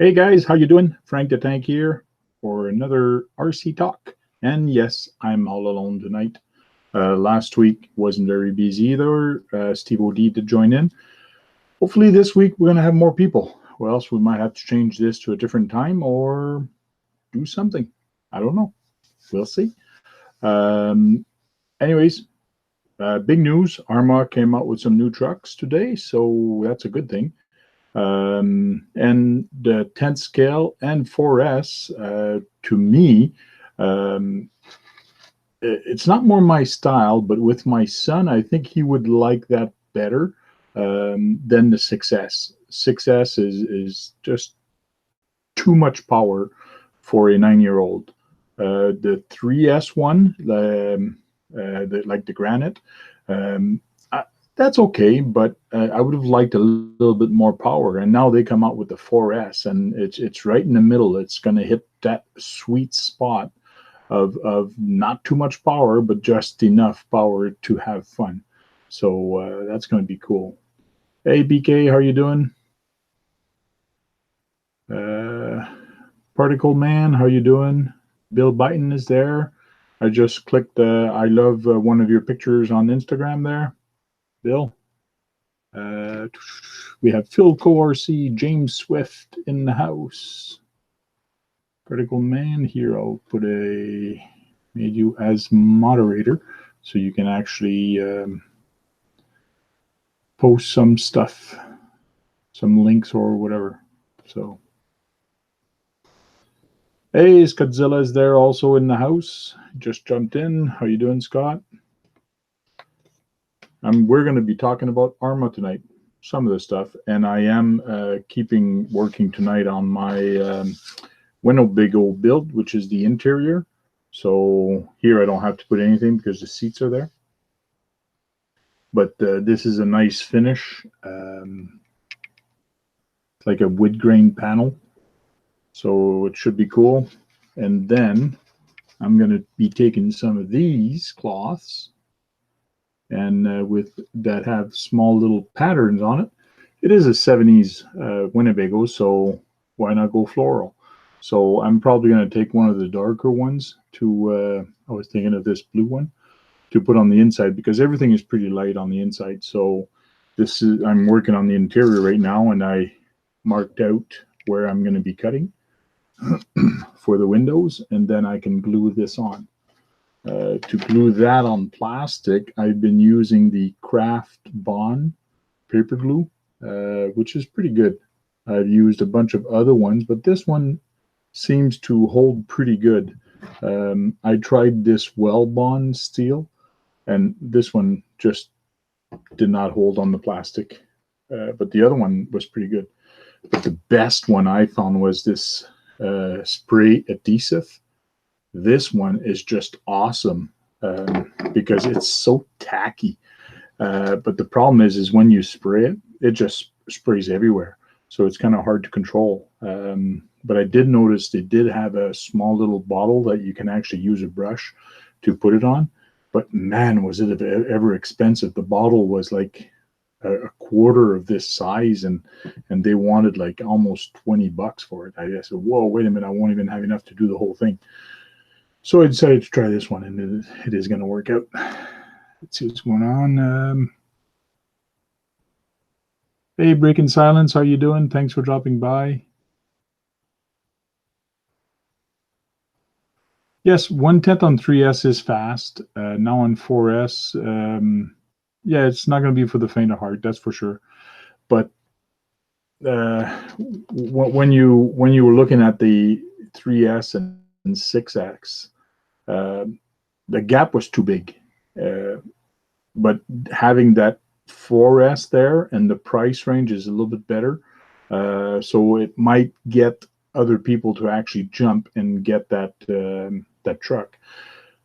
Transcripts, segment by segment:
Hey guys, how you doing? Frank the Tank here for another RC talk. And yes, I'm all alone tonight. Last week wasn't very busy either. Steve O.D. did join in. Hopefully this week we're going to have more people. Or else we might have to change this to a different time or do something. I don't know. We'll see. Anyways, big news. ARRMA came out with some new trucks today, so that's a good thing. And the 10th scale and 4S, to me, it's not more my style, but with my son, I think he would like that better than the 6S. 6S is just too much power for a 9-year-old. The 3S one, like the Granite, that's okay, but I would have liked a little bit more power. And now they come out with the 4S, and it's right in the middle. It's going to hit that sweet spot of not too much power, but just enough power to have fun. So that's going to be cool. Hey, BK, how are you doing? Particle Man, how are you doing? Bill Byton is there. I just clicked I love one of your pictures on Instagram there. Bill. We have Phil RC, James Swift in the house. Critical Man here. I'll made you as moderator so you can actually post some stuff, some links or whatever. So, hey, Scottzilla is there also in the house. Just jumped in. How you doing, Scott? We're going to be talking about ARRMA tonight, some of the stuff, and I am working tonight on my Winnebago build, which is the interior. So here I don't have to put anything because the seats are there. But this is a nice finish. It's like a wood grain panel, so it should be cool. And then I'm going to be taking some of these cloths and with that have small little patterns on it. It is a 70s Winnebago, so why not go floral? So I'm probably going to take one of the darker ones to, I was thinking of this blue one, to put on the inside because everything is pretty light on the inside. So I'm working on the interior right now, and I marked out where I'm going to be cutting for the windows, and then I can glue this on. To glue that on plastic, I've been using the Craft Bond paper glue, which is pretty good. I've used a bunch of other ones, but this one seems to hold pretty good. I tried this Well Bond steel, and this one just did not hold on the plastic, but the other one was pretty good. But the best one I found was this spray adhesive. This one is just awesome because it's so tacky. But the problem is when you spray it, it just sprays everywhere. So it's kind of hard to control. But I did notice they did have a small little bottle that you can actually use a brush to put it on. But man, was it ever expensive. The bottle was like a quarter of this size, and they wanted like almost $20 for it. I said, whoa, wait a minute, I won't even have enough to do the whole thing. So I decided to try this one, and it is going to work out. Let's see what's going on. Hey, Breaking Silence, how you doing? Thanks for dropping by. Yes, 1/10 on 3S is fast. Now on 4S, yeah, it's not going to be for the faint of heart, that's for sure. But when you were looking at the 3S and 6X, the gap was too big, but having that 4S there and the price range is a little bit better, so it might get other people to actually jump and get that truck.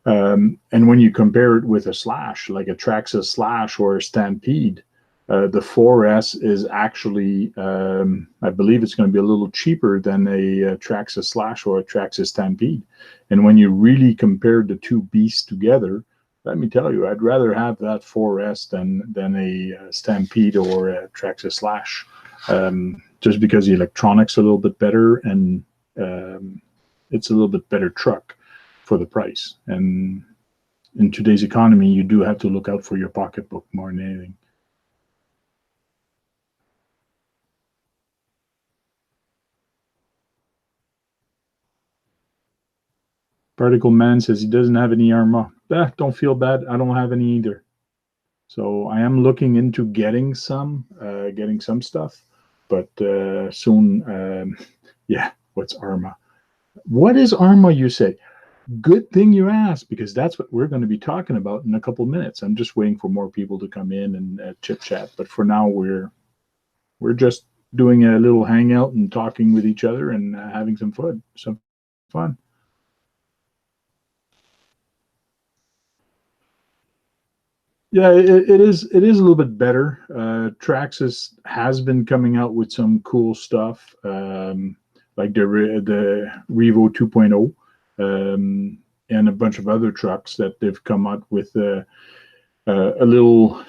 And when you compare it with a Slash, like a Traxxas Slash or a Stampede, the 4S is actually, I believe it's going to be a little cheaper than a Traxxas Slash or a Traxxas Stampede. And when you really compare the two beasts together, let me tell you, I'd rather have that 4S than a Stampede or a Traxxas Slash. just because the electronics are a little bit better, and it's a little bit better truck for the price. And in today's economy, you do have to look out for your pocketbook more than anything. Particle Man says he doesn't have any ARRMA. Don't feel bad. I don't have any either. So I am looking into getting some stuff, but soon. Yeah, what's ARRMA? What is ARRMA, you say? Good thing you asked, because that's what we're going to be talking about in a couple of minutes. I'm just waiting for more people to come in and chit chat. But for now, we're just doing a little hangout and talking with each other and having some fun. Yeah, it is a little bit better. Traxxas has been coming out with some cool stuff, like the Revo 2.0, and a bunch of other trucks that they've come out with a little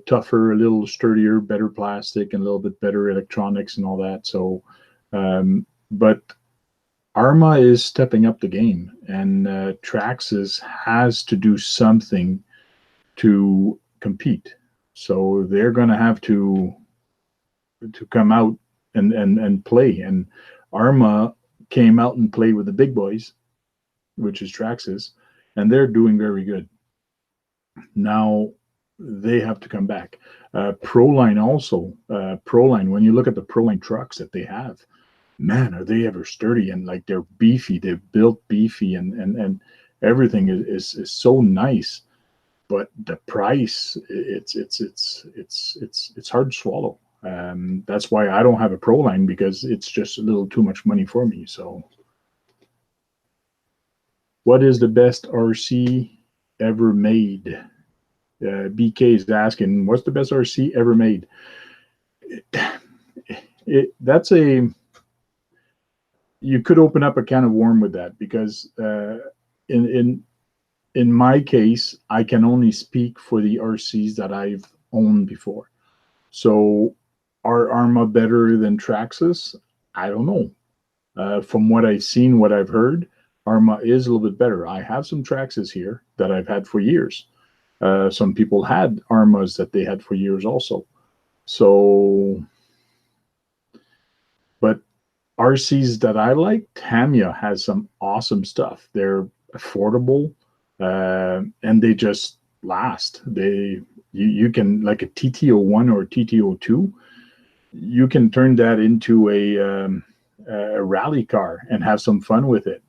tougher, a little sturdier, better plastic, and a little bit better electronics and all that. So, but ARRMA is stepping up the game, and Traxxas has to do something to compete. So they're going to have to come out and play. And ARRMA came out and played with the big boys, which is Traxxas, and they're doing very good. Now they have to come back. Proline also. Proline, when you look at the Proline trucks that they have, man, are they ever sturdy, and like they're beefy. They've built beefy, and everything is so nice. But the price, it's hard to swallow. That's why I don't have a Proline, because it's just a little too much money for me. So, what is the best RC ever made? BK is asking, what's the best RC ever made? That's a, you could open up a can of worms with that, because in my case, I can only speak for the RCs that I've owned before. So, are ARRMA better than Traxxas? I don't know. From what I've seen, what I've heard, ARRMA is a little bit better. I have some Traxxas here that I've had for years. Some people had ARRMAs that they had for years also. So, but RCs that I like, Tamiya has some awesome stuff. They're affordable. And they just last. You can, like a TT01 or a TT02, you can turn that into a rally car and have some fun with it.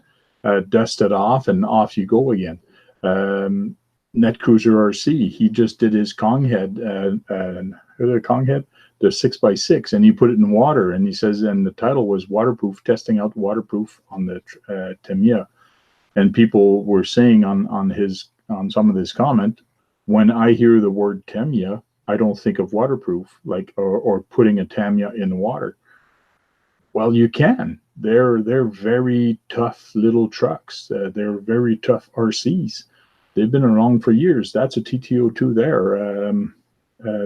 Dust it off, and off you go again. Netcruiser RC, he just did his Konghead, Konghead, the 6x6, and he put it in water, and he says, and the title was Waterproof, testing out waterproof on the Tamiya. And people were saying on some of this comment, when I hear the word Tamiya, I don't think of waterproof, like or putting a Tamiya in the water. Well, you can. They're very tough little trucks. They're very tough RCs. They've been around for years. That's a TT02 there.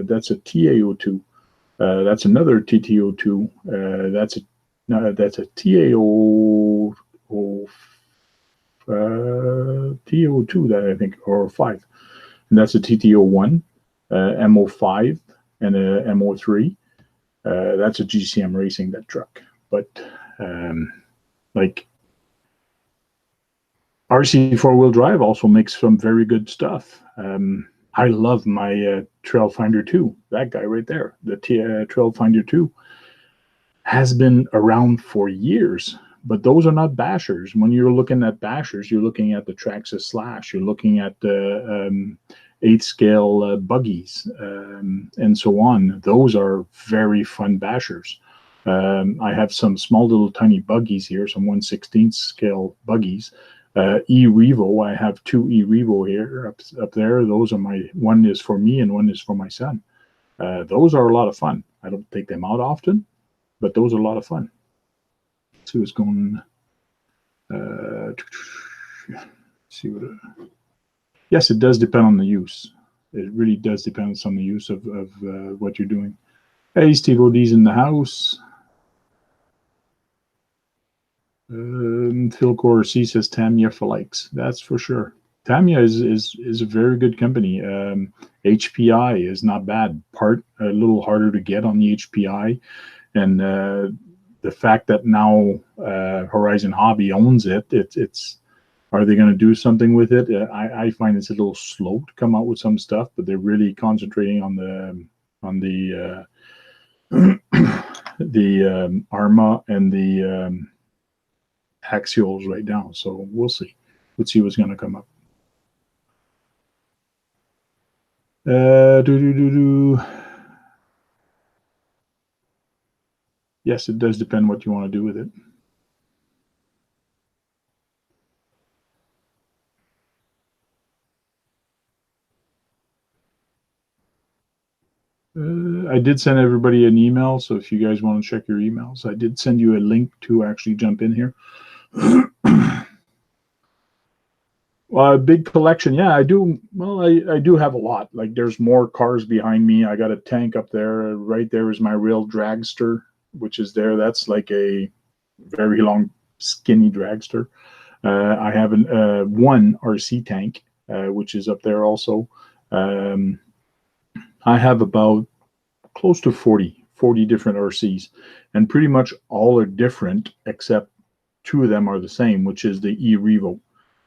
That's a TAO2. That's another TT02. That's a TAO. TO2 that I think, or 5, and that's a TT01, MO5, and a MO3. That's a GCM Racing, that truck. But like RC 4-wheel drive also makes some very good stuff. I love my Trail Finder 2. That guy right there, the Trail Finder 2, has been around for years. But those are not bashers. When you're looking at bashers, you're looking at the Traxxas Slash, you're looking at the 8th scale buggies, and so on. Those are very fun bashers. I have some small little tiny buggies here, some 1/16 scale buggies. E-Revo, I have 2 E-Revo here up there. Those are one is for me and one is for my son. Those are a lot of fun. I don't take them out often, but those are a lot of fun. See what's going see what yes, it does depend on the use. It really does depend on the use of what you're doing. Hey, Steve O'D's in the house. Phil Core C says Tamiya for likes. That's for sure. Tamiya is a very good company. HPI is not bad. Part a little harder to get on the HPI, and the fact that now Horizon Hobby owns it, it's are they going to do something with it? I find it's a little slow to come out with some stuff, but they're really concentrating on the the ARRMA and the axials right now. So we'll see. Let's see what's going to come up. Yes, it does depend what you want to do with it. I did send everybody an email, so if you guys want to check your emails, I did send you a link to actually jump in here. Well, a big collection. Yeah, I do. Well, I do have a lot. Like, there's more cars behind me. I got a tank up there. Right there is my real dragster, which is there. That's like a very long, skinny dragster. I have one RC tank, which is up there also. I have about close to 40 different RCs, and pretty much all are different, except two of them are the same, which is the E-Revo.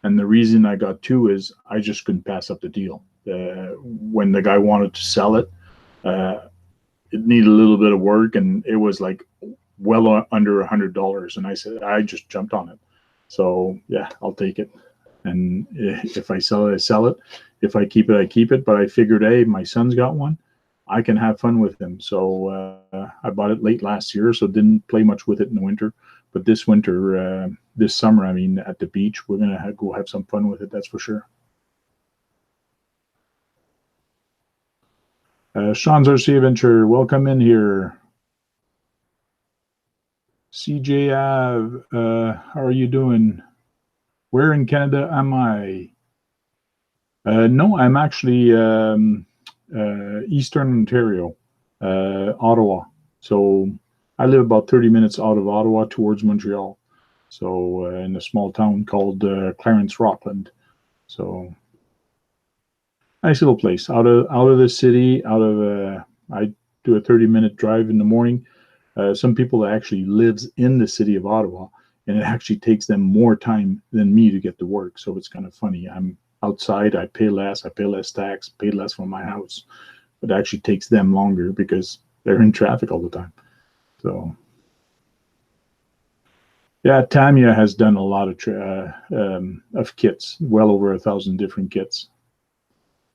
And the reason I got two is I just couldn't pass up the deal. When the guy wanted to sell it, it needed a little bit of work, and it was like well under $100. And I said, I just jumped on it. So yeah, I'll take it. And if I sell it, I sell it. If I keep it, I keep it. But I figured, hey, my son's got one. I can have fun with him. So I bought it late last year, so didn't play much with it in the winter. But this winter, this summer, I mean, at the beach, we're going to go have some fun with it. That's for sure. Sean's RC Adventure, welcome in here. CJ Ave, how are you doing? Where in Canada am I? No, I'm actually Eastern Ontario, Ottawa. So I live about 30 minutes out of Ottawa towards Montreal. So in a small town called Clarence Rockland. So nice little place out of the city. I do a 30-minute drive in the morning. Some people actually lives in the city of Ottawa, and it actually takes them more time than me to get to work. So it's kind of funny. I'm outside. I pay less tax, pay less from my house. It actually takes them longer because they're in traffic all the time. So yeah, Tamiya has done a lot of kits, well over 1,000 different kits,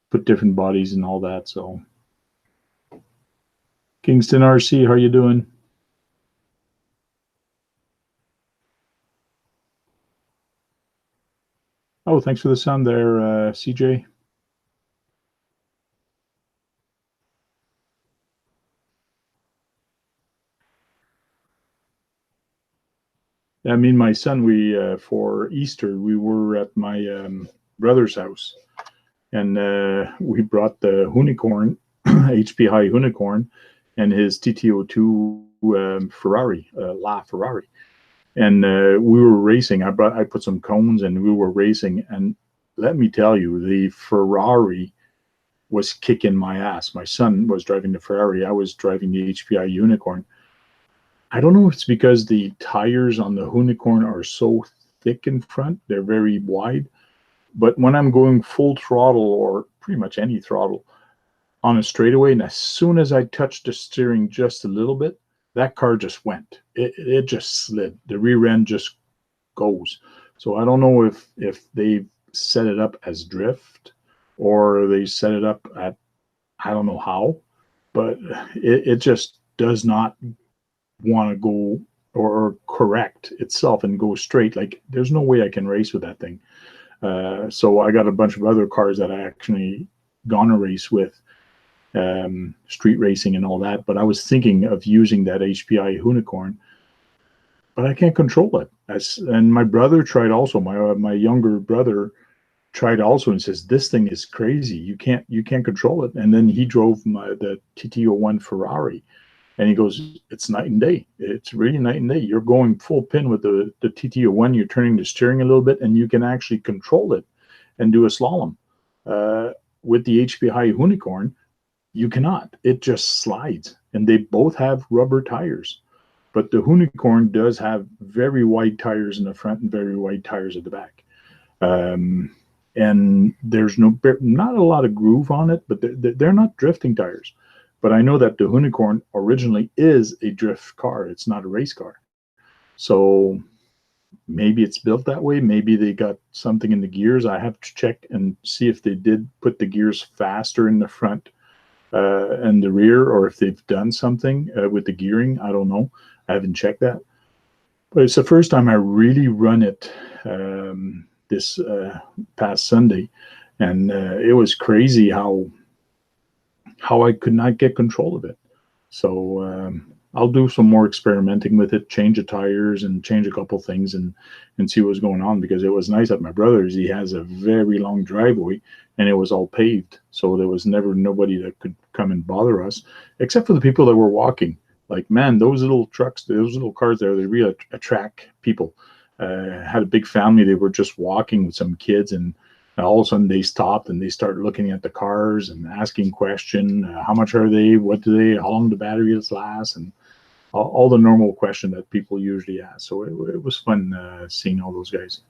put different bodies and all that. So Kingston RC, how are you doing? Oh, thanks for the sound there, CJ. I mean, my son, we for Easter, we were at my brother's house, and we brought the unicorn, HP High unicorn, and his TT02 Ferrari, La Ferrari, and we were racing. I put some cones, and we were racing, and let me tell you, the Ferrari was kicking my ass. My son was driving the Ferrari. I was driving the HPI unicorn. I don't know if it's because the tires on the unicorn are so thick in front, they're very wide. But when I'm going full throttle or pretty much any throttle on a straightaway, and as soon as I touched the steering just a little bit, that car just went. It just slid. The rear end just goes. So I don't know if they set it up as drift or they set it up at, I don't know how, but it just does not want to go or correct itself and go straight. Like, there's no way I can race with that thing. So I got a bunch of other cars that I actually gonna race with, street racing and all that. But I was thinking of using that HPI unicorn, but I can't control it. And my brother tried also. My younger brother tried also and says, this thing is crazy. You can't control it. And then he drove the TT01 Ferrari, And he goes, it's night and day. It's really night and day. You're going full pin with the TT01. You're turning the steering a little bit, and you can actually control it and do a slalom. With the HP High Unicorn, you cannot. It just slides. And they both have rubber tires. But the Unicorn does have very wide tires in the front and very wide tires at the back. And there's not a lot of groove on it, but they're not drifting tires. But I know that the Unicorn originally is a drift car. It's not a race car. So maybe it's built that way. Maybe they got something in the gears. I have to check and see if they did put the gears faster in the front and the rear, or if they've done something with the gearing. I don't know. I haven't checked that. But it's the first time I really run it this past Sunday. And it was crazy how I could not get control of it. So I'll do some more experimenting with it, change the tires and change a couple things and see what's going on, because it was nice at my brother's. He has a very long driveway and it was all paved. So there was never nobody that could come and bother us, except for the people that were walking. Like, man, those little trucks, those little cars there, they really attract people. Had a big family. They were just walking with some kids, and all of a sudden they stopped and they started looking at the cars and asking questions. How much are they? What do they? How long the batteries last? And all the normal question that people usually ask. So it was fun seeing all those guys.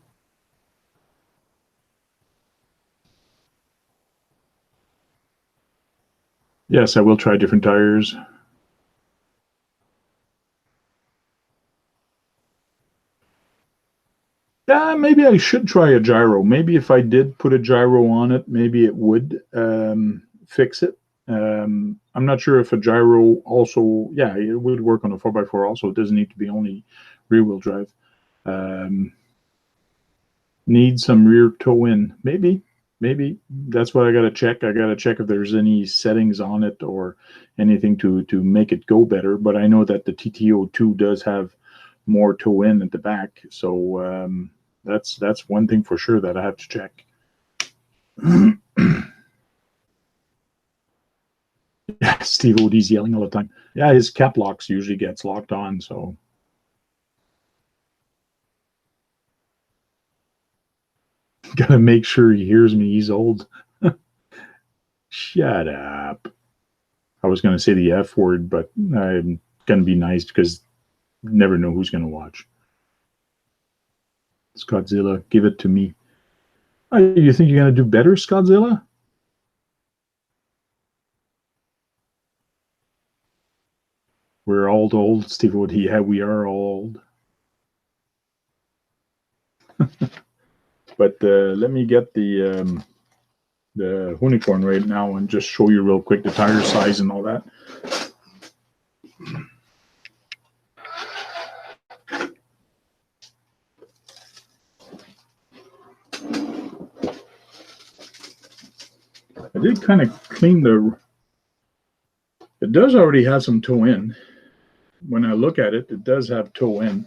Yes, I will try different tires. Yeah, maybe I should try a gyro. Maybe if I did put a gyro on it, maybe it would fix it. I'm not sure if a gyro also, yeah, it would work on a 4x4 also. It doesn't need to be only rear-wheel drive. Need some rear toe in. Maybe that's what I got to check. I got to check if there's any settings on it or anything to make it go better. But I know that the TT02 does have more toe in at the back. So that's one thing for sure that I have to check. Yeah, Steve Odie's yelling all the time. Yeah, his cap locks usually gets locked on, so. Gotta make sure he hears me. He's old. Shut up. I was gonna say the F word, but I'm gonna be nice because you never know who's gonna watch. Scottzilla, give it to me. Oh, you think you're gonna do better, Scottzilla? We're all old, Steve Wood. Yeah, we are old. But let me get the Unicorn right now and just show you real quick the tire size and all that. I did kind of clean it does already have some toe in. When I look at it, it does have toe in.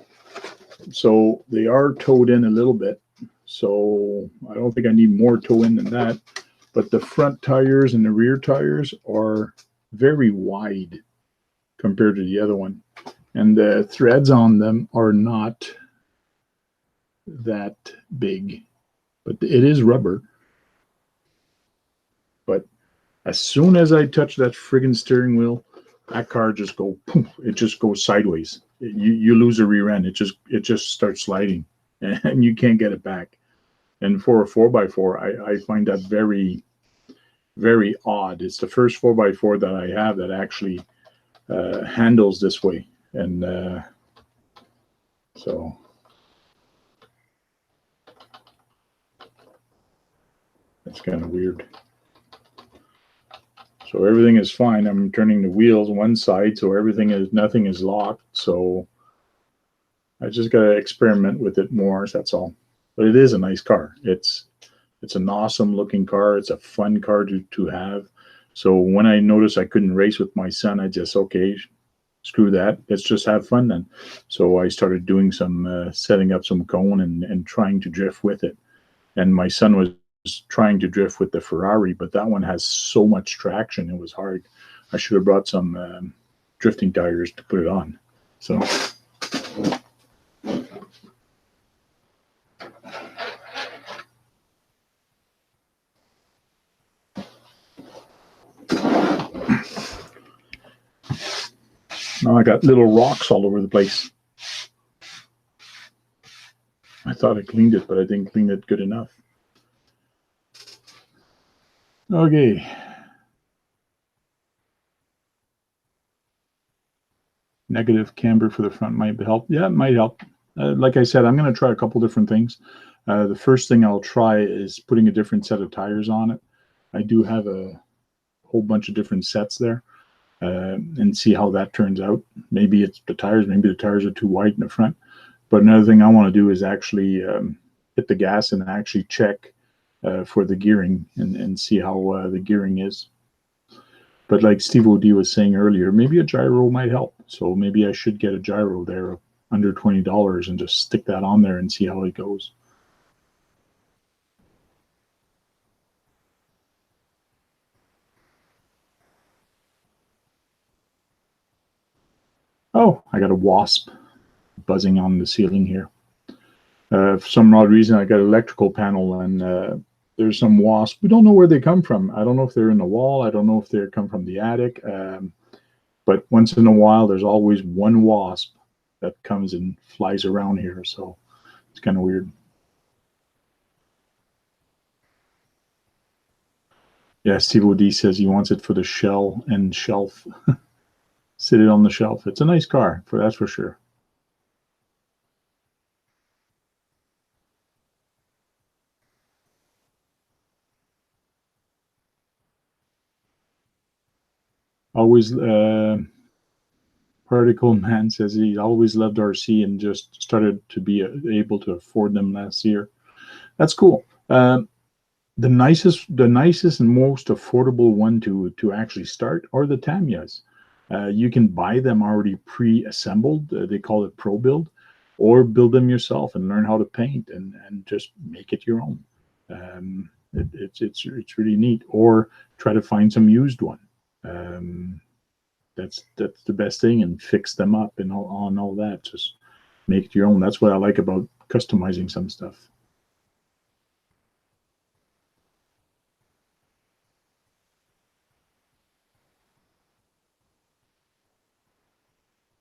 So they are towed in a little bit. So I don't think I need more toe in than that. But the front tires and the rear tires are very wide compared to the other one. And the threads on them are not that big. But it is rubber. But as soon as I touch that friggin' steering wheel, that car just go poof, it just goes sideways. You lose a rear end. It just starts sliding, and you can't get it back. And for a 4x4, I find that very, very odd. It's the first 4x4 that I have that actually handles this way, and so that's kind of weird. So everything is fine. I'm turning the wheels one side, so nothing is locked. So I just got to experiment with it more. That's all. But it is a nice car. It's an awesome looking car. It's a fun car to have. So when I noticed I couldn't race with my son, I just, okay, screw that. Let's just have fun then. So I started doing some setting up some cone and trying to drift with it. And my son was trying to drift with the Ferrari, but that one has so much traction. It was hard. I should have brought some drifting tires to put it on. So now I got little rocks all over the place. I thought I cleaned it, but I didn't clean it good enough. Okay. Negative camber for the front might help. Yeah, it might help. Like I said, I'm going to try a couple different things. The first thing I'll try is putting a different set of tires on it. I do have a whole bunch of different sets there, and see how that turns out. Maybe it's the tires. Maybe the tires are too wide in the front. But another thing I want to do is actually hit the gas and actually check for the gearing and see how the gearing is. But like Steve O.D. was saying earlier, maybe a gyro might help. So maybe I should get a gyro there under $20 and just stick that on there and see how it goes. Oh, I got a wasp buzzing on the ceiling here. For some odd reason, I got an electrical panel, and there's some wasps. We don't know where they come from. I don't know if they're in the wall. I don't know if they come from the attic. But once in a while, there's always one wasp that comes and flies around here. So it's kind of weird. Yeah, Steve O.D. says he wants it for the shell and shelf. Sit it on the shelf. It's a nice car, that's for sure. Always, Particle Man says he always loved RC and just started to be able to afford them last year. That's cool. The nicest and most affordable one to actually start are the Tamiyas. You can buy them already pre-assembled. They call it Pro Build, or build them yourself and learn how to paint and just make it your own. It's really neat. Or try to find some used one. That's the best thing, and fix them up and all that. Just make it your own. That's what I like about customizing some stuff.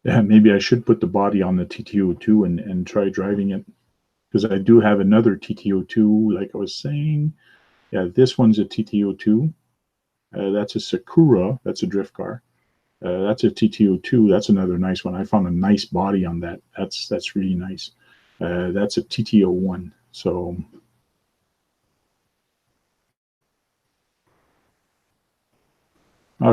Yeah, maybe I should put the body on the TT02 and try driving it, because I do have another TT02, like I was saying. Yeah, this one's a TT02. That's a Sakura. That's a drift car. That's a TT02. That's another nice one. I found a nice body on that. That's really nice. That's a TT01. So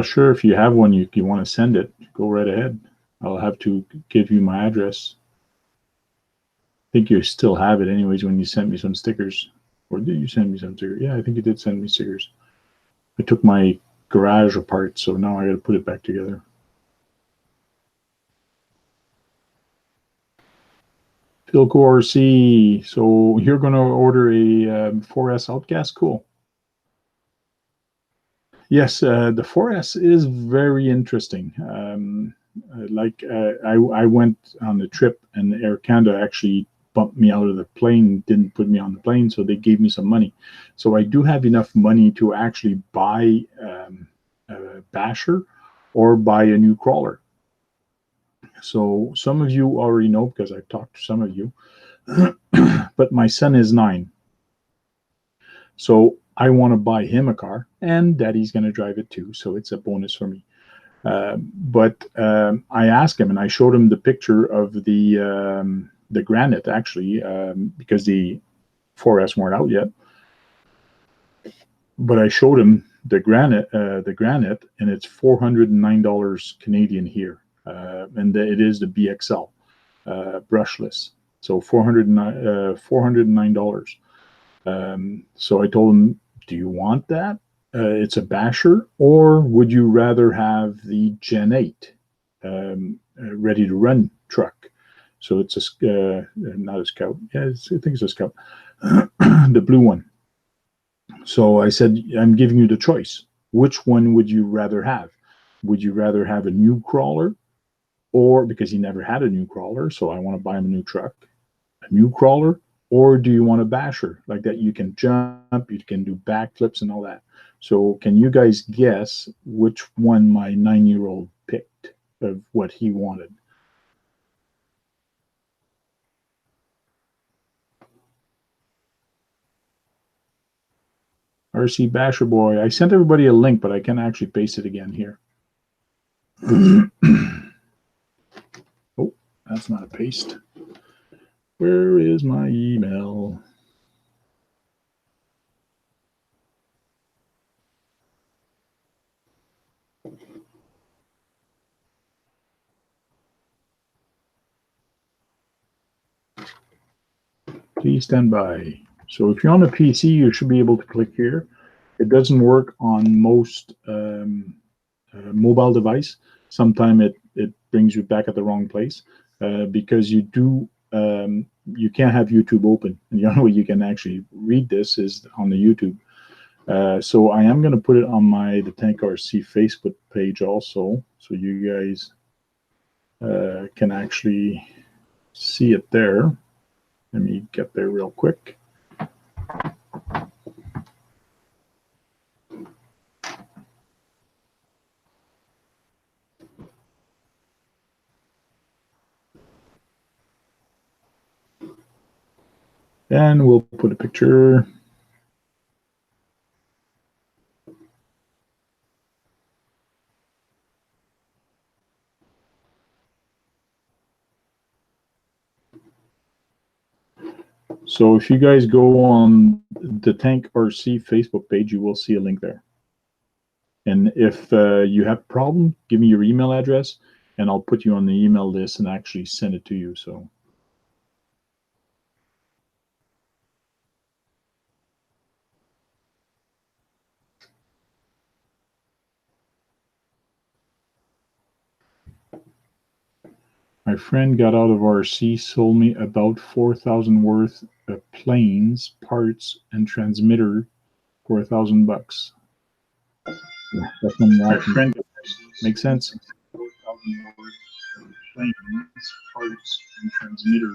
sure, if you have one, you want to send it, go right ahead. I'll have to give you my address. I think you still have it anyways when you sent me some stickers. Or did you send me some stickers? Yeah, I think you did send me stickers. I took my garage apart, so now I got to put it back together. Philco RC. So you're going to order a 4S Outcast? Cool. Yes, the 4S is very interesting. I went on the trip, and Air Canada actually bumped me out of the plane, didn't put me on the plane, so they gave me some money. So I do have enough money to actually buy a basher or buy a new crawler. So some of you already know, because I've talked to some of you, but my son is 9. So I want to buy him a car, and Daddy's going to drive it too, so it's a bonus for me. But I asked him, and I showed him the picture of the Granite, actually, because the 4S weren't out yet. But I showed him the Granite, and it's $409 Canadian here, and it is the BXL brushless, so $409. So I told him, do you want that? It's a basher, or would you rather have the Gen 8 ready to run truck? So it's not a Scout. Yeah, I think it's a Scout, the blue one. So I said, I'm giving you the choice. Which one would you rather have? would you rather have a new crawler, or because he never had a new crawler, so I want to buy him a new truck, a new crawler, or do you want a basher like that? You can jump, you can do backflips and all that. So can you guys guess which one my 9-year-old picked of what he wanted? RC Basher Boy. I sent everybody a link, but I can actually paste it again here. Oh, that's not a paste. Where is my email? Please stand by. So if you're on a PC, you should be able to click here. It doesn't work on most mobile device. Sometimes it brings you back at the wrong place because you can't have YouTube open. And the only way you can actually read this is on the YouTube. So I am going to put it on the Tank RC Facebook page also, so you guys can actually see it there. Let me get there real quick. And we'll put a picture. So if you guys go on the Tank RC Facebook page, you will see a link there. And if you have a problem, give me your email address, and I'll put you on the email list and actually send it to you. So. My friend got out of RC, sold me about 4,000 worth of planes, parts, and transmitter for $1,000. Yeah, that's my friend. Makes sense. 4,000 worth of planes, parts, and transmitter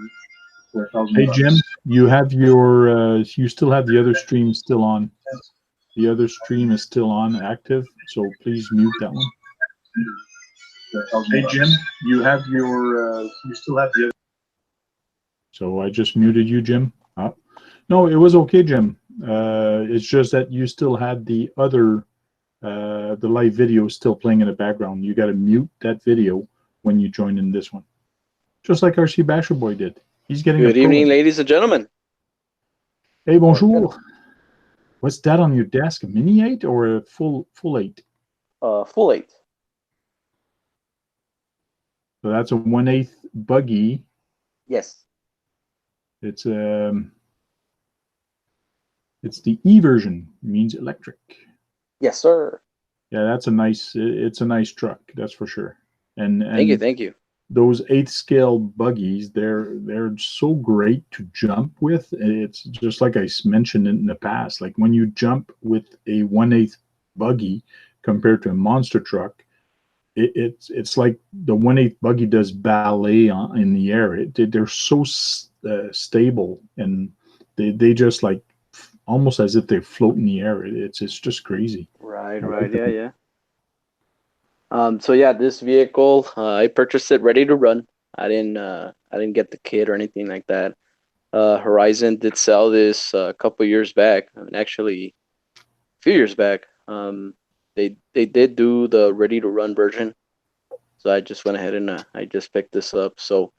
for $1,000. Hey Jim, you have your you still have the other stream still on. The other stream is still on, active. So please mute that one. Hey Jim, you have your you still have the other. So I just muted you, Jim. No, it was okay, Jim. It's just that you still had the other the live video still playing in the background. You got to mute that video when you join in this one, just like RC Basher Boy did. He's getting. Good evening, ladies and gentlemen. Hey, bonjour. What's that on your desk? A mini 8 or a full 8? Full 8. So that's a 1/8 buggy. Yes. It's the E version. It means electric. Yes, sir. Yeah, that's a nice. It's a nice truck, that's for sure. And thank you. Those 8th scale buggies, they're so great to jump with. It's just like I mentioned in the past. Like when you jump with a 1/8 buggy compared to a monster truck, it's like the 1/8 buggy does ballet in the air. They're so stable, and they just like almost as if they float in the air. It's just crazy. Right. Yeah. So yeah, this vehicle I purchased it ready to run. I didn't get the kit or anything like that. Horizon did sell this a couple years back. I mean, actually, a few years back. They did do the ready to run version. So I just went ahead and I just picked this up. So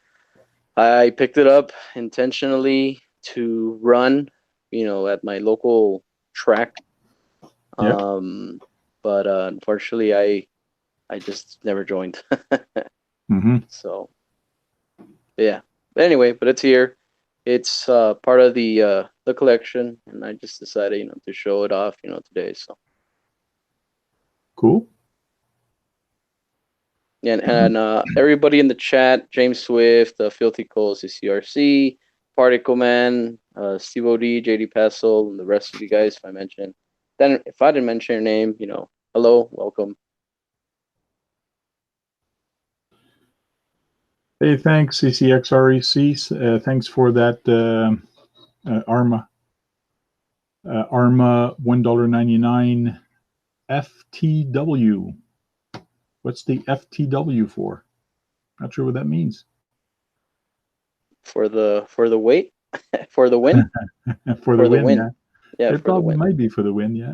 I picked it up intentionally to run, at my local track. Yep. But unfortunately, I just never joined. So yeah. But anyway, but it's here. It's part of the collection, and I just decided, to show it off, today. So cool. And everybody in the chat, James Swift, Filthy Coles, CCRC, Particle Man, Steve OD, JD Passel, and the rest of you guys, if I didn't mention your name, hello, welcome. Hey, thanks, CCXREC. Thanks for that ARRMA $1.99 FTW. What's the FTW for? Not sure what that means. For the weight, for the win, For the win, yeah. Yeah, It for the probably win. might be for the win, yeah.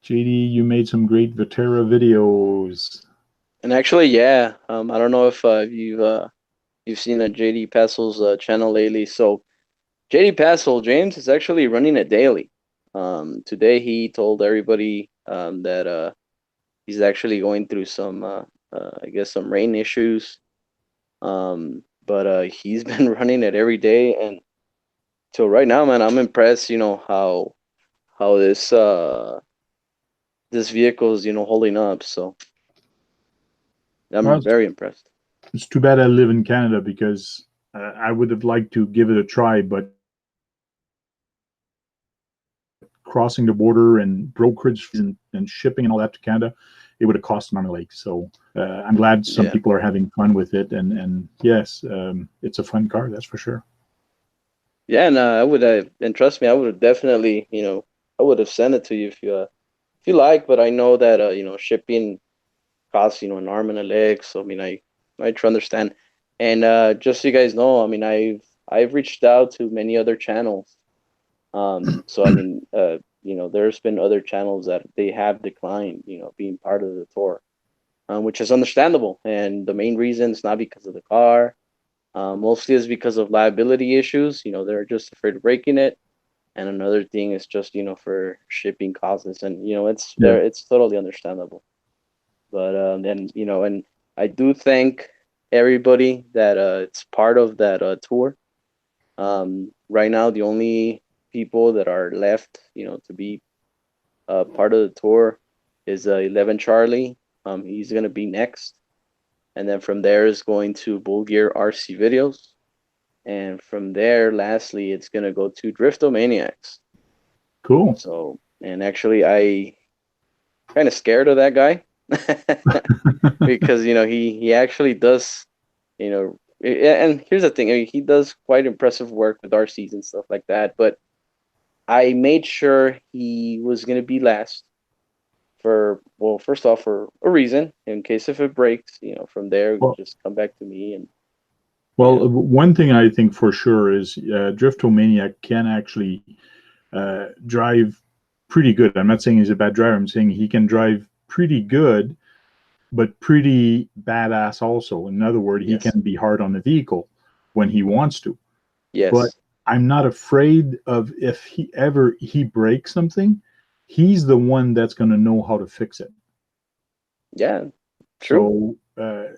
JD, you made some great Vetera videos. And actually, yeah, I don't know if you've seen a JD Passel's channel lately. So JD Passel, James, is actually running it daily. Today he told everybody that he's actually going through some I guess some rain issues. But he's been running it every day, and so right now, man, I'm impressed. You know how this vehicle is holding up. So Well, I'm very impressed. it's too bad I live in Canada because I would have liked to give it a try, but crossing the border and brokerage and shipping and all that to Canada, it would have cost an arm and a leg. So I'm glad some people are having fun with it. And yes, it's a fun car, that's for sure. Yeah, and I would and trust me, I would have definitely, I would have sent it to you if you like. But I know that shipping costs an arm and a leg. So I mean, I try to understand. And just so you guys know, I mean, I've reached out to many other channels. So I mean, there's been other channels that they have declined, being part of the tour, which is understandable. And the main reason is not because of the car. Mostly is because of liability issues. They're just afraid of breaking it. And another thing is just, for shipping costs. And, it's totally understandable. But and I do thank everybody that it's part of that tour. Right now, the only people that are left, to be part of the tour is 11 Charlie. He's going to be next. And then from there is going to Bull Gear RC Videos. And from there, lastly, it's going to go to Driftomaniacs. Cool. So, and actually, I kind of scared of that guy because, he actually does, and here's the thing. I mean, he does quite impressive work with RCs and stuff like that. But I made sure he was going to be last first off, for a reason, in case if it breaks, from there, just come back to me. And one thing I think for sure is Driftomaniac can actually drive pretty good. I'm not saying he's a bad driver. I'm saying he can drive pretty good, but pretty badass also. In other words, he can be hard on the vehicle when he wants to. Yes. But I'm not afraid of if he breaks something, he's the one that's going to know how to fix it. Yeah, true. So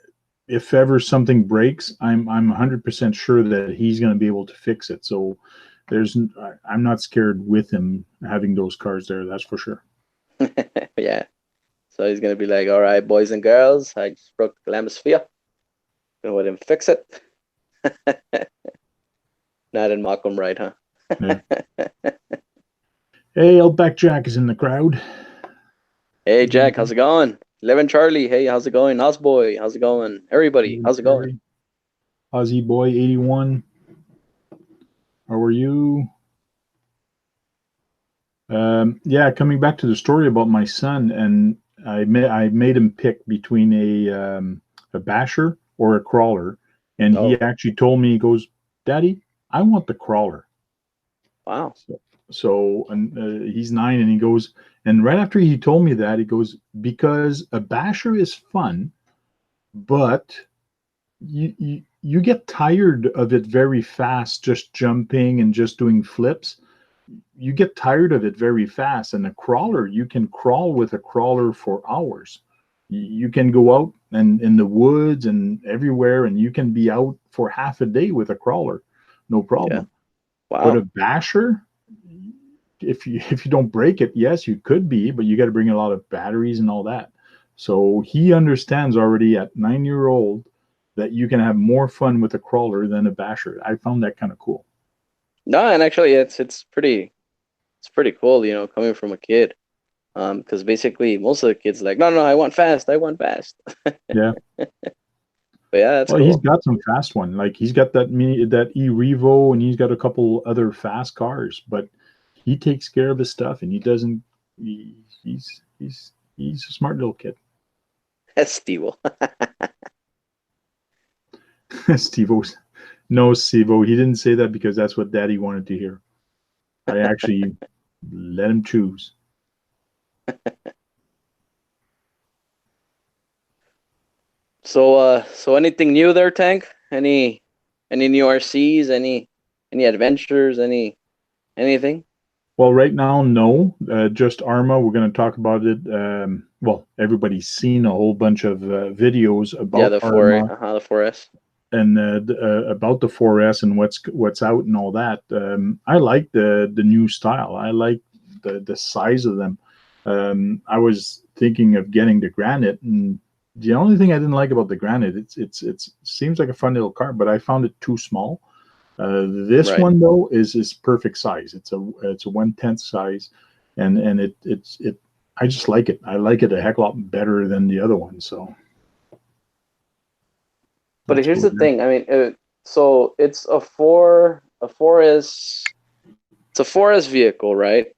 if ever something breaks, I'm 100% sure that he's going to be able to fix it. So I'm not scared with him having those cars there. That's for sure. Yeah. So he's going to be like, all right, boys and girls, I just broke the Lamisphere. Go ahead and fix it. Not in Malcolm, right, huh? Yeah. Hey, Outback Jack is in the crowd. Hey, Jack, how's it going? 11 Charlie, hey, how's it going? Boy, how's it going? Everybody, how's it going? Aussie Boy 81. How are you? Yeah, coming back to the story about my son, and I made him pick between a basher or a crawler, and he actually told me, he goes, "Daddy, I want the crawler." Wow. So he's 9, and he goes, and right after he told me that, he goes, because a basher is fun, but you get tired of it very fast, just jumping and just doing flips. You get tired of it very fast. And a crawler, you can crawl with a crawler for hours. You can go out and in the woods and everywhere, and you can be out for half a day with a crawler, no problem. Yeah. Wow. But a basher, if you don't break it, yes, you could be, but you got to bring a lot of batteries and all that. So he understands already at 9-year-old that you can have more fun with a crawler than a basher. I found that kind of cool. No, and actually it's pretty cool, coming from a kid. Because basically most of the kids like, no, I want fast, I want fast. Yeah. But yeah, that's Well, he's cool. got some fast one. Like he's got that E-Revo, and he's got a couple other fast cars. But he takes care of his stuff, and he doesn't. He's a smart little kid. That's Steve. Steve-O's. No, Steve-O. He didn't say that because that's what Daddy wanted to hear. I actually let him choose. So anything new there, Tank? Any new RCs? Any adventures? Anything? Well, right now, no. Just ARRMA. We're going to talk about it. Well, everybody's seen a whole bunch of videos Yeah, about the 4, ARRMA the 4S. and about the 4S and what's out and all that. I like the new style. I like the size of them. I was thinking of getting the Granite, and the only thing I didn't like about the Granite, it seems like a fun little car, but I found it too small. This Right. one though is perfect size. It's a 1/10 size, and it. I just like it. I like it a heck of a lot better than the other one. So. But That's here's cool. the thing. I mean, so it's a 4S. It's a 4S vehicle, right?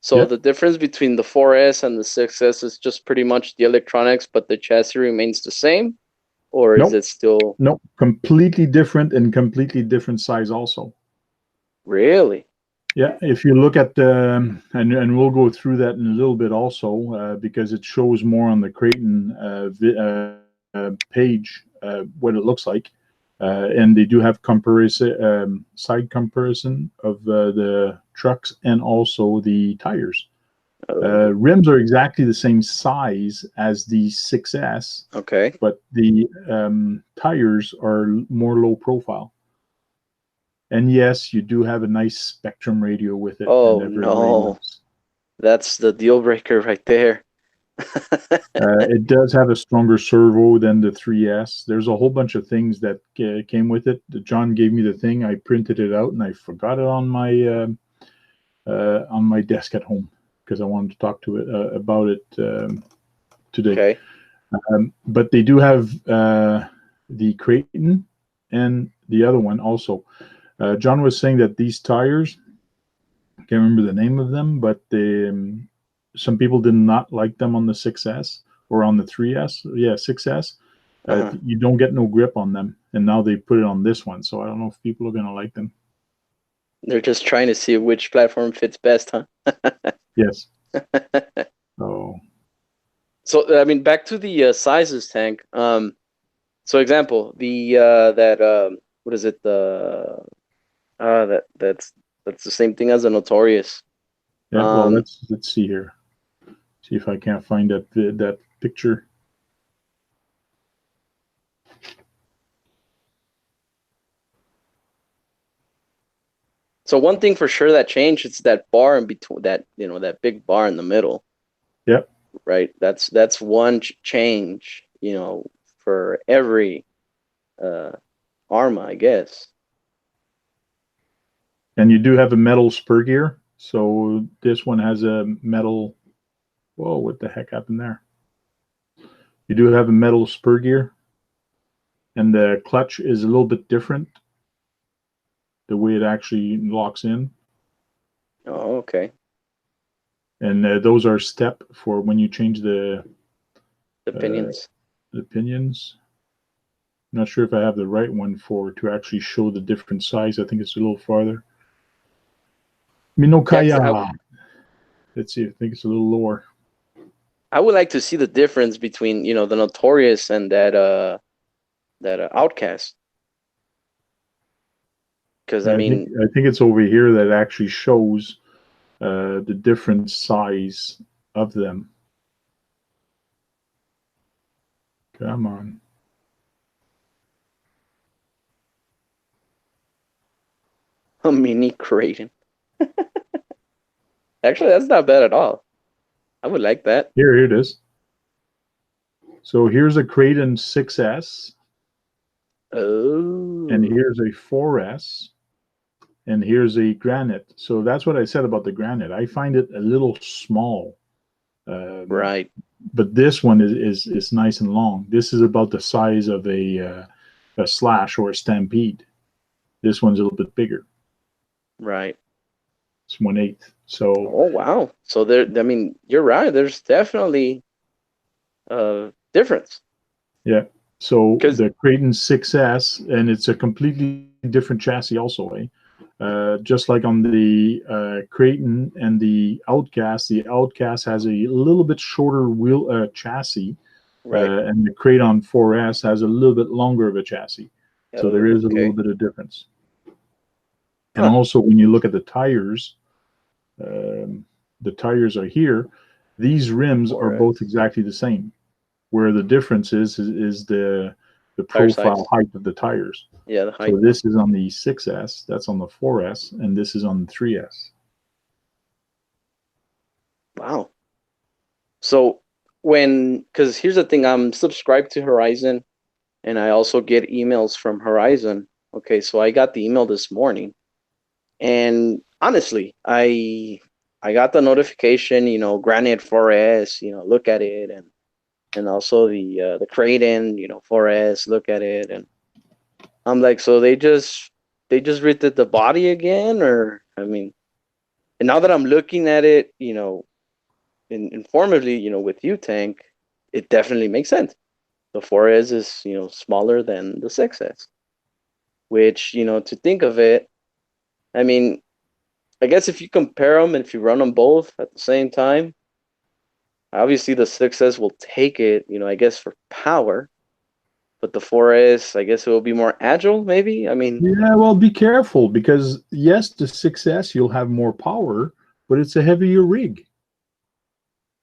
So Yep. the difference between the 4S and the 6S is just pretty much the electronics, but the chassis remains the same, or is Nope. it still Nope. Completely different and completely different size also. really? Yeah. If you look at the, and we'll go through that in a little bit also, because it shows more on the Kraton page what it looks like. And they do have comparison, side comparison of the trucks and also the tires. Rims are exactly the same size as the 6S, Okay. but the tires are more low profile. And yes, you do have a nice Spectrum radio with it and Oh everybody no, loves. that's the deal breaker right there. It does have a stronger servo than the 3S. There's a whole bunch of things that came with it. John gave me the thing. I printed it out and I forgot it on my desk at home because I wanted to talk to it about it today. Okay. But they do have the Kraton and the other one also. John was saying that these tires, I can't remember the name of them, but some people did not like them on the 6S or on the 3S. Yeah, 6S. You don't get no grip on them. And now they put it on this one. So I don't know if people are going to like them. They're just trying to see which platform fits best, huh? Yes. So I mean, back to the sizes, Tank. So example, the what is it? That's the same thing as a Notorious. Yeah. Well, let's see here. See if I can't find that picture. So one thing for sure that changed, it's that bar in between, that that big bar in the middle. Yep. Right. That's one change, for every ARRMA, I guess. And you do have a metal spur gear. So this one has a metal. Whoa, what the heck happened there? You do have a metal spur gear. And the clutch is a little bit different. The way it actually locks in. Oh, okay. And those are step for when you change the pinions. The pinions. I'm not sure if I have the right one to actually show the different size. I think it's a little farther. Minokaya. Let's see. I think it's a little lower. I would like to see the difference between the Notorious and that Outcast. Because I mean, I think it's over here that actually shows the different size of them. Come on. a mini Kraton. Actually, that's not bad at all. I would like that. Here it is. So here's a Kraton 6S. Oh. And here's a 4S. and here's a granite. So that's what I said about the granite. I find it a little small. Right. But this one is nice and long. This is about the size of a slash or a stampede. This one's a little bit bigger. Right. It's 1/8. So Oh wow. So there, I mean, you're right. There's definitely difference. yeah. So Because the Kraton 6S, and it's a completely different chassis also, eh? Just like on the Kraton and the Outcast has a little bit shorter wheel chassis, right. and the Kraton 4S has a little bit longer of a chassis. So there Oh, is a little okay. bit of difference. And Huh. also, when you look at the tires, um, the tires are here. These rims are both 4S exactly the same. Where the difference is the tire profile size. height of the tires. Yeah, the So height. this is on the 6S, that's on the 4S, and this is on the 3S. Wow. So because here's the thing, I'm subscribed to Horizon, and I also get emails from Horizon. Okay, so I got the email this morning, and honestly, I got the notification, Granite 4S, look at it, and also the Kraton, 4S, look at it, and I'm like, so they just redid the body again, or I mean, and now that I'm looking at it, informatively, with you, Tank, it definitely makes sense. The 4S is, smaller than the 6S, which, to think of it, I mean, I guess if you compare them and if you run them both at the same time, obviously the 6S will take it, I guess for power, but the 4S, I guess it will be more agile, maybe. I mean, Yeah, well, be careful because yes, the 6S you'll have more power, but it's a heavier rig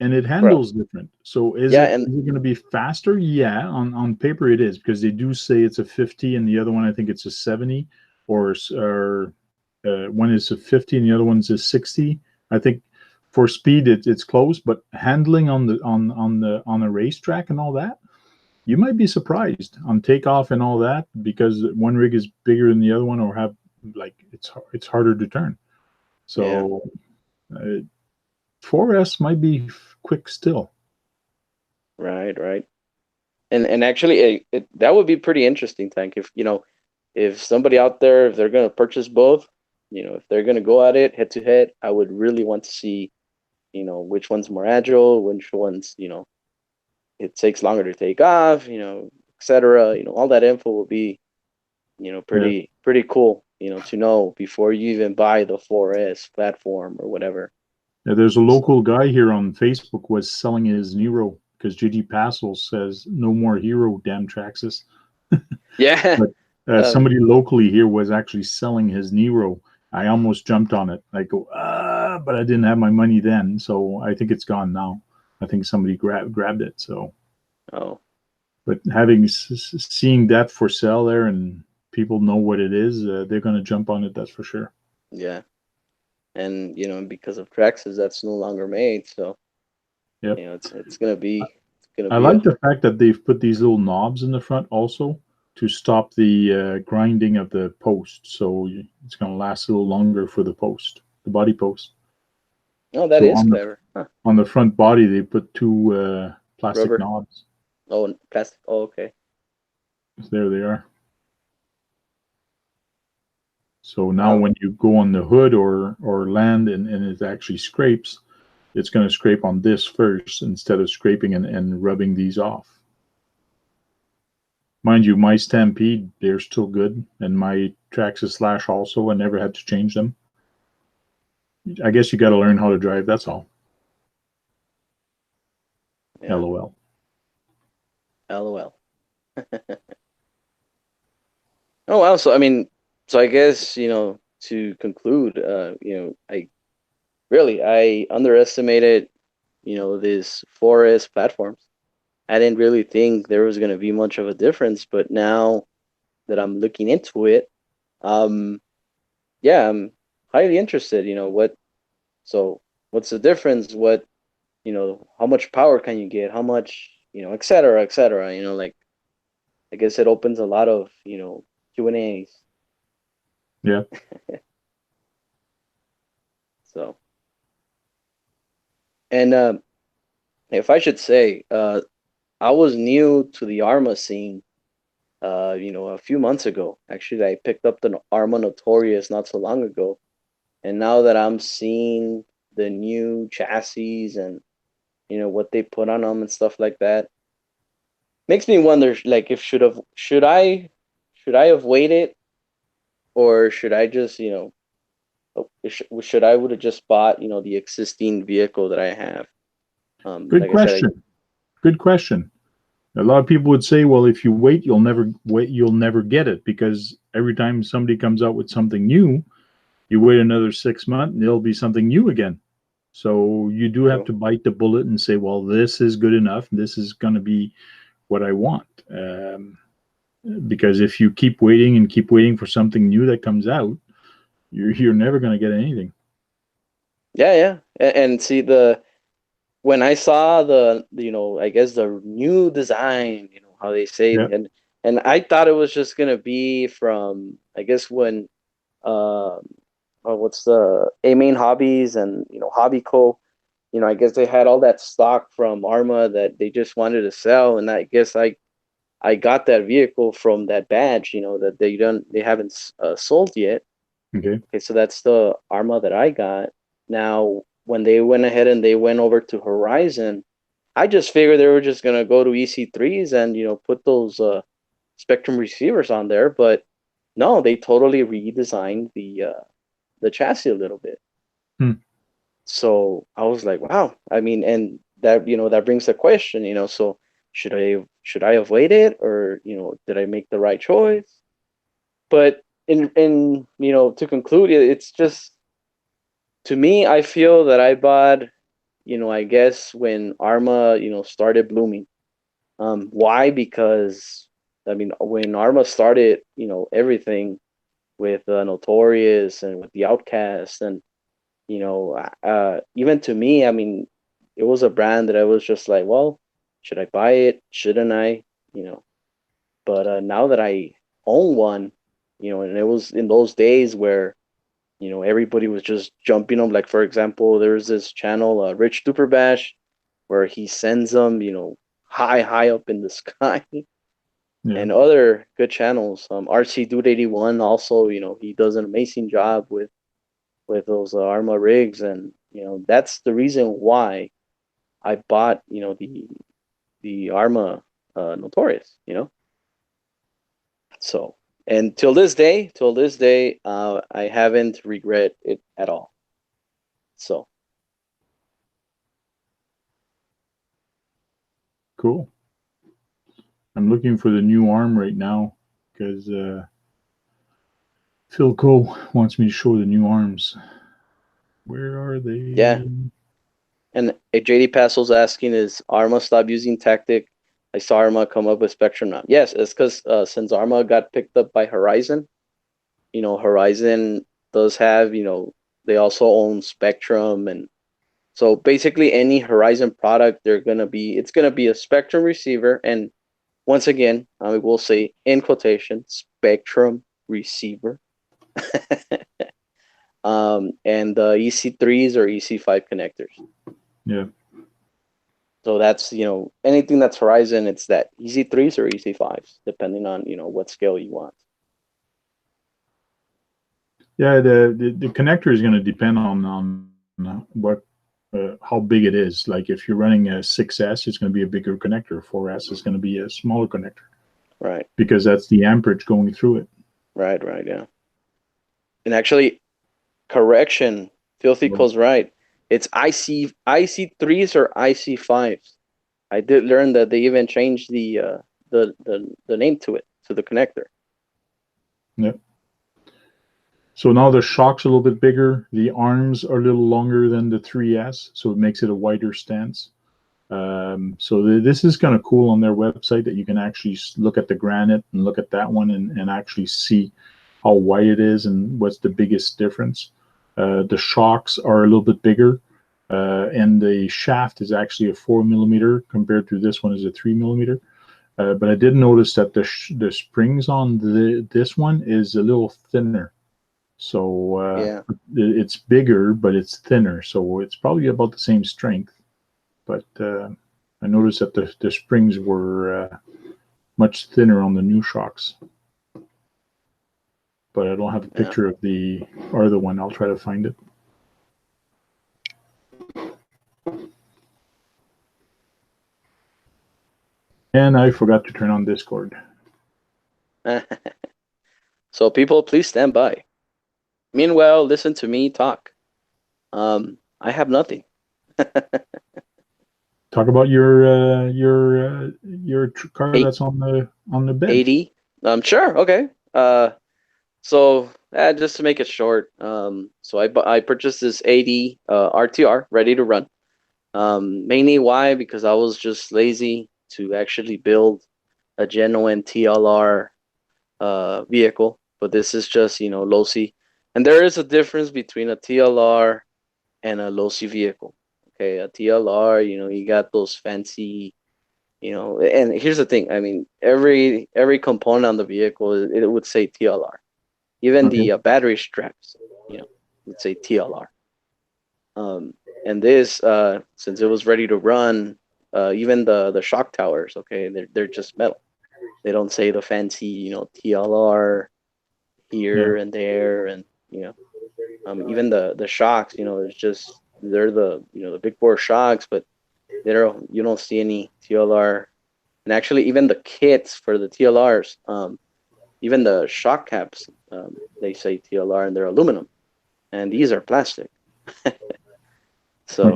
and it bro, handles different. So is yeah, it and is it going to be faster? Yeah, on paper it is because they do say it's a 50 and the other one I think it's a 70 or one is a 50 and the other one's a 60. I think for speed it's close, but handling on a racetrack and all that, you might be surprised on takeoff and all that because one rig is bigger than the other one or have like it's harder to turn. yeah, So 4S might be quick still. right, right. And actually, that would be pretty interesting, Tank. If somebody out there, if they're gonna purchase both, if they're gonna go at it head to head, I would really want to see, which one's more agile, which one's, it takes longer to take off, etc. All that info will be, Yeah. pretty cool, to know before you even buy the 4S platform or whatever. Yeah, there's a So local guy here on Facebook was selling his Nero because GG Passel says no more Hero damn Traxxas. yeah, But um, somebody locally here was actually selling his Nero. I almost jumped on it. I go, but I didn't have my money then, so I think it's gone now. I think somebody grabbed it. So, oh but having seeing that for sale there and people know what it is, they're going to jump on it. That's for sure. yeah, and because of Traxxas, that's no longer made, so Yep. it's gonna I be like a the fact that they've put these little knobs in the front also to stop the grinding of the post. So it's going to last a little longer for the post, the body post. oh, that So is clever, huh? on the front body, they put two plastic Rubber. knobs. Oh, and plastic. Oh, okay. There they are. So now Wow. when you go on the hood or land and it actually scrapes, it's going to scrape on this first instead of scraping and rubbing these off. Mind you, my Stampede, they're still good. And my Traxxas Slash also, I never had to change them. I guess you got to learn how to drive. That's all. Yeah. LOL. LOL. Oh wow. So I mean, so I guess to conclude, I underestimated these forest platforms. I didn't really think there was gonna be much of a difference, but now that I'm looking into it, um, yeah, I'm highly interested. So what's the difference? How much power can you get? How much, et cetera, et cetera. Like I guess it opens a lot of Q&As. Yeah. So, and if I should say, I was new to the ARRMA scene, a few months ago. Actually, I picked up the ARRMA Notorious not so long ago, and now that I'm seeing the new chassis and what they put on them and stuff like that, makes me wonder, like, if should I have waited, or should I just should I would have just bought the existing vehicle that I have. Good Like I said, question. Good question. A lot of people would say, well, if you wait, you'll never get it, because every time somebody comes out with something new, you wait another 6 months and it'll be something new again. So you do have to bite the bullet and say, well, this is good enough. This is going to be what I want. Because if you keep waiting for something new that comes out, you're never going to get anything. yeah. And see, when I saw I guess the new design, how they say, Yeah. and I thought it was just gonna be from, I guess, when what's the A-Main Hobbies and Hobby Co. I guess they had all that stock from ARRMA that they just wanted to sell, and I guess I got that vehicle from that badge, that they haven't sold yet. Okay. Okay, so that's the ARRMA that I got. Now, when they went ahead and they went over to Horizon, I just figured they were just gonna go to EC3s and put those Spectrum receivers on there, but no, they totally redesigned the chassis a little bit. So I was like, wow. I mean, and that brings the question, so should I have waited, or did I make the right choice? But in to conclude, it's just, to me, I feel that I bought, I guess when ARRMA started blooming. Why? Because I mean, when ARRMA started, everything with Notorious and with the Outcast, and even to me, I mean, it was a brand that I was just like, well, should I buy it? Shouldn't I? But now that I own one, and it was in those days where everybody was just jumping them. Like, for example, there's this channel, Rich Duper Bash, where he sends them, high up in the sky, and other good channels. RC Dude 81 also, he does an amazing job with those ARRMA rigs, and that's the reason why I bought the ARRMA Notorious. So, and till this day, I haven't regret it at all. So cool. I'm looking for the new arm right now because Phil Cole wants me to show the new arms. Where are they? Yeah. And JD Passel's asking, is ARRMA stop using Tactic? I saw ARRMA come up with Spectrum now. Yes, it's because since ARRMA got picked up by Horizon, Horizon does have, they also own Spectrum, and so basically any Horizon product, it's gonna be a Spectrum receiver, and once again, I will say in quotation, Spectrum receiver, and the EC3s or EC5 connectors. Yeah. So that's, anything that's Horizon, it's that EC3s or EC5s, depending on, what scale you want. Yeah, the connector is going to depend on what how big it is. Like if you're running a 6S, it's going to be a bigger connector. 4S is going to be a smaller connector. Right. Because that's the amperage going through it. Right, yeah. And actually, correction, Filthy Cole's right. It's IC3s or IC5s. I did learn that they even changed the name to it, to the connector. Yep. So now the shock's a little bit bigger. The arms are a little longer than the 3S, so it makes it a wider stance. So this is kind of cool on their website, that you can actually look at the granite and look at that one and actually see how wide it is and what's the biggest difference. The shocks are a little bit bigger, and the shaft is actually a 4mm compared to this one is a 3mm. But I did notice that the springs on this one is a little thinner. So Yeah. it's bigger, but it's thinner. So it's probably about the same strength. But I noticed that the springs were much thinner on the new shocks. But I don't have a picture of the other one. I'll try to find it. And I forgot to turn on Discord. So people, please stand by. Meanwhile, listen to me talk. I have nothing. Talk about your car that's on the bed. 80. Sure. Okay. So just to make it short, so I purchased this 80 RTR ready to run. Mainly why? Because I was just lazy to actually build a genuine TLR vehicle, but this is just, you know, low-C. And there is a difference between a TLR and a low-C vehicle. Okay, a TLR, you know, you got those fancy, you know, and here's the thing. I mean, every component on the vehicle, it would say TLR. Even the battery straps, you know, would say TLR. And this, since it was ready to run, even the shock towers, okay, they're just metal. They don't say the fancy, you know, TLR here and there, and you know, even the shocks, you know, it's just they're the, you know, the big bore shocks, but you don't see any TLR. And actually, even the kits for the TLRs, even the shock caps, they say TLR and they're aluminum, and these are plastic. So,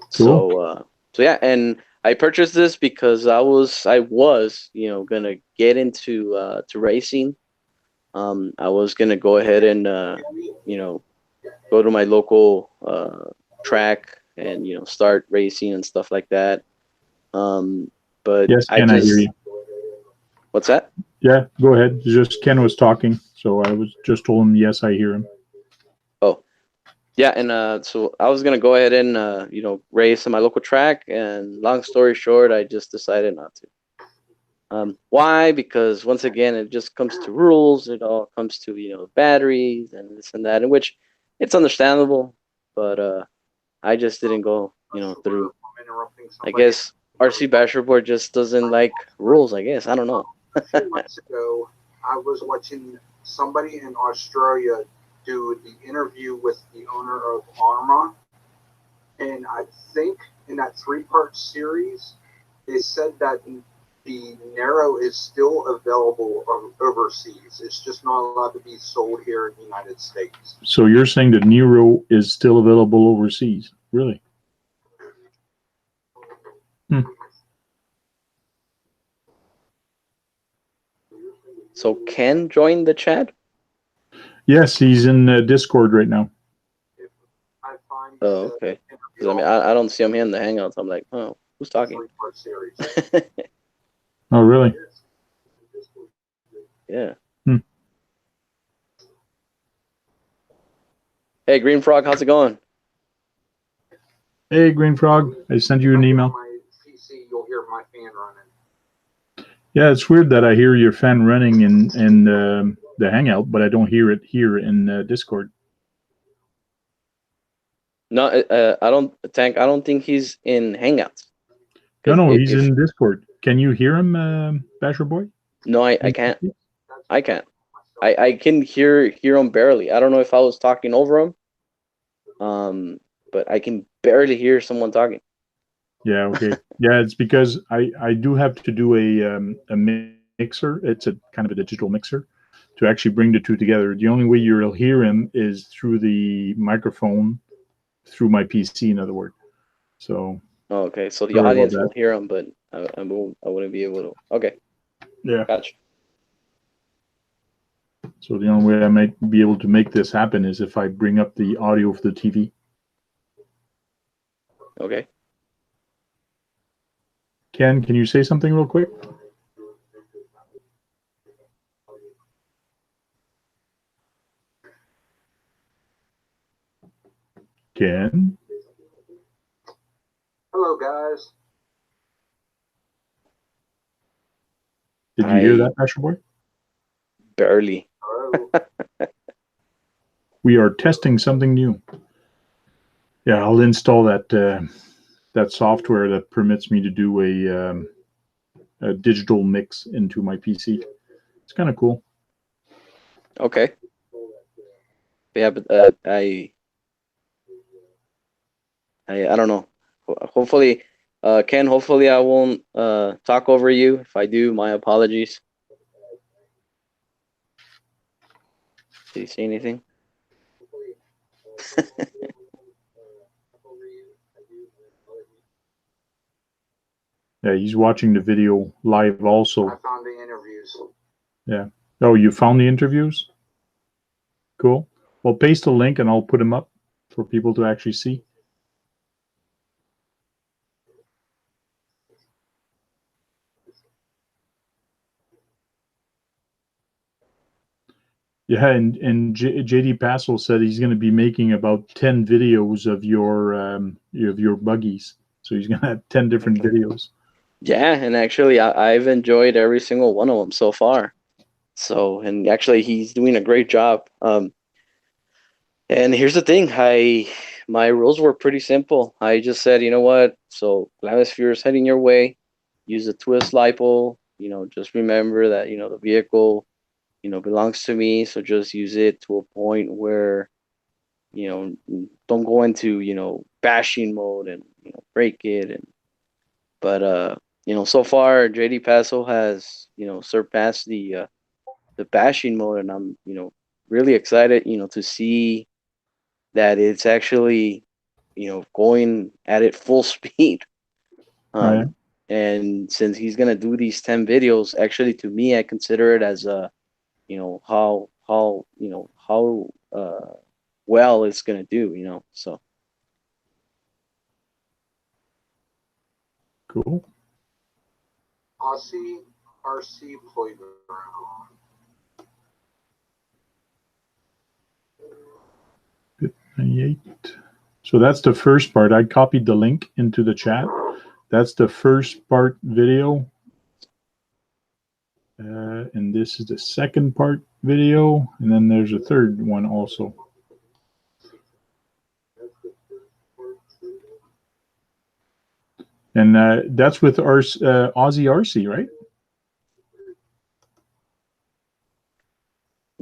so yeah, and I purchased this because I was, you know, gonna get into to racing. I was gonna go ahead and you know, go to my local track and, you know, start racing and stuff like that. But yes, Ken, I hear you. What's that? Yeah, go ahead. Just Ken was talking, so I was just told him yes, I hear him. Oh, yeah, and so I was gonna go ahead and you know, race on my local track, and long story short, I just decided not to. Why? Because once again, it just comes to rules. It all comes to, you know, batteries and this and that, in which it's understandable, but I just didn't go, you know, through. I guess RC Basher Board just doesn't like rules. I guess, I don't know. A few months ago, I was watching somebody in Australia do the interview with the owner of ARRMA, and I think in that 3-part series, they said that the Nero is still available overseas. It's just not allowed to be sold here in the United States. So you're saying that Nero is still available overseas? Really? So Ken joined the chat? Yes, he's in Discord right now. Oh, okay. Because I mean, I don't see him here in the Hangouts. I'm like, oh, who's talking? Oh, really? Yeah. Hey, Green Frog, how's it going? Hey, Green Frog, I sent you an email. My PC, you'll hear my fan running. Yeah, it's weird that I hear your fan running in the Hangout, but I don't hear it here in Discord. No, I don't think he's in Hangouts. No, he's in Discord. Can you hear him, Basher Boy? No, I can't. I can't. I can hear him barely. I don't know if I was talking over him. But I can barely hear someone talking. Yeah, okay. Yeah, it's because I do have to do a mixer. It's a kind of a digital mixer to actually bring the two together. The only way you'll hear him is through the microphone, through my PC, in other words. So. Oh, okay, so the audience will hear him, but I wouldn't be able to. Okay. Yeah. Gotcha. So the only way I might be able to make this happen is if I bring up the audio of the TV. Okay. Ken, can you say something real quick? Ken? Hello, guys. Did you hear that, Basher Boy? Barely. Oh, We are testing something new. Yeah, I'll install that that software that permits me to do a digital mix into my PC. It's kind of cool. Okay. Yeah, but I don't know. Hopefully, Ken. Hopefully, I won't talk over you. If I do, my apologies. Did you see anything? Yeah, he's watching the video live also. I found the interviews. Yeah. Oh, you found the interviews? Cool. Well, paste a link and I'll put them up for people to actually see. Yeah, and JD Passel said he's going to be making about 10 videos of your buggies. So he's going to have 10 different videos. Yeah, and actually, I've enjoyed every single one of them so far. So, and actually, he's doing a great job. And here's the thing, my rules were pretty simple. I just said, you know what? So, Glamisphere is heading your way. Use the twist lipo. You know, just remember that the vehicle, belongs to me. So just use it to a point where don't go into bashing mode and break it. But so far JD Paso has surpassed the bashing mode, and I'm really excited to see that it's actually going at it full speed. Right. And since he's gonna do these 10 videos, actually to me I consider it as a how well it's gonna do. So Cool. Aussie RC Playground. 98. So that's the first part. I copied the link into the chat. That's the first part video. And this is the second part video. And then there's a third one also. And that's with Aussie RC, right?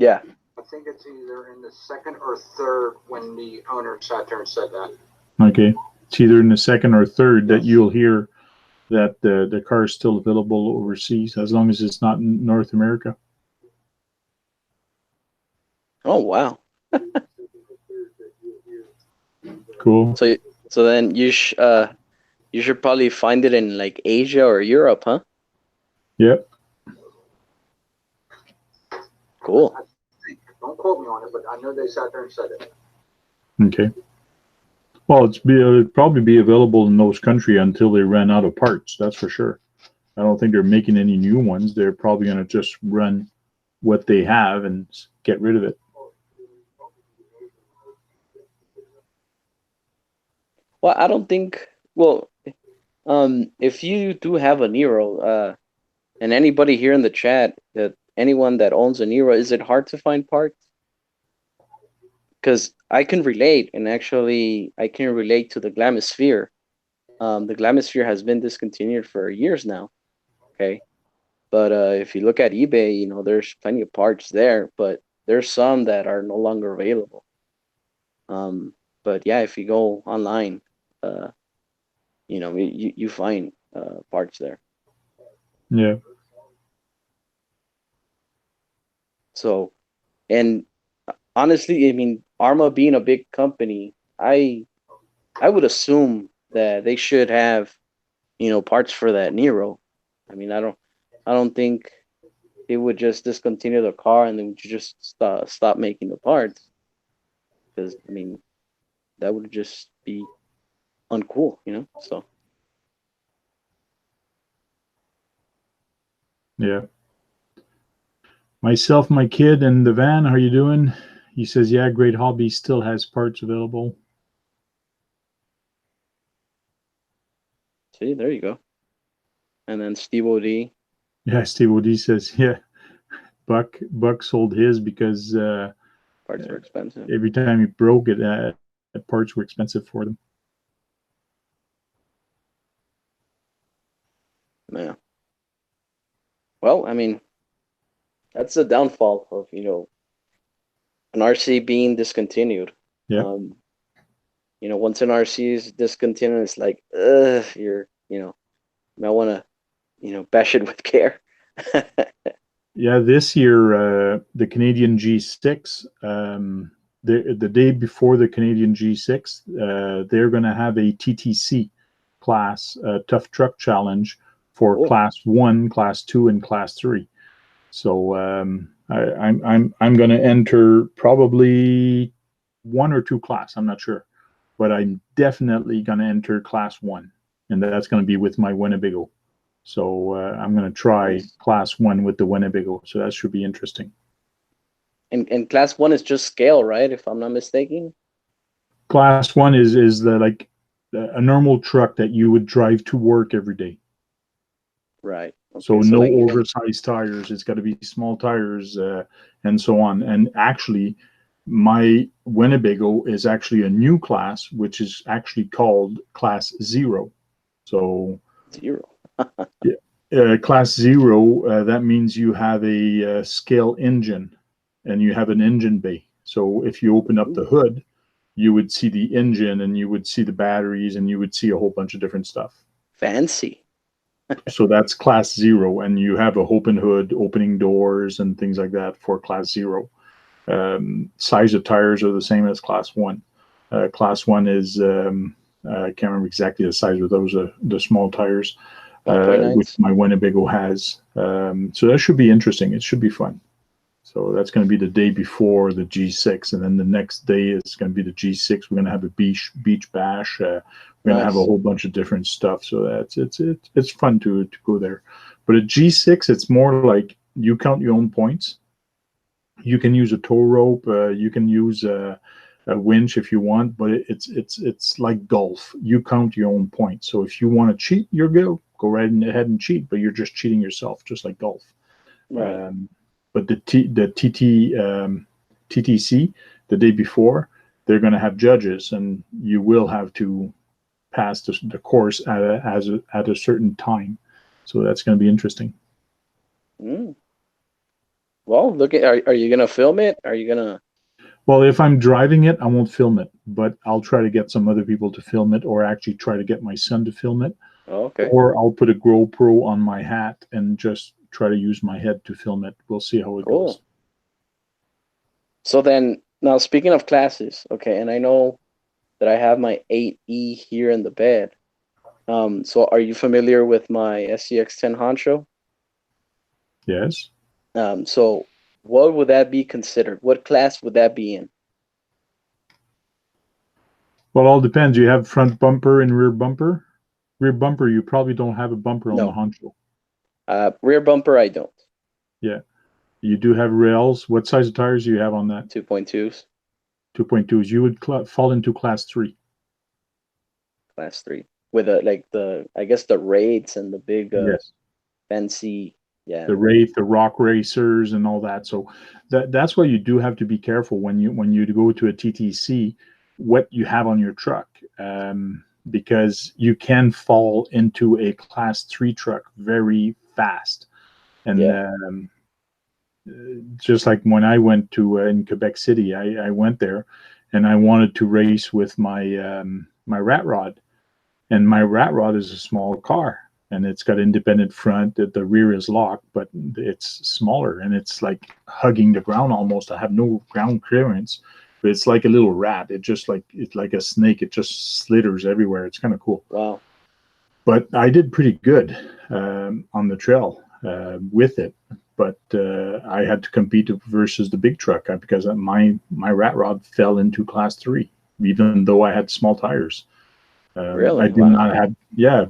yeah. I think it's either in the second or third when the owner sat there and said that. Okay. It's either in the second or third that you'll hear that the car is still available overseas, as long as it's not in North America. Oh wow. Cool. So then you should probably find it in like Asia or Europe, huh? Yep. Cool. I think, don't quote me on it, but I know they sat there and said it. Okay. Well, it'd probably be available in those countries until they run out of parts. That's for sure. I don't think they're making any new ones. They're probably going to just run what they have and get rid of it. Well, I don't think. Well, if you do have a Nero, and anybody here in the chat, that anyone that owns a Nero, is it hard to find parts? Because I can relate, and actually, I can relate to the Glamisphere. The Glamisphere has been discontinued for years now. Okay, but if you look at eBay, there's plenty of parts there, but there's some that are no longer available. But yeah, if you go online, you find parts there. Yeah. So, and honestly, I mean, ARRMA being a big company, I would assume that they should have, parts for that Nero. I mean, I don't think they would just discontinue the car and then just stop making the parts, because I mean, that would just be uncool, So Yeah. Myself, my kid, and the van. How you doing? He says, yeah, Great Hobby still has parts available. see, there you go. And then Steve OD. Yeah, Steve OD says, yeah, Buck sold his because Parts were expensive. every time he broke it, the parts were expensive for them. Yeah. Well, I mean, that's the downfall of, an RC being discontinued. Yeah. Once an RC is discontinued, it's like, you're, might want to, bash it with care. Yeah, this year, the Canadian G6, the day before the Canadian G6, they're going to have a TTC class, Tough Truck Challenge for Cool. Class 1, Class 2, and Class 3. So I'm going to enter probably 1 or 2 class. I'm not sure, but I'm definitely going to enter Class 1, and that's going to be with my Winnebago. So I'm going to try Nice. Class 1 with the Winnebago. So that should be interesting. And Class 1 is just scale, right? If I'm not mistaken. Class 1 is like a normal truck that you would drive to work every day. Right. Okay, So no like, oversized tires. It's got to be small tires and so on. And actually, my Winnebago is actually a new class, which is actually called Class 0. So 0. Class 0, that means you have a scale engine and you have an engine bay. So if you open up the hood, you would see the engine and you would see the batteries and you would see a whole bunch of different stuff. Fancy. So that's Class 0, and you have a open hood, opening doors, and things like that for Class 0. Size of tires are the same as Class 1. Class 1 is, I can't remember exactly the size of those, the small tires, which my Winnebago has. So that should be interesting. It should be fun. So that's going to be the day before the G6, and then the next day is going to be the G6. We're going to have a beach bash. We're going to have a whole bunch of different stuff. So that's it's fun to go there. But at G6, it's more like you count your own points. You can use a tow rope. You can use a winch if you want, but it's like golf. You count your own points. So if you want to cheat, you're good. Go right ahead and cheat, but you're just cheating yourself, just like golf. Right. But the TTC, the day before, they're going to have judges, and you will have to pass the course at a certain time. So that's going to be interesting. Well, look at, are you going to film it? Are you going to? Well, if I'm driving it, I won't film it, but I'll try to get some other people to film it, or actually try to get my son to film it. Oh, okay. Or I'll put a GoPro on my hat and just try to use my head to film it. We'll see how it goes. So then, now speaking of classes, okay, and I know that I have my 8E here in the bed. So are you familiar with my SCX10 Honcho? Yes. So what would that be considered? What class would that be in? Well, it all depends. You have front bumper and rear bumper. Rear bumper, you probably don't have a bumper on the Honcho. Rear bumper, I don't. Yeah. You do have rails. What size of tires do you have on that? 2.2s. 2.2s. You would fall into Class 3. Class 3. With I guess the Raids and the big yes. fancy, yeah. The Wraith, the Rock Racers, and all that. So that's why you do have to be careful when you go to a TTC, what you have on your truck, because you can fall into a Class 3 truck very fast. And just like when I went to in Quebec City, I went there, and I wanted to race with my my rat rod, and my rat rod is a small car. And it's got independent front. The rear is locked, but it's smaller, and it's like hugging the ground almost. I have no ground clearance, but it's like a little rat. It's like a snake. It just slithers everywhere. It's kind of cool. Wow. But I did pretty good on the trail with it. But I had to compete versus the big truck because my rat rod fell into Class 3, even though I had small tires. Really? I did not have,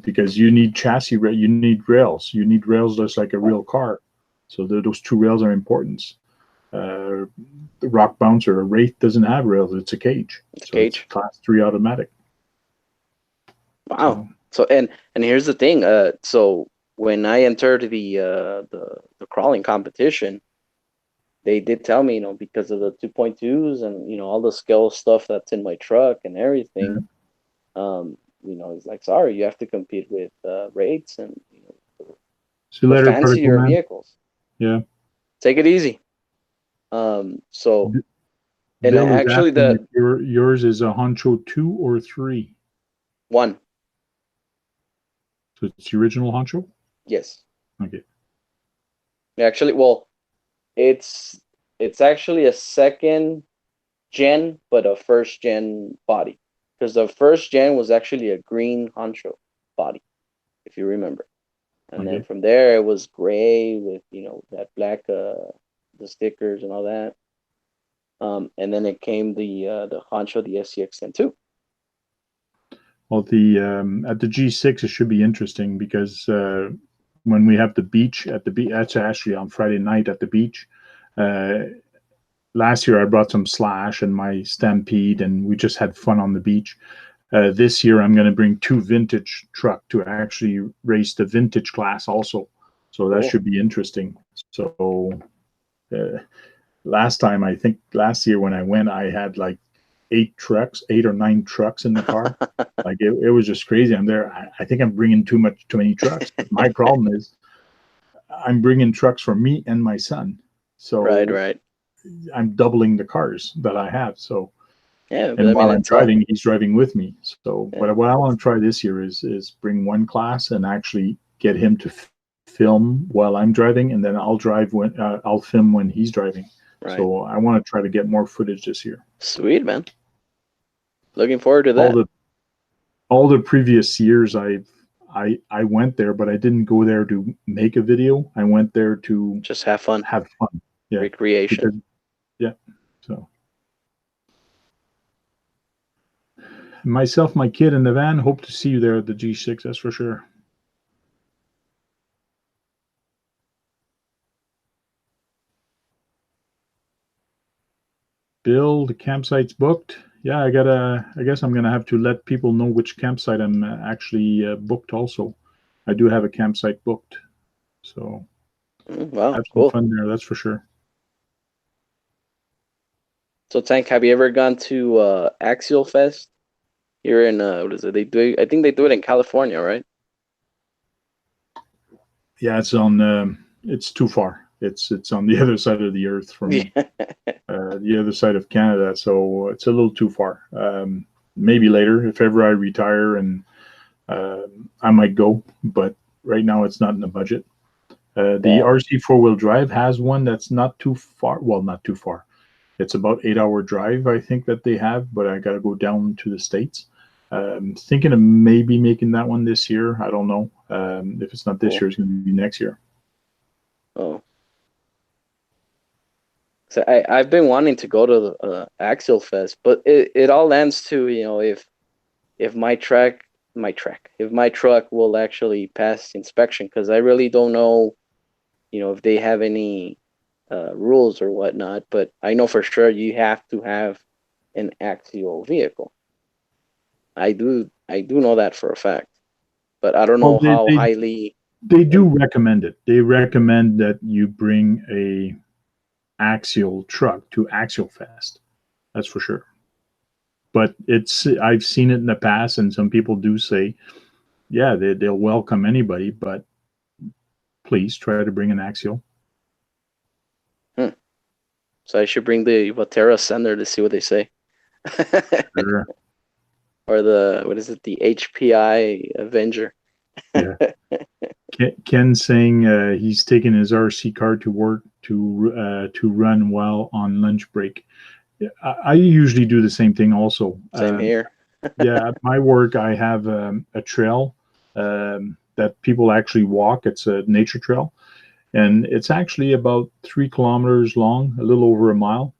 because you need chassis, you need rails. You need rails just like a real car. So those two rails are important. The Rock Bouncer, a Wraith, doesn't have rails. It's a cage. It's a cage. It's Class 3 automatic. Wow. So and here's the thing. So when I entered the crawling competition, they did tell me, because of the 2.2s and all the scale stuff that's in my truck and everything. It's like, sorry, you have to compete with rates and See you the later, fancier man. vehicles. Yeah. Take it easy. So, and Bill is actually asking if yours is a Honcho 2 or 3. 1. So it's the original Honcho? Yes. Okay. Actually, well, it's actually a second gen, but a first gen body, because the first gen was actually a green Honcho body, if you remember, and then from there it was gray with that black the stickers and all that, and then it came the Honcho, the SCX-10-2. Well, at the G6 it should be interesting because when we have the beach that's actually on Friday night at the beach. Last year I brought some Slash and my Stampede, and we just had fun on the beach. This year I'm going to bring 2 vintage truck to actually race the vintage class also. So that should be interesting. So last year when I went, I had like 8 or 9 trucks in the car. Like it was just crazy. I'm there. I think I'm bringing too many trucks. My problem is I'm bringing trucks for me and my son. So right. I'm doubling the cars that I have. So yeah, and while I'm driving, he's driving with me. So but what I want to try this year is bring one class and actually get him to film while I'm driving, and then I'll drive when I'll film when he's driving. Right. So I want to try to get more footage this year. Sweet, man. Looking forward to that. All the previous years I went there, but I didn't go there to make a video. I went there to just have fun. Yeah. Recreation. So myself, my kid, and the van hope to see you there at the G6, that's for sure. Bill, the campsite's booked. Yeah, I guess I'm gonna have to let people know which campsite I'm actually booked also. I do have a campsite booked. So wow, have some cool. fun there, that's for sure. So Tank, have you ever gone to Axial Fest here in what is it? I think they do it in California, right? Yeah, it's too far. It's on the other side of the earth from me, the other side of Canada. So it's a little too far. Maybe later, if ever I retire, and I might go. But right now, it's not in the budget. The RC 4-wheel drive has one that's not too far. Well, not too far. It's about 8-hour drive, I think, that they have. But I got to go down to the States. Thinking of maybe making that one this year. I don't know. If it's not this year, it's going to be next year. Oh. So I've been wanting to go to the Axial Fest, but it all ends to if my truck will actually pass inspection, because I really don't know if they have any rules or whatnot. But I know for sure you have to have an axial vehicle. I do know that for a fact, but I don't know how highly they do recommend it. They recommend that you bring a axial truck to Axial Fest. That's for sure. But I've seen it in the past, and some people do say, yeah, they'll welcome anybody, but please try to bring an axial. So I should bring the Vatera Sender to see what they say. Sure. Or the the HPI Avenger. Yeah. Ken saying he's taking his RC car to work to run while on lunch break. I usually do the same thing also. Same here. Yeah, at my work I have a trail that people actually walk. It's a nature trail, and it's actually about 3 kilometers long, a little over a mile,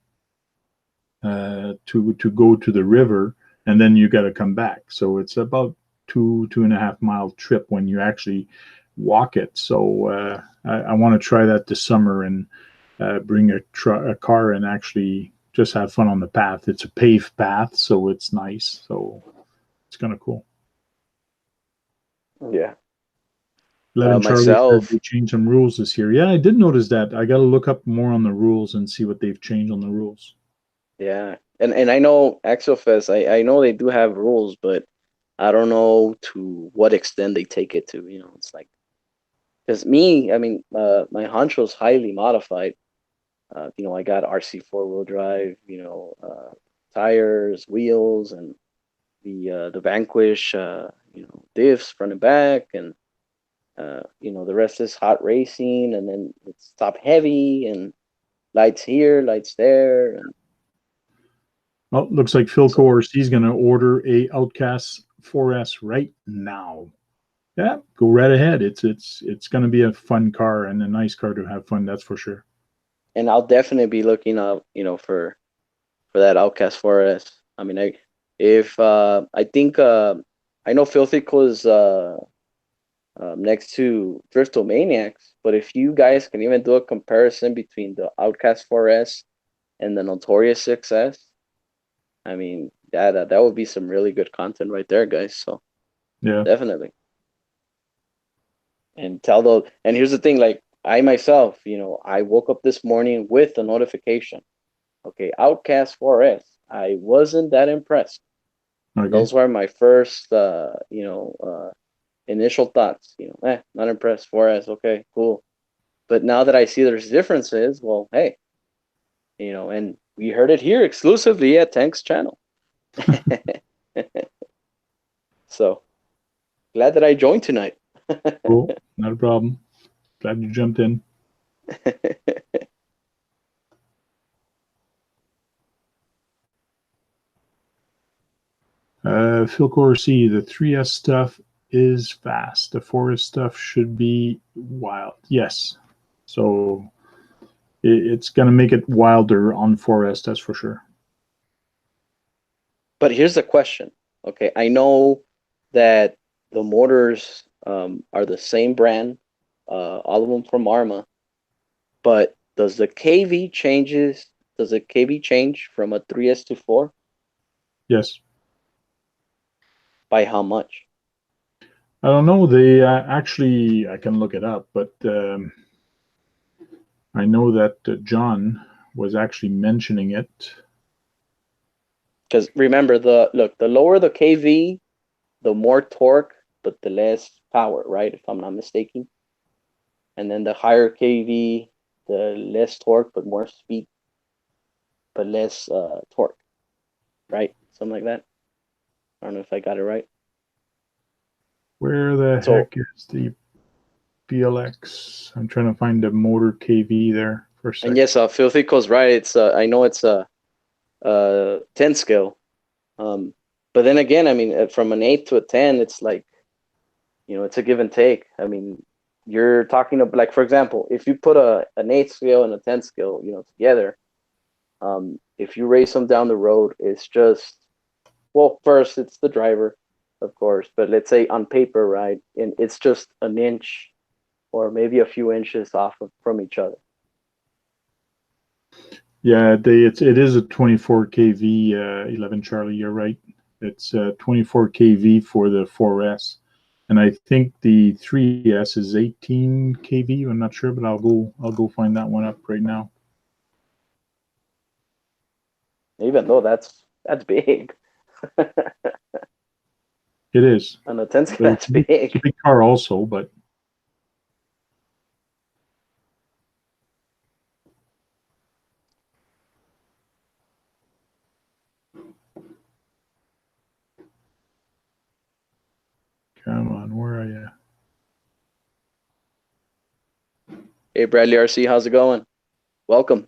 to go to the river, and then you got to come back. So it's about 2.5 mile trip when you actually walk it. So I want to try that this summer and bring a car and actually just have fun on the path. It's a paved path, so it's nice. So it's kind of cool. Yeah. Venom Charger said myself. they changed some rules this year. Yeah, I did notice that. I got to look up more on the rules and see what they've changed on the rules. Yeah, and I know AxoFest, I know they do have rules, but I don't know to what extent they take it to. You know, it's like, because me, I mean, my Honcho's highly modified. You know, I got RC 4-wheel drive, you know, tires, wheels, and the Vanquish, you know, diffs front and back, and you know, the rest is hot racing, and then it's top heavy and lights here, lights there, and Well, looks like Phil Coerce, he's going to order a Outcast 4S right now. Yeah, go right ahead. It's going to be a fun car and a nice car to have fun. That's for sure. and I'll definitely be looking up, you know, for that Outcast 4S. I mean, I think I know Filthical is next to Driftomaniacs, but if you guys can even do a comparison between the Outcast 4S and the Notorious 6S, I mean, that would be some really good content right there, guys. So Yeah, definitely. And and here's the thing, like I myself, you know, I woke up this morning with a notification. Okay, Outcast 4S. I wasn't that impressed. okay. Those were my first, initial thoughts. You know, not impressed. 4S, okay, cool. But now that I see there's differences, well, hey, you know, and we heard it here exclusively at Tank's channel. So glad that I joined tonight. Cool, not a problem. Glad you jumped in. Phil Corsi, the 3S stuff is fast. The 4S stuff should be wild. Yes. So it's going to make it wilder on 4S, that's for sure. But here's the question. Okay, I know that the motors are the same brand, all of them from ARRMA, but does the KV change from a 3S to 4? Yes. By how much? I don't know. They actually, I can look it up, but I know that John was actually mentioning it. Because remember, the lower the KV, the more torque, but the less power, right? If I'm not mistaken. And then the higher KV, the less torque, but more speed, but less torque, right? Something like that. I don't know if I got it right. Where the heck is the BLX? I'm trying to find the motor KV there for a second. And yes, Filthico's right. It's I know it's a 10 scale. But then again, I mean, from an 8 to a 10, it's like, you know, it's a give and take. I mean, you're talking about, like, for example, if you put an 8 scale and a 10 scale, you know, together, if you race them down the road, it's just, well, first it's the driver, of course, but let's say on paper, right, and it's just an inch or maybe a few inches off from each other. Yeah, it is a 24 kV 11 Charlie. You're right. It's 24 kV for the 4S, and I think the 3S is 18 kV. I'm not sure, but I'll go find that one up right now. Even though that's big. It is. On a 10 scale, that's big. It's a big car also, but come on, where are you? Hey, Bradley RC, how's it going? Welcome.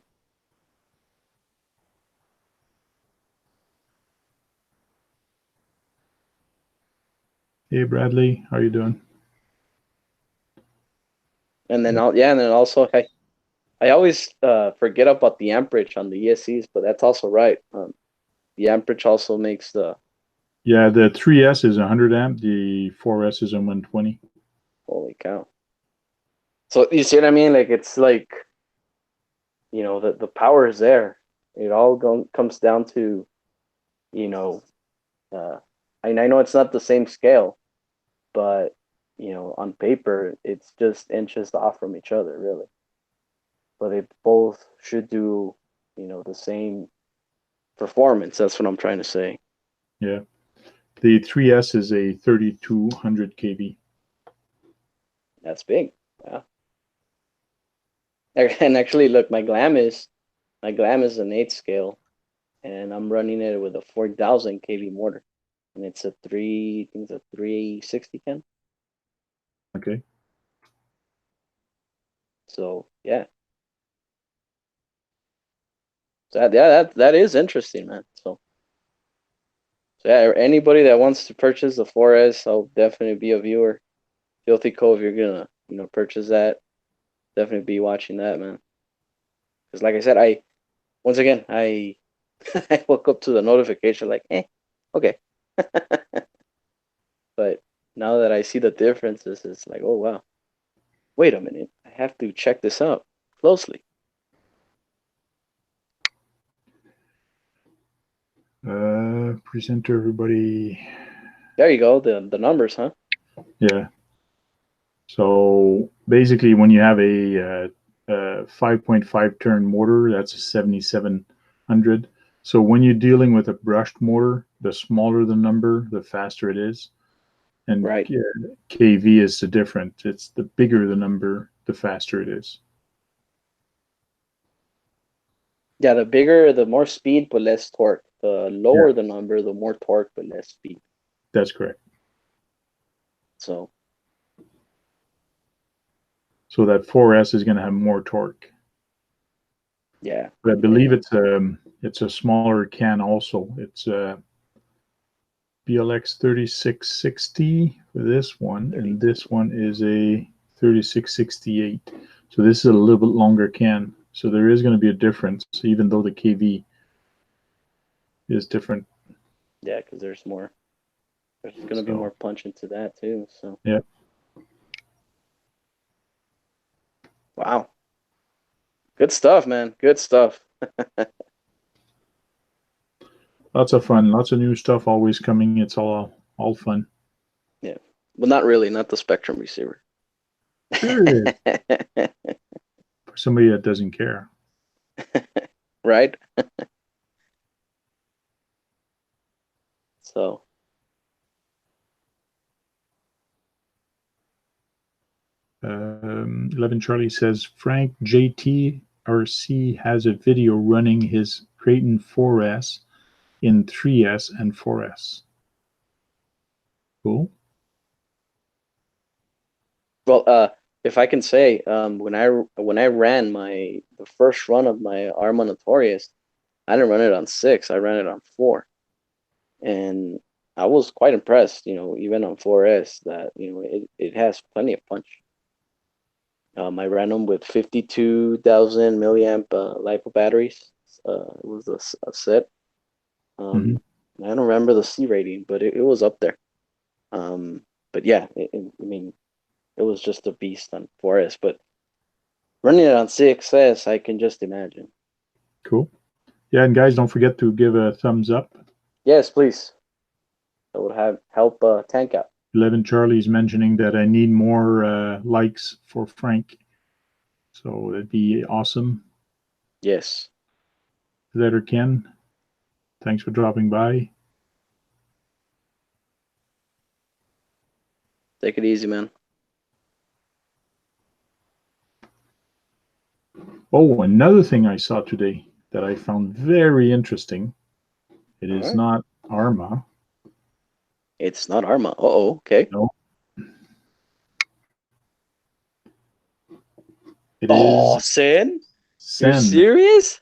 Hey, Bradley, how you doing? And then also I always forget about the amperage on the ESCs, but that's also right. The amperage also makes the... Yeah, the 3S is 100 amp. The 4S is a 120. Holy cow. So you see what I mean? Like, it's like, you know, the power is there. It all comes down to, you know, and I know it's not the same scale, but on paper, it's just inches off from each other, really. But they both should do, the same performance. That's what I'm trying to say. Yeah. The 3S is a 3200 kV. That's big. Yeah. And actually, look, my Glam is an 8th scale, and I'm running it with a 4000 kV motor, and it's a 360 Ken. Okay. So yeah. So that is interesting, man. So yeah, anybody that wants to purchase the 4S, I'll definitely be a viewer. Filthy Cove, you're gonna purchase that. Definitely be watching that, man. Because like I said, I I woke up to the notification like, okay. But now that I see the differences, it's like, oh wow, wait a minute, I have to check this out closely. Present to everybody. There you go, the numbers, huh? Yeah. So basically, when you have a 5.5 turn motor, that's a 7700. So when you're dealing with a brushed motor, the smaller the number, the faster it is. And Right. KV is the different. It's the bigger the number, the faster it is. Yeah, the bigger, the more speed, but less torque. The lower the number, the more torque, but less speed. That's correct. So that 4S is going to have more torque. Yeah. But I believe it's a smaller can also. It's a BLX 3660 for this one, and this one is a 3668. So this is a little bit longer can. So there is going to be a difference, even though the KV is different. Yeah, because there's going to be more punch into that too. So yeah. Wow. Good stuff, man. Good stuff. Lots of fun. Lots of new stuff always coming. It's all fun. Yeah. Well, not really. Not the Spectrum receiver. Sure it is. For somebody that doesn't care. Right? So. Um, 11 Charlie says, Frank JT RC has a video running his Kraton 4S in 3S and 4S. Cool. Well, if I can say, when I ran the first run of my ARRMA Notorious, I didn't run it on 6. I ran it on 4, and I was quite impressed. Even on 4S, that it has plenty of punch. I ran them with 52,000 milliamp LiPo batteries. It was a set. I don't remember the C rating, but it was up there. But yeah, I mean, it was just a beast on 4S. But running it on 6S, I can just imagine. Cool. Yeah, and guys, don't forget to give a thumbs up. Yes, please. That would help tank out. 11 Charlie's mentioning that I need more likes for Frank. So that'd be awesome. Yes. Letter Ken, thanks for dropping by. Take it easy, man. Oh, another thing I saw today that I found very interesting. It is not ARRMA. It's not ARRMA. Okay. No. It is Sen? Sen. You're serious?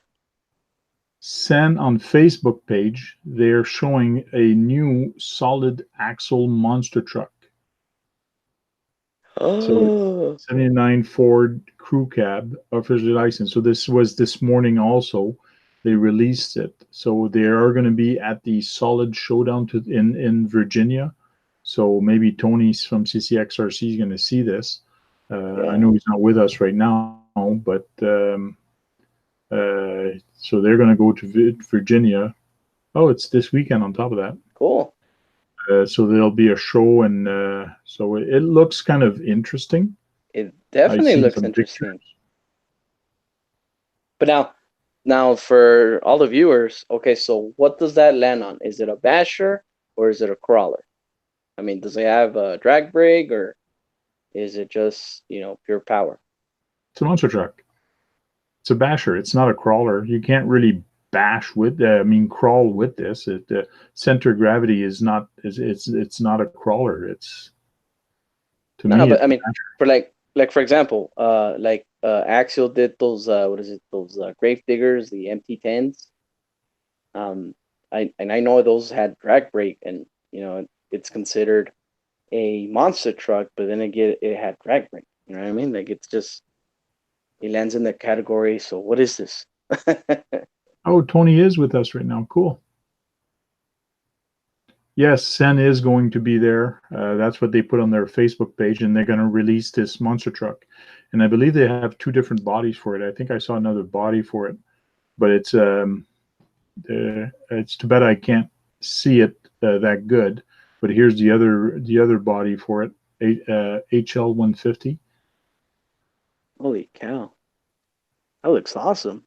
Sen on Facebook page, they're showing a new solid axle monster truck. So 79 Ford crew cab, officially licensed. So this was this morning also. They released it. So they are going to be at the Solid Showdown in Virginia. So maybe Tony from CCXRC is going to see this. I know he's not with us right now, but so they're going to go to Virginia. Oh, it's this weekend on top of that. Cool. So there'll be a show, and so it looks kind of interesting. It I've definitely seen looks some interesting. pictures. But now for all the viewers, okay, so what does that land on? Is it a basher or is it a crawler? I mean, does it have a drag brake or is it just, pure power? It's a monster truck. It's a basher. It's not a crawler. You can't really bash with, crawl with this. The center of gravity is not. It's not a crawler. It's to No, me. but I mean, for for example, Axial did those what is it? Those grave diggers, the MT10s. I know those had drag brake, and it's considered a monster truck, but then it had drag brake. You know what I mean? Like it lands in the category. So what is this? Oh, Tony is with us right now. Cool. Yes, Sen is going to be there. That's what they put on their Facebook page, and they're going to release this monster truck. And I believe they have two different bodies for it. I think I saw another body for it, but it's too bad I can't see it that good. But here's the other body for it, HL 150. Holy cow! That looks awesome.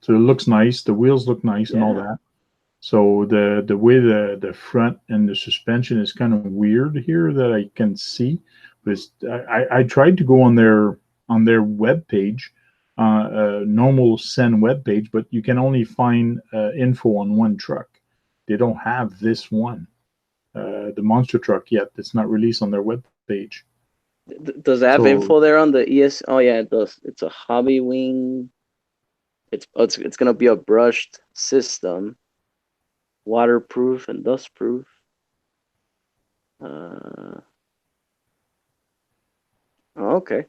So it looks nice. The wheels look nice and all that. So the way the front and the suspension is kind of weird here that I can see. But I tried to go on their web page, normal Sen web page, but you can only find info on one truck. They don't have this one, the monster truck yet. It's not released on their web page. Does it have info there on the ES? Oh yeah, it does. It's a hobby wing. It's gonna be a brushed system. Waterproof and dustproof. Okay.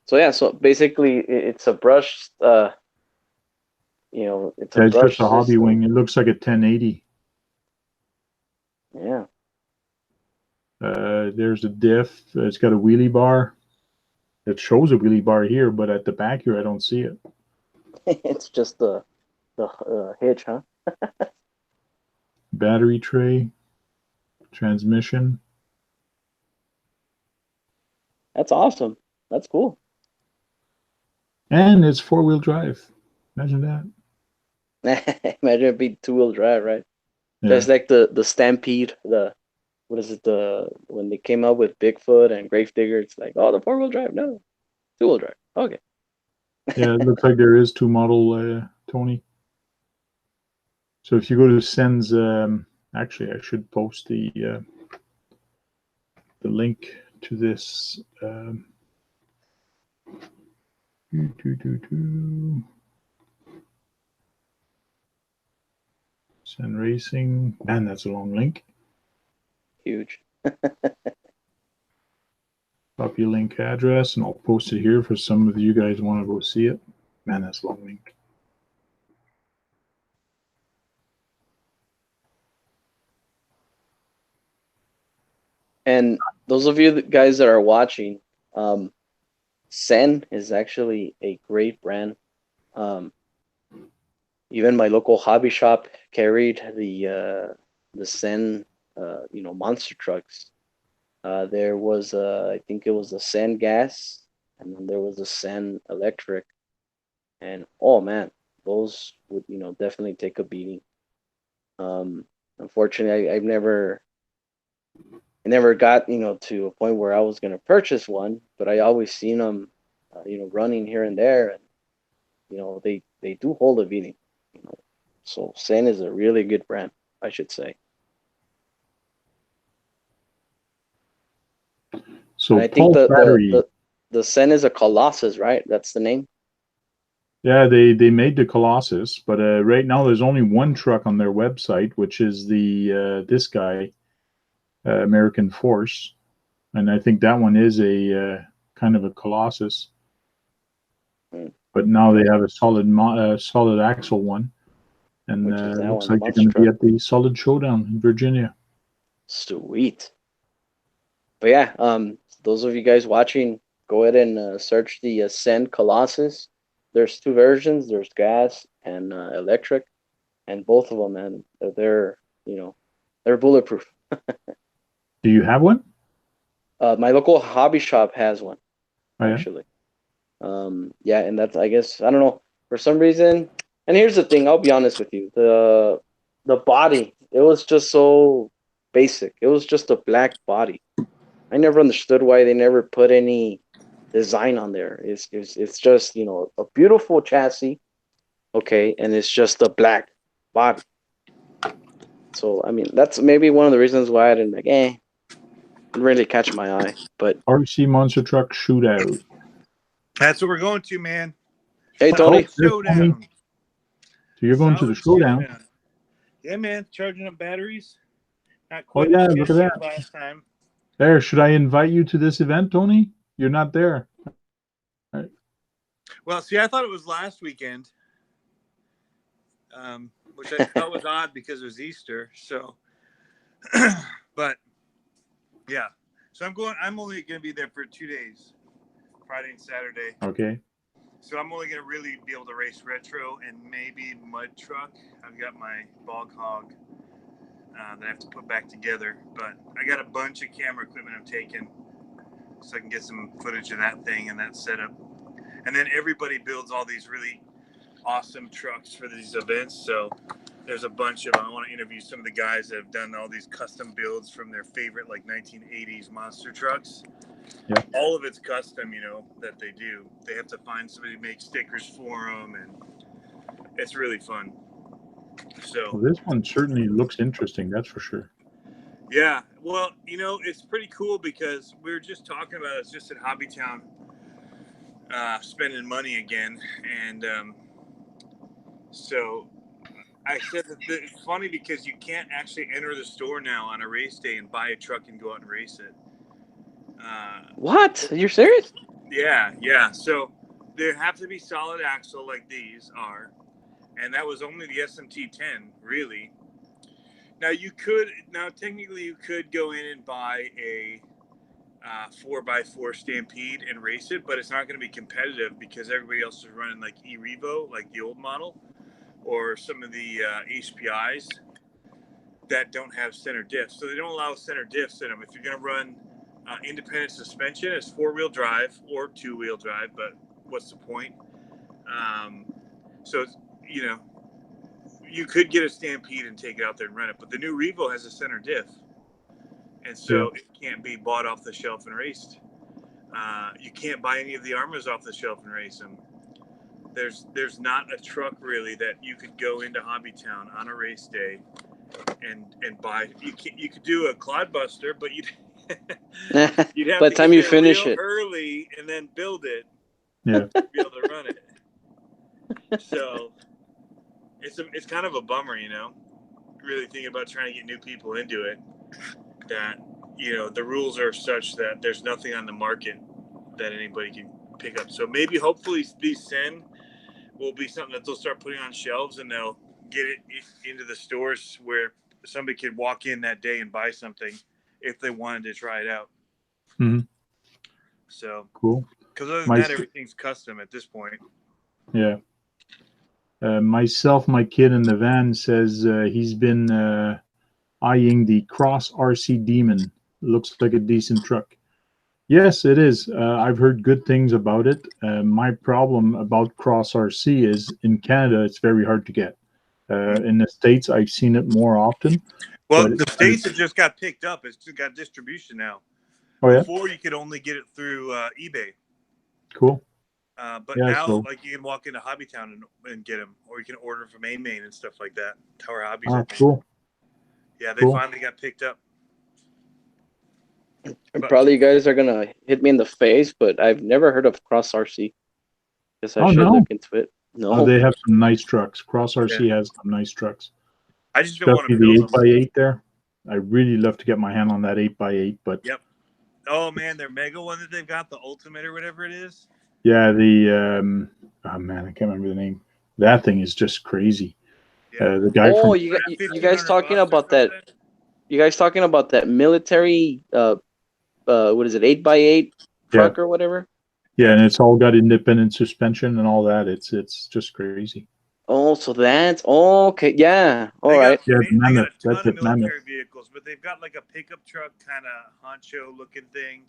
So yeah, so basically it's a brushed, it's a brushed just a hobby system. wing. It looks like a 1080. Yeah. There's a diff. It's got a wheelie bar. It shows a wheelie bar here, but at the back here, I don't see it. It's just the hitch, huh? Battery tray, transmission. That's awesome. That's cool. And it's 4-wheel drive. Imagine that. Imagine it being 2-wheel drive, right? Yeah. That's like the Stampede, what is it, when they came up with Bigfoot and Gravedigger, it's like, oh, the 4-wheel drive, no, 2-wheel drive. Okay. Yeah, it looks like there is two model, Tony. So if you go to Sen's, actually, I should post the link to this. Sen Racing. Man, that's a long link. Huge. Copy link address, and I'll post it here for some of you guys want to go see it. Man, that's a long link. And those of you guys that are watching, Sen is actually a great brand. Even my local hobby shop carried the Sen, monster trucks. There was I think it was the Sen gas, and then there was the Sen electric, and oh man, those would definitely take a beating. Unfortunately, I never got to a point where I was gonna purchase one, but I always seen them, running here and there, and they do hold a beating. So Sen is a really good brand, I should say. So and I think the Sen is a Colossus, right? That's the name. Yeah, they made the Colossus, but right now there's only one truck on their website, which is the this guy, American Force, and I think that one is a kind of a Colossus. But now they have a solid axle one, and it looks like they're going to be at the Solid Showdown in Virginia. Sweet. But yeah, those of you guys watching, go ahead and search the Sen Colossus. There's two versions. There's gas and electric, and both of them, man, they're they're bulletproof. Do you have one? My local hobby shop has one, Oh, yeah? actually. Yeah, and that's, I guess, I don't know, for some reason. And here's the thing, I'll be honest with you. The body, it was just so basic. It was just a black body. I never understood why they never put any design on there. It's just, a beautiful chassis, okay, and it's just a black body. So, I mean, that's maybe one of the reasons why I didn't didn't really catch my eye. But RC Monster Truck Shootout. That's what we're going to, man. hey, Tony. Showdown. So you're going to the showdown. Yeah, man. Charging up batteries. Not Oh, quite yeah, as look at busy as that. last time. There, should I invite you to this event, Tony? You're not there. Well, see, I thought it was last weekend, which I thought was odd because it was Easter. So, but yeah. So I'm only going to be there for 2 days, Friday and Saturday. Okay. So I'm only going to really be able to race retro and maybe mud truck. I've got my bog hog that I have to put back together, but I got a bunch of camera equipment I'm taking so I can get some footage of that thing and that setup. And then everybody builds all these really awesome trucks for these events. So there's a bunch of them. I want to interview some of the guys that have done all these custom builds from their favorite 1980s monster trucks. Yeah. All of it's custom, that they do. They have to find somebody to make stickers for them, and it's really fun. So Well, this one certainly looks interesting, that's for sure. yeah, well, it's pretty cool because we were just talking about it's just at Hobbytown, spending money again, and so I said that it's funny because you can't actually enter the store now on a race day and buy a truck and go out and race it. What? You're serious? Yeah. So there have to be solid axle like these are, and that was only the SMT-10, really. Now technically you could go in and buy a 4x4 Stampede and race it, but it's not going to be competitive because everybody else is running like E-Revo, like the old model, or some of the HPIs that don't have center diffs. So they don't allow center diffs in them. If you're going to run independent suspension, it's 4-wheel drive or 2-wheel drive, but what's the point? So, you could get a Stampede and take it out there and run it, but the new Revo has a center diff, and so it can't be bought off the shelf and raced. You can't buy any of the ARRMAs off the shelf and race them. There's not a truck really that you could go into Hobbytown on a race day and buy. You could do a Clodbuster, but you'd have By the to time get you there finish real it early and then build it. Yeah. To be able to run it. So it's kind of a bummer, really thinking about trying to get new people into it, that the rules are such that there's nothing on the market that anybody can pick up. So maybe hopefully these Sen will be something that they'll start putting on shelves, and they'll get it into the stores where somebody could walk in that day and buy something if they wanted to try it out. Mm-hmm. So cool. Because other than that, everything's custom at this point. Yeah. Myself, my kid in the van says he's been eyeing the Cross RC Demon. Looks like a decent truck. Yes, it is. I've heard good things about it. My problem about Cross RC is in Canada, it's very hard to get. In the States, I've seen it more often. Well, the States have just got picked up. It's just got distribution now. Oh, yeah? Before, you could only get it through eBay. Cool. But now, you can walk into Hobbytown and get them, or you can order from A-Main and stuff like that. Tower Hobbies, I think. Cool. Yeah, they finally got picked up. And probably you guys are gonna hit me in the face, but I've never heard of Cross RC. Guess I should look into it. No, they have some nice trucks. Cross RC has some nice trucks. I just don't want to build the 8x8 there. I really love to get my hand on that 8x8, but yep. Oh man, their mega one that they've got, the Ultimate or whatever it is. Yeah, the oh man, I can't remember the name. That thing is just crazy. Yeah. The guy from you guys talking about that? You guys talking about that military? What is it? 8x8 truck or whatever? Yeah, and it's all got independent suspension and all that. It's just crazy. Oh, so that's okay. Yeah. All They right. got, Yeah, the they got Mammoth. a That's ton it, of Mammoth. military vehicles, but they've got like a pickup truck kind of honcho looking thing,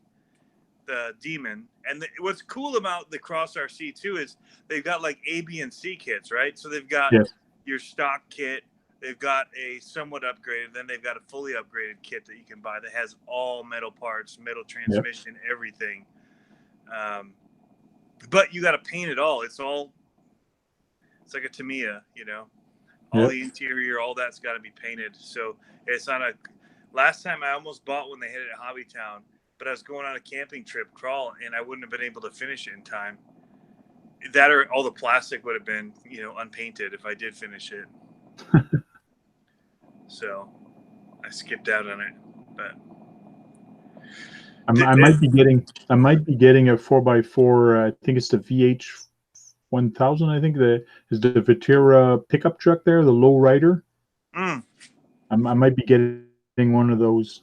the Demon. And what's cool about the Cross RC too is they've got like A, B, and C kits, right? So they've got Yes. your stock kit, they've got a somewhat upgraded, then they've got a fully upgraded kit that you can buy that has all metal parts, metal transmission, everything. But you got to paint it all. It's like a Tamiya, you know. All the interior, all that's got to be painted. So it's on a. Last time I almost bought one they hit it at Hobbytown, but I was going on a camping trip crawl and I wouldn't have been able to finish it in time. That or all the plastic would have been, you know, unpainted if I did finish it. So I skipped out on it, but I might be getting a 4x4. I think it's the VH 1000. I think is the Vetera pickup truck there, the low rider. I might be getting one of those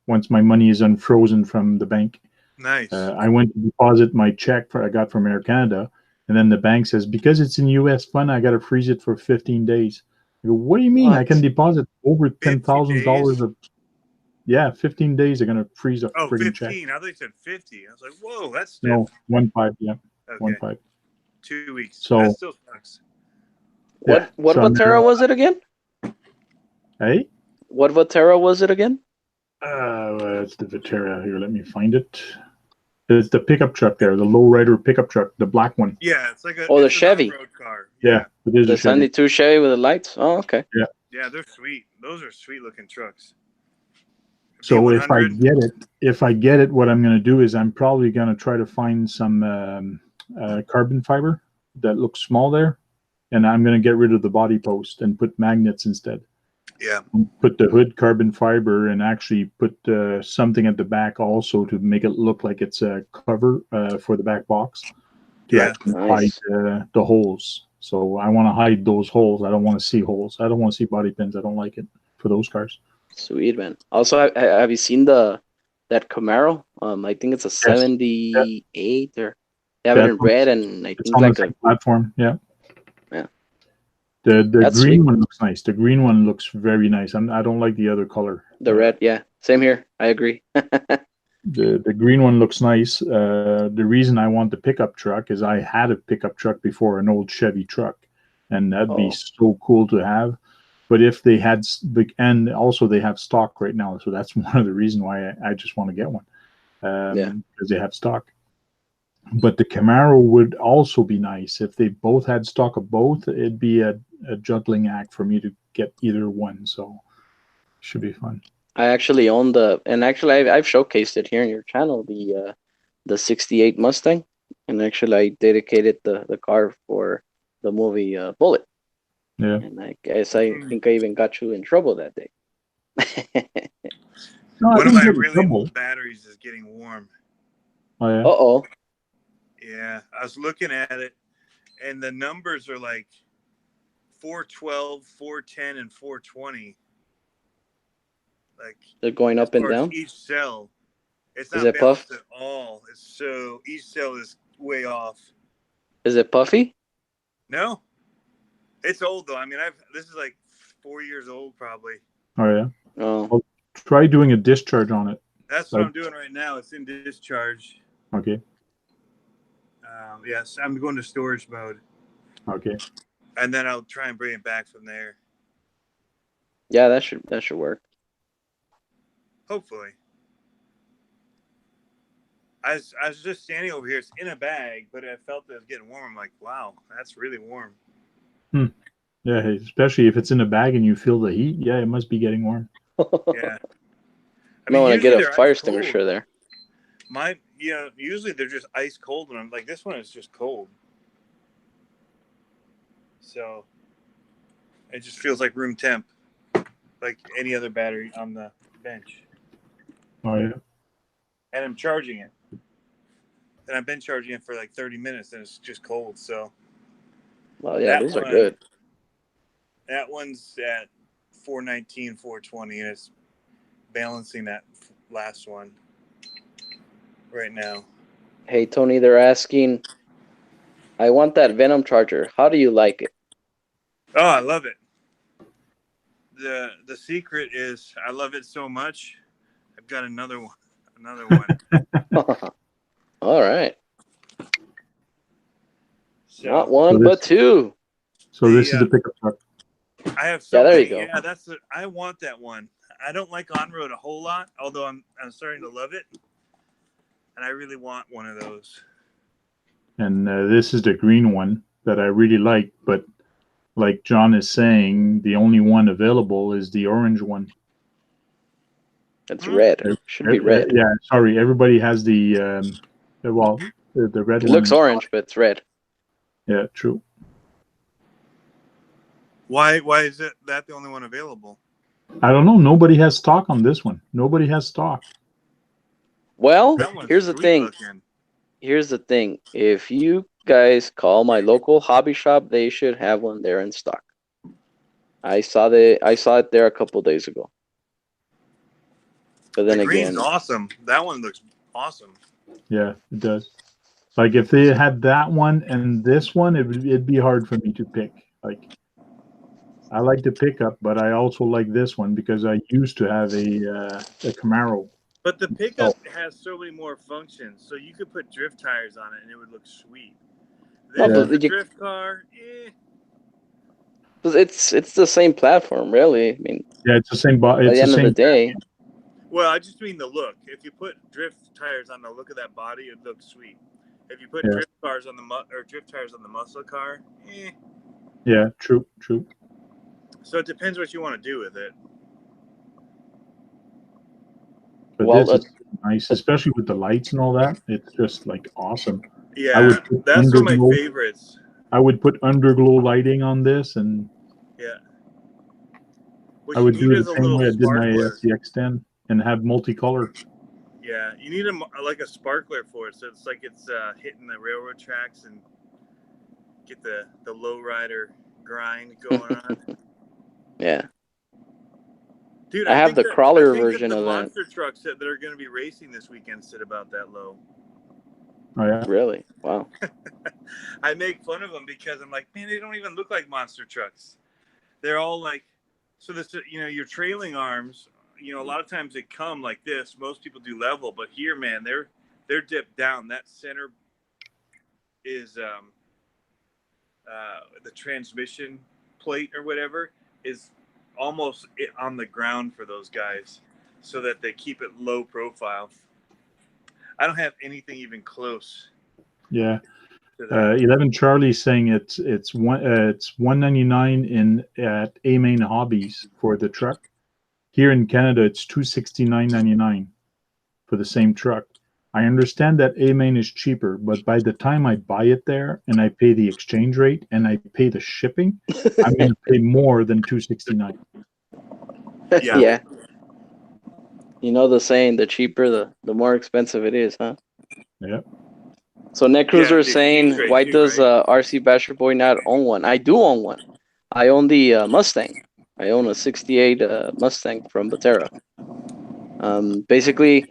once my money is unfrozen from the bank. Nice. I went to deposit my check I got from Air Canada, and then the bank says because it's in U.S. fund, I got to freeze it for 15 days. I go, what do you mean? What? I can deposit over $10,000 of. Yeah, 15 days they're gonna freeze a friggin' 15. check. I thought they said 50. I was like, whoa, that's stiff. No, 1.5. Yeah, Okay. 1.5. 2 weeks. So That still sucks. What Vatera was it again? Hey, What Vatera was it again? it's the Vetera here. Let me find it. It's the pickup truck there, the lowrider pickup truck, the black one. Yeah, it's like a. Oh, the it's an Chevy. off-road car. Yeah, it is The a Chevy. 72 Chevy with the lights. Oh, okay. Yeah, they're sweet. Those are sweet looking trucks. So if I V100. get it, what I'm going to do is I'm probably going to try to find some carbon fiber that looks small there, and I'm going to get rid of the body post and put magnets instead. Yeah. Put the hood carbon fiber and actually put something at the back also to make it look like it's a cover for the back box to actually hide the holes. So I want to hide those holes. I don't want to see holes. I don't want to see body pins. I don't like it for those cars. Sweet, man. Also, have you seen that Camaro? I think it's a 78 or they have it in red and I think like a platform. Yeah. Yeah. The That's green sweet. one looks nice. The green one looks very nice. I don't like the other color. The red, yeah. Same here. I agree. The green one looks nice. The reason I want the pickup truck is I had a pickup truck before, an old Chevy truck, and that'd be so cool to have. But if they had, and also they have stock right now, so that's one of the reasons why I just want to get one, because they have stock. But the Camaro would also be nice if they both had stock of both. It'd be a juggling act for me to get either one, so should be fun. I actually own and actually I've showcased it here in your channel, the 68 Mustang, and actually I dedicated the car for the movie Bullet. Yeah. And I guess I think I even got you in trouble that day. One of my really old batteries is getting warm. Oh yeah. Uh-oh. Yeah, I was looking at it, and the numbers are like 412, 410, and 420. Like they're going up and down. Each cell, it's is not it balanced puffed at all. So each cell is way off. Is it puffy? No, it's old though. I mean, this is like 4 years old probably. Oh yeah. Oh. I'll try doing a discharge on it. That's what I'm doing right now. It's in discharge. Okay. Yes, I'm going to storage mode. Okay. And then I'll try and bring it back from there. Yeah, that should work. Hopefully. I was just standing over here. It's in a bag, but I felt it was getting warm. I'm like, wow, that's really warm. Yeah, especially if it's in a bag and you feel the heat. Yeah, it must be getting warm. Yeah. I mean, want to get a fire extinguisher there. Mine, usually they're just ice cold, and I'm like, this one is just cold. So it just feels like room temp, like any other battery on the bench. Oh yeah. And I'm charging it. And I've been charging it for like 30 minutes, and it's just cold. So. Well, yeah, those are good. That one's at 419, 420, and it's balancing that last one right now. Hey, Tony, they're asking, I want that Venom Charger. How do you like it? Oh, I love it. The secret is I love it so much. I've got another one. All right. So, Not one, So but this- two. So this is the pickup truck. I have so Yeah, there many. you go. Yeah, I want that one. I don't like on-road a whole lot, although I'm starting to love it, and I really want one of those. And this is the green one that I really like. But like John is saying, the only one available is the orange one. It's red. Should be red. Yeah, sorry. Everybody has the the red It one. looks orange, but it's red. Yeah, true. Why is that the only one available? I don't know. Nobody has stock on this one. Nobody has stock. Well, That one's here's the sweet thing. looking. Here's the thing. If you guys call my local hobby shop, they should have one there in stock. I saw it there a couple days ago. But then The green's again, awesome. That one looks awesome. Yeah, it does. Like if they had that one and this one, it'd be hard for me to pick. Like I like the pickup, but I also like this one because I used to have a Camaro. But the pickup has so many more functions, so you could put drift tires on it and it would look sweet. No, Then but the you- drift car, 'cause it's the same platform, really. I mean, Yeah, it's the same. by It's the the end of same. the day, Well, I just mean the look. If you put drift tires on the look of that body, it looks sweet. If you put Yeah. drift tires on drift tires on the muscle car, Yeah, true. So it depends what you want to do with it. But Well, this is nice, especially with the lights and all that. It's just like awesome. Yeah, I would put that's one of my underglow. favorites. I would put underglow lighting on this, and Yeah. What I you would need do it is the a same little way I did my sparkler. SCX10 and have multicolor. Yeah, you need like a sparkler for it, so it's like it's hitting the railroad tracks and get the lowrider grind going on. yeah. Dude, I have think the that- crawler I think version that of the that. monster trucks that are going to be racing this weekend sit about that low. Oh yeah, Really? Wow. I make fun of them because I'm like, man, they don't even look like monster trucks. They're all like, so this, your trailing arms, a lot of times they come like this. Most people do level, but here, man, they're dipped down. That center is the transmission plate or whatever is almost on the ground for those guys, so that they keep it low profile. I don't have anything even close yeah. to that. 11 Charlie saying it's $199 at A Main Hobbies for the truck. Here in Canada, it's $269.99 for the same truck. I understand that A Main is cheaper, but by the time I buy it there and I pay the exchange rate and I pay the shipping, I'm going to pay more than $269. Yeah. Yeah. You know the saying, the cheaper, the more expensive it is, huh? Yeah. So Net Cruiser is the saying, exchange rate why too, does right? RC Basher Boy not own one? I do own one. I own the Mustang. I own a 68 Mustang from Batera. Basically,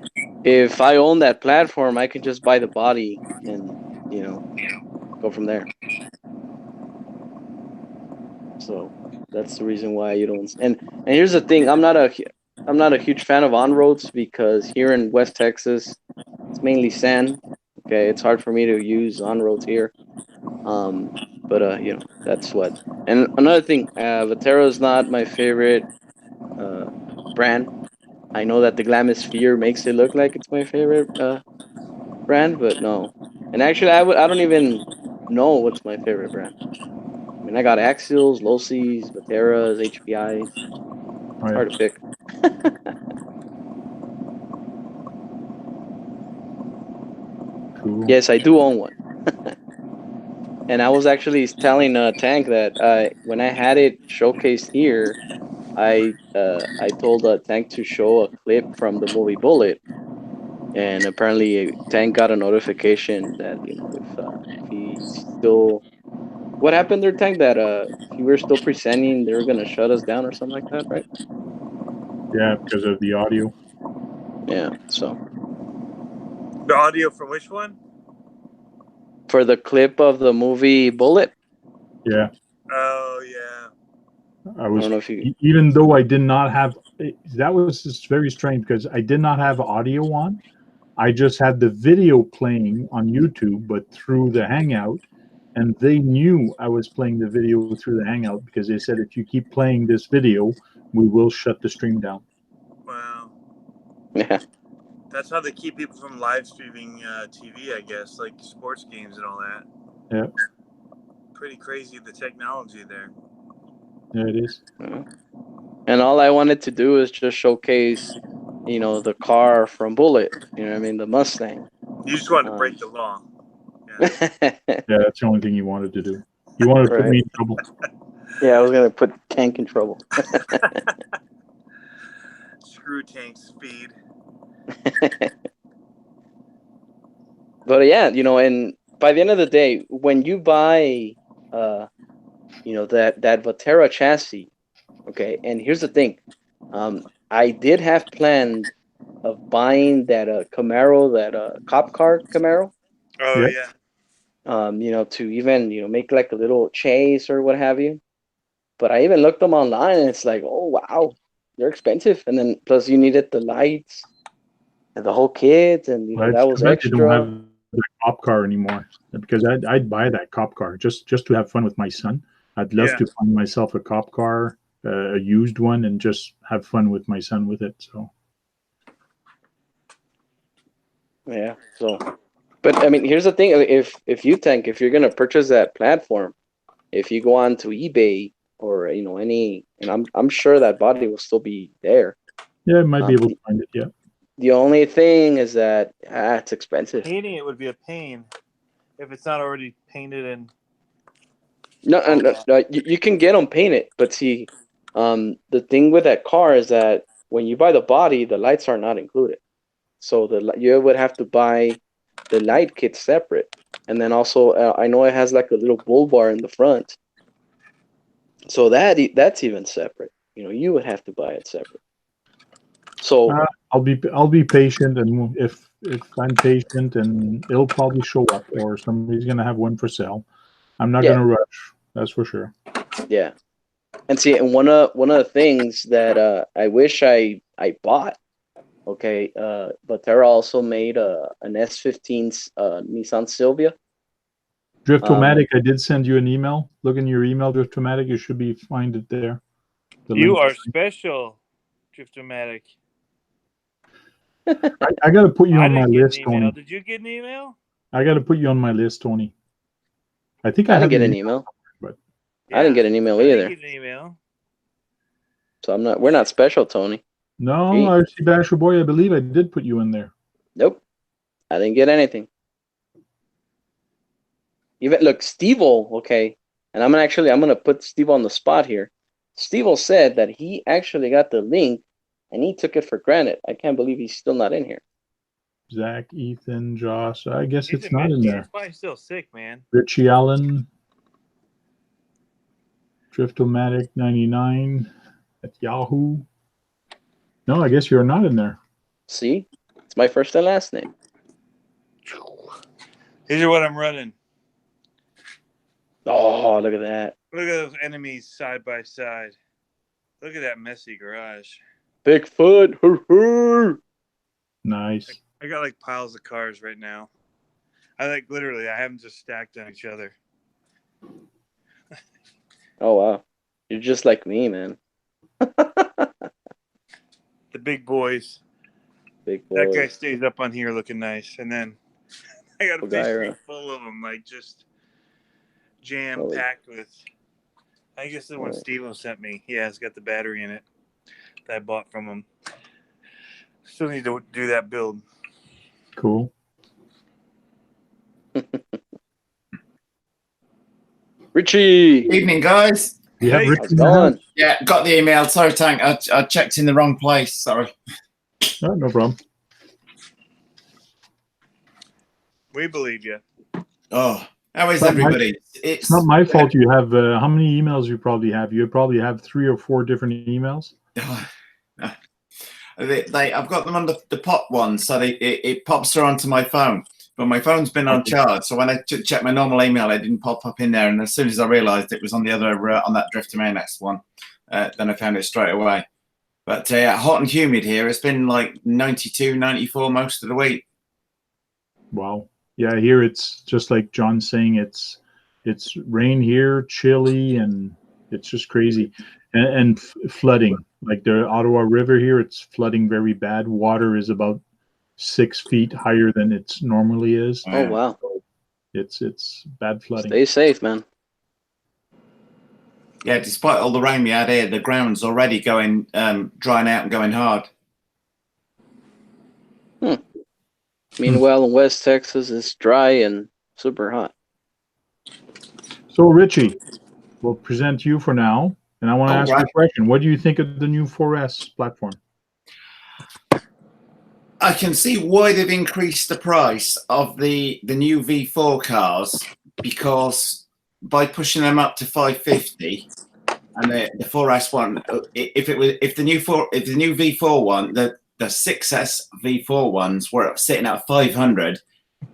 if I own that platform, I can just buy the body and, go from there. So that's the reason why you don't. And here's the thing: I'm not a huge fan of on-roads because here in West Texas, it's mainly sand. Okay, it's hard for me to use on-roads here. But that's what. And another thing, Vatero is not my favorite brand. I know that the Glamisphere makes it look like it's my favorite brand, but no. And actually, I don't even know what's my favorite brand. I mean, I got Axials, Losis, Vateras, HPIs. Oh, yeah. Hard to pick. Cool. Yes, I do own one. And I was actually telling Tank that when I had it showcased here, I told Tank to show a clip from the movie Bullet, and apparently Tank got a notification that if he still, what happened there, Tank? That if you were still presenting, they were gonna shut us down or something like that, right? Yeah, because of the audio. Yeah. So The audio from which one? for the clip of the movie Bullet. Yeah. Oh yeah. I I was, don't know if you. even though I did not have, that was just very strange because I did not have audio on. I just had the video playing on YouTube, but through the Hangout. And they knew I was playing the video through the Hangout because they said, if you keep playing this video, we will shut the stream down. Wow. Yeah. That's how they keep people from live streaming TV, I guess, like sports games and all that. Yeah. Pretty crazy, the technology there. Yeah, it is. And all I wanted to do is just showcase, you know, the car from Bullet. You know what I mean? The Mustang. You just wanted to break the law. Yeah. Yeah, that's the only thing you wanted to do. You wanted to put me in trouble. Yeah, I was gonna put Tank in trouble. Screw Tank speed. But yeah, you know, and by the end of the day, when you buy, you know, that Vatera chassis, okay. And here's the thing, I did have planned of buying that Camaro, that cop car Camaro. Oh Yeah. yeah. You know, to even, you know, make like a little chase or what have you. But I even looked them online, and it's like, oh wow, they're expensive. And then plus you needed the lights and the whole kit, and you know, Well, that was it's too bad they don't extra. have the cop car anymore because I'd buy that cop car just to have fun with my son. I'd love Yeah. to find myself a cop car, a used one, and just have fun with my son with it. So Yeah. So, but I mean, here's the thing: if you think if you're gonna purchase that platform, if you go on to eBay or you know any, and I'm sure that body will still be there. yeah, I might be able to find it. Yeah. The only thing is that it's expensive. Painting it would be a pain if it's not already painted and. No, you can get them painted, but see, the thing with that car is that when you buy the body, the lights are not included. So you would have to buy the light kit separate, and then also I know it has like a little bull bar in the front, so that's even separate. You know, you would have to buy it separate. So I'll be patient, and if I'm patient, and it'll probably show up, or somebody's gonna have one for sale. I'm not gonna rush. That's for sure. Yeah, and see, and one of the things that I wish I bought. Okay, but they're also made an S15 Nissan Silvia. Driftomatic, I did send you an email. Look in your email, Driftomatic. You should find it there. You are special, Driftomatic. I got to put you on my list, Tony. Did you get an email? I got to put you on my list, Tony. I think I didn't get an email, but yeah, I didn't get an email either. Get an email. So we're not special, Tony. No, RC Basher Boy, I believe I did put you in there. Nope, I didn't get anything. Even look, Steve-O, okay, and I'm gonna put Steve-O on the spot here. Steve-O said that he actually got the link and he took it for granted. I can't believe he's still not in here. Zach, Ethan, Josh. I guess He's it's not in there. He's probably still sick, man. Richie Allen, Driftomatic 99 at Yahoo. No, I guess you're not in there. See, it's my first and last name. Here's what I'm running. Oh, look at that. Look at those enemies side by side. Look at that messy garage. Bigfoot. Hoo-hoo. Nice. I got like piles of cars right now. I have them just stacked on each other. Oh, wow. You're just like me, man. The big boys. Big boy. That guy stays up on here looking nice. And then I got a big Bulgaria. street full of them, like just jam-packed with... I guess the one Steve-O sent me. Yeah, it's got the battery in it that I bought from him. Still need to do that build. Cool. Richie. Evening, guys. Yeah, Hey, How's it going? Yeah, got the email. Sorry, Tank. I checked in the wrong place. Sorry. No problem. We believe you. Oh, how is Not everybody? It's not my fault. You have how many emails you probably have? You probably have 3 or 4 different emails. I've got them on the pop one, so it pops through onto my phone. but my phone's been on charge. So when I checked my normal email, it didn't pop up in there. And as soon as I realised it was on the other on that Drifter Manex one, then I found it straight away. But hot and humid here. It's been like 92, 94 most of the week. Wow. Yeah, here it's just like John's saying. It's rain here, chilly, and it's just crazy. And flooding. Like the Ottawa River here, it's flooding very bad. Water is about 6 feet higher than it normally is. Oh wow. So it's bad flooding. Stay safe, man. Yeah, despite all the rain we had here, the ground's already going drying out and going hard. Meanwhile, in West Texas, it's dry and super hot. So Richie, we'll present you for now, and I want to ask you a question. What do you think of the new 4S platform? I can see why they've increased the price of the new V4 cars, because by pushing them up to 550 and the 4S one, if the new V4 one, the 6S V4 ones were sitting at 500,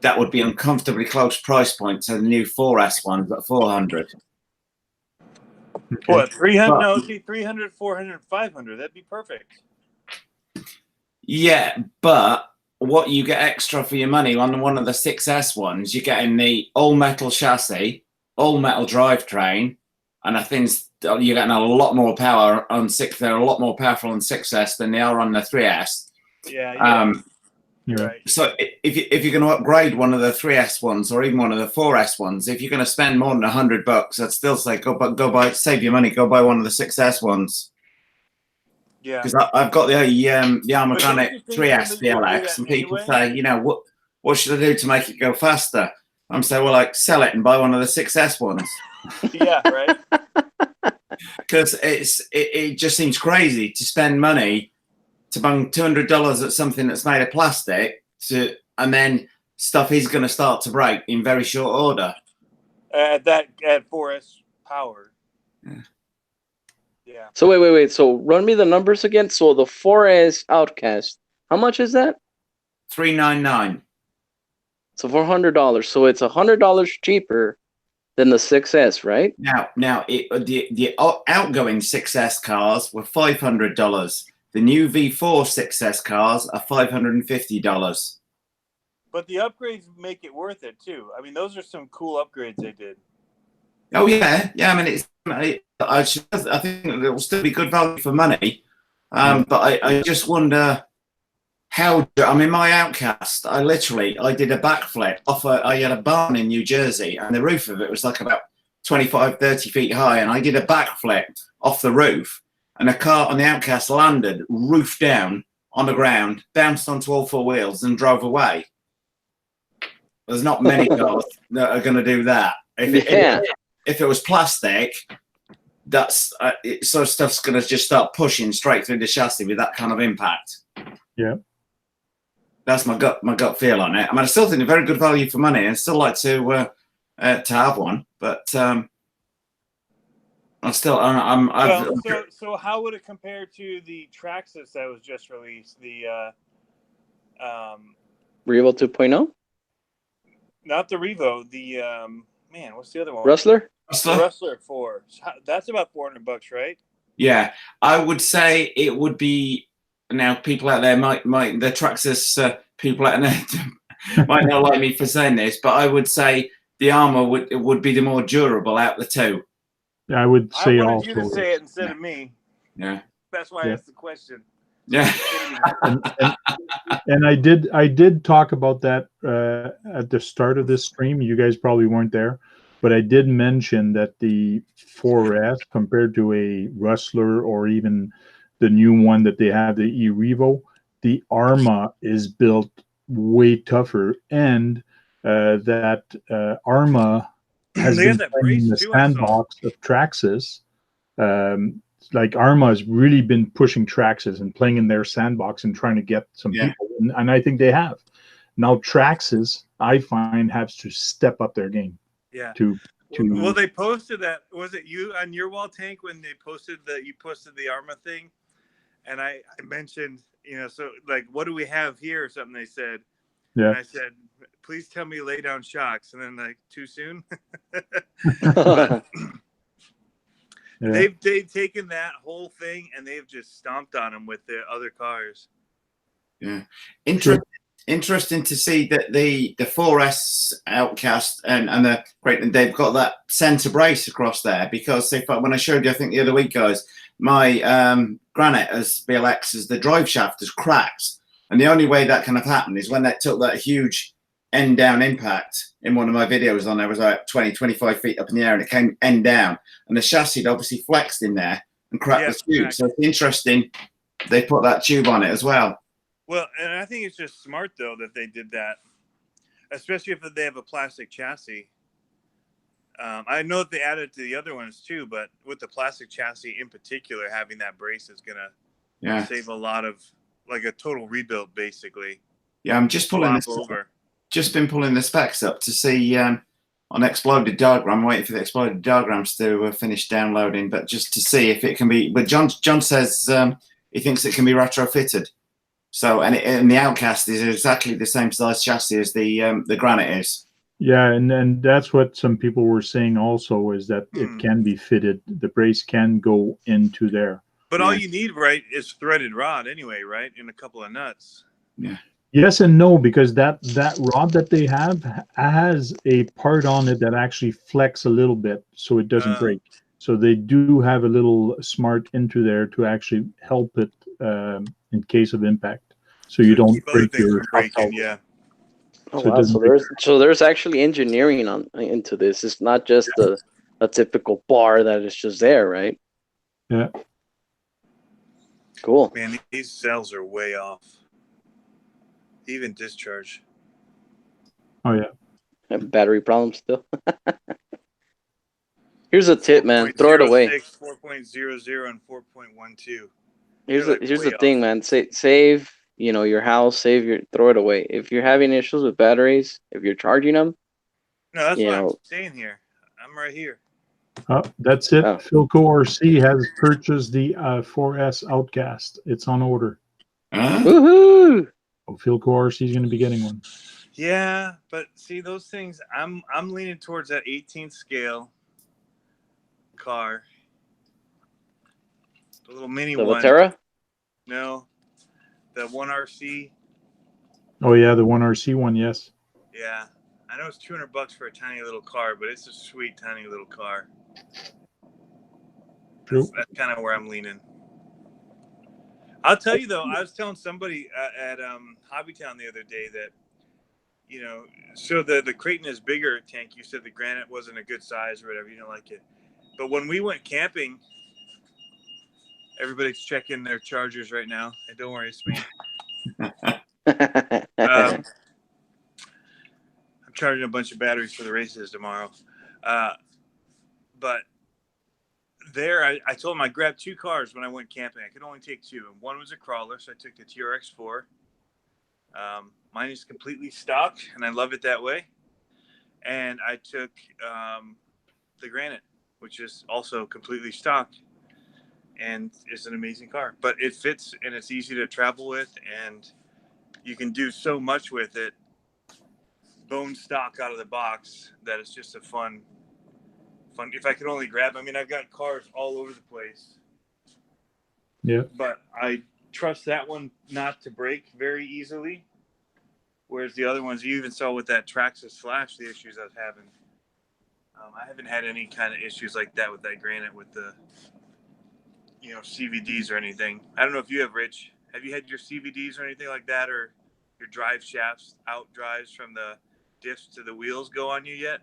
that would be uncomfortably close price point to the new 4S ones at 400. What, 300? No, see, 300, 400, 500. That'd be perfect. Yeah, but what you get extra for your money on one of the 6S ones, you're getting the all-metal chassis, all-metal drivetrain, and I think you're getting a lot more power on 6. They're a lot more powerful on 6S than they are on the 3S. Yeah. You're right. So if you're going to upgrade one of the 3S ones or even one of the 4S ones, if you're going to spend more than $100, I'd still say go buy, save your money, go buy one of the 6S ones. Yeah. Because I've got the ARRMA Granite 3S do PLX, and people anyway? say, you know, what should I do to make it go faster? I'm saying, well, like, sell it and buy one of the 6S ones. Yeah, right. Because it just seems crazy to spend money to bung $200 at something that's made of plastic, and then stuff is going to start to break in very short order. At 4S power. Yeah. So wait. So run me the numbers again. So the 4S Outcast, how much is that? $399. So $400. So it's $100 cheaper than the 6S, right? Now, the outgoing 6S cars were $500. The new V4 6S cars are $550. But the upgrades make it worth it too. I mean, those are some cool upgrades they did. Oh yeah. I mean, I think it will still be good value for money. But I just wonder how. I mean, my Outcast, I did a backflip off. I had a barn in New Jersey, and the roof of it was like about 25, 30 feet high, and I did a backflip off the roof, and a car on the Outcast landed roof down on the ground, bounced onto all four wheels, and drove away. There's not many cars that are going to do that. If it was plastic, that's so stuff's going to just start pushing straight through the chassis with that kind of impact. Yeah, that's my gut feel on it. I mean, I still think they're very good value for money. I'd still like to have one, but so how would it compare to the Traxxas that was just released? The Revo 2.0? Not the Revo. The what's the other one? Rustler? The Rustler 4. That's about $400, right? Yeah, I would say it would be. Now, people out there might the Traxxas people out there might not like me for saying this, but I would say the ARRMA would be the more durable out the two. I would say I wanted also. you to say it instead of me. Yeah, that's why I asked the question. Yeah, and I did talk about that at the start of this stream. You guys probably weren't there, but I did mention that the 4S compared to a Rustler or even the new one that they have, the E-Revo, the ARRMA is built way tougher, and that ARRMA has been in the sandbox of Traxxas. Like ARRMA has really been pushing Traxxas and playing in their sandbox and trying to get some people, and I think they have. Now Traxxas, I find, has to step up their game. Yeah. Well, they posted that. Was it you on your wall, Tank, when they posted the ARRMA thing? And I mentioned, so like, what do we have here or something? They said, Yeah. And I said, please tell me lay down shocks. And then like, too soon. Yeah. They've taken that whole thing and they've just stomped on them with the other cars. Yeah. Interesting to see that the 4S Outcast and the Kraton, they've got that center brace across there, because when I showed you, I think the other week, guys, my Granite as BLX as the drive shaft has cracked, and the only way that can have happened is when they took that huge end down impact in one of my videos on there, was like 20-25 feet up in the air, and it came end down, and the chassis had obviously flexed in there and cracked the tube. Exactly. So it's interesting they put that tube on it as well. Well, and I think it's just smart, though, that they did that, especially if they have a plastic chassis. I know that they added to the other ones, too, but with the plastic chassis in particular, having that brace is going to save a lot of, like a total rebuild, basically. Yeah, I'm just pulling this over. Just been pulling the specs up to see on exploded diagram. I'm waiting for the exploded diagrams to finish downloading, but just to see if it can be. But John says he thinks it can be retrofitted. So, and the Outcast is exactly the same size chassis as the Granite is. Yeah, and that's what some people were saying also, is that it can be fitted. The brace can go into there. But all you need, right, is threaded rod anyway, right, and a couple of nuts. Yeah. Yes and no, because that rod that they have has a part on it that actually flex a little bit, so it doesn't break. So they do have a little smart into there to actually help it in case of impact, so you don't break your breaking. Yeah. Oh, wow. So there's actually engineering into this. It's not just a typical bar that is just there, right? Yeah. Cool. Man, these cells are way off. Even discharge. Oh yeah. Battery problem still. Here's a tip, man. Throw it away. 4.00 and 4.12. Here's the thing, man. Save, your house. Throw it away. If you're having issues with batteries, if you're charging them. No, that's why I'm staying here. I'm right here. Oh, that's it. Philco RC has purchased the 4S Outcast. It's on order. Woohoo! Oh, Philco RC is going to be getting one. Yeah, but see those things. I'm leaning towards that 18th scale car. The little mini one. The Latera? No, the 1RC. Oh yeah, the 1RC one. Yes. Yeah, I know it's $200 for a tiny little car, but it's a sweet tiny little car. That's kind of where I'm leaning. I'll tell you though, I was telling somebody at Hobbytown the other day that, so the Kraton is bigger tank. You said the Granite wasn't a good size or whatever. You don't like it. But when we went camping, everybody's checking their chargers right now. And don't worry, it's me. I'm charging a bunch of batteries for the races tomorrow. But there, I told him I grabbed 2 cars when I went camping. I could only take 2. And one was a crawler, so I took the TRX4. Mine is completely stock, and I love it that way. And I took the Granite, which is also completely stock, and is an amazing car. But it fits, and it's easy to travel with, and you can do so much with it, bone stock out of the box, that it's just a fun. If I could only grab, I've got cars all over the place. Yeah. But I trust that one not to break very easily. Whereas the other ones, you even saw with that Traxxas Flash, the issues I was having. I haven't had any kind of issues like that with that Granite with the, CVDs or anything. I don't know if you have, Rich. Have you had your CVDs or anything like that, or your drive shafts out drives from the diffs to the wheels go on you yet?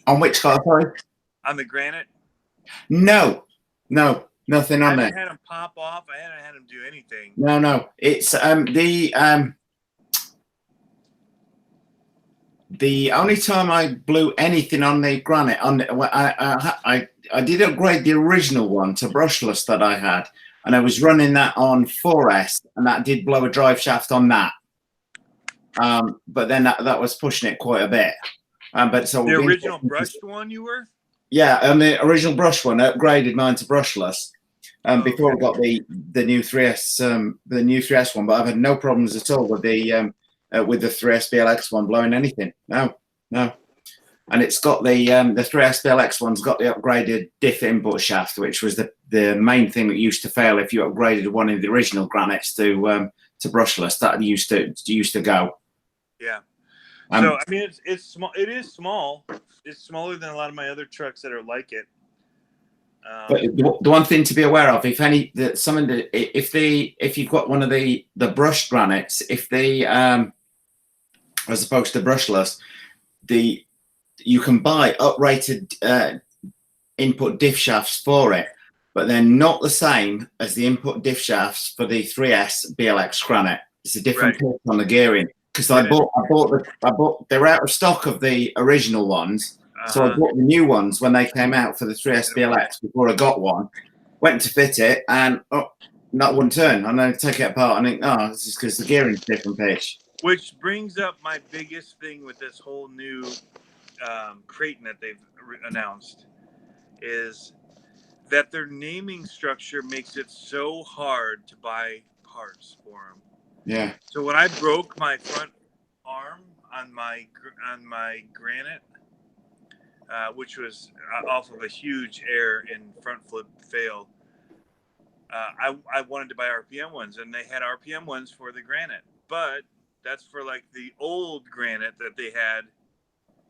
On which car, sorry? On the Granite? No, nothing on there. I haven't had them pop off. I haven't had them do anything. No. It's the only time I blew anything on the Granite, I did upgrade the original one to brushless that I had, and I was running that on 4S, and that did blow a drive shaft on that. But then that was pushing it quite a bit. But so the original brushed one you were? Yeah, the original brush one. I upgraded mine to brushless before I got the new 3S, the new 3S one. But I've had no problems at all with the with the 3SBLX one blowing anything. No. And it's got the 3SBLX one's got the upgraded diff input shaft, which was the main thing that used to fail if you upgraded one of the original granites to brushless. That used to go. Yeah. So I mean, it's small. It is small. It's smaller than a lot of my other trucks that are like it. But the one thing to be aware of, if you've got one of the brushed granites, if they as opposed to brushless, you can buy uprated input diff shafts for it, but they're not the same as the input diff shafts for the 3S BLX granite. It's a different pitch on the gearing. Because I bought they were out of stock of the original ones, so I bought the new ones when they came out for the 3S BLX before I got one. Went to fit it, and that wouldn't turn. And then take it apart, and think, this is because the gearing's different pitch. Which brings up my biggest thing with this whole new Kraton that they've announced, is that their naming structure makes it so hard to buy parts for them. Yeah. So when I broke my front arm on my granite, which was off of a huge air and front flip fail, I wanted to buy RPM ones, and they had RPM ones for the granite, but that's for like the old granite that they had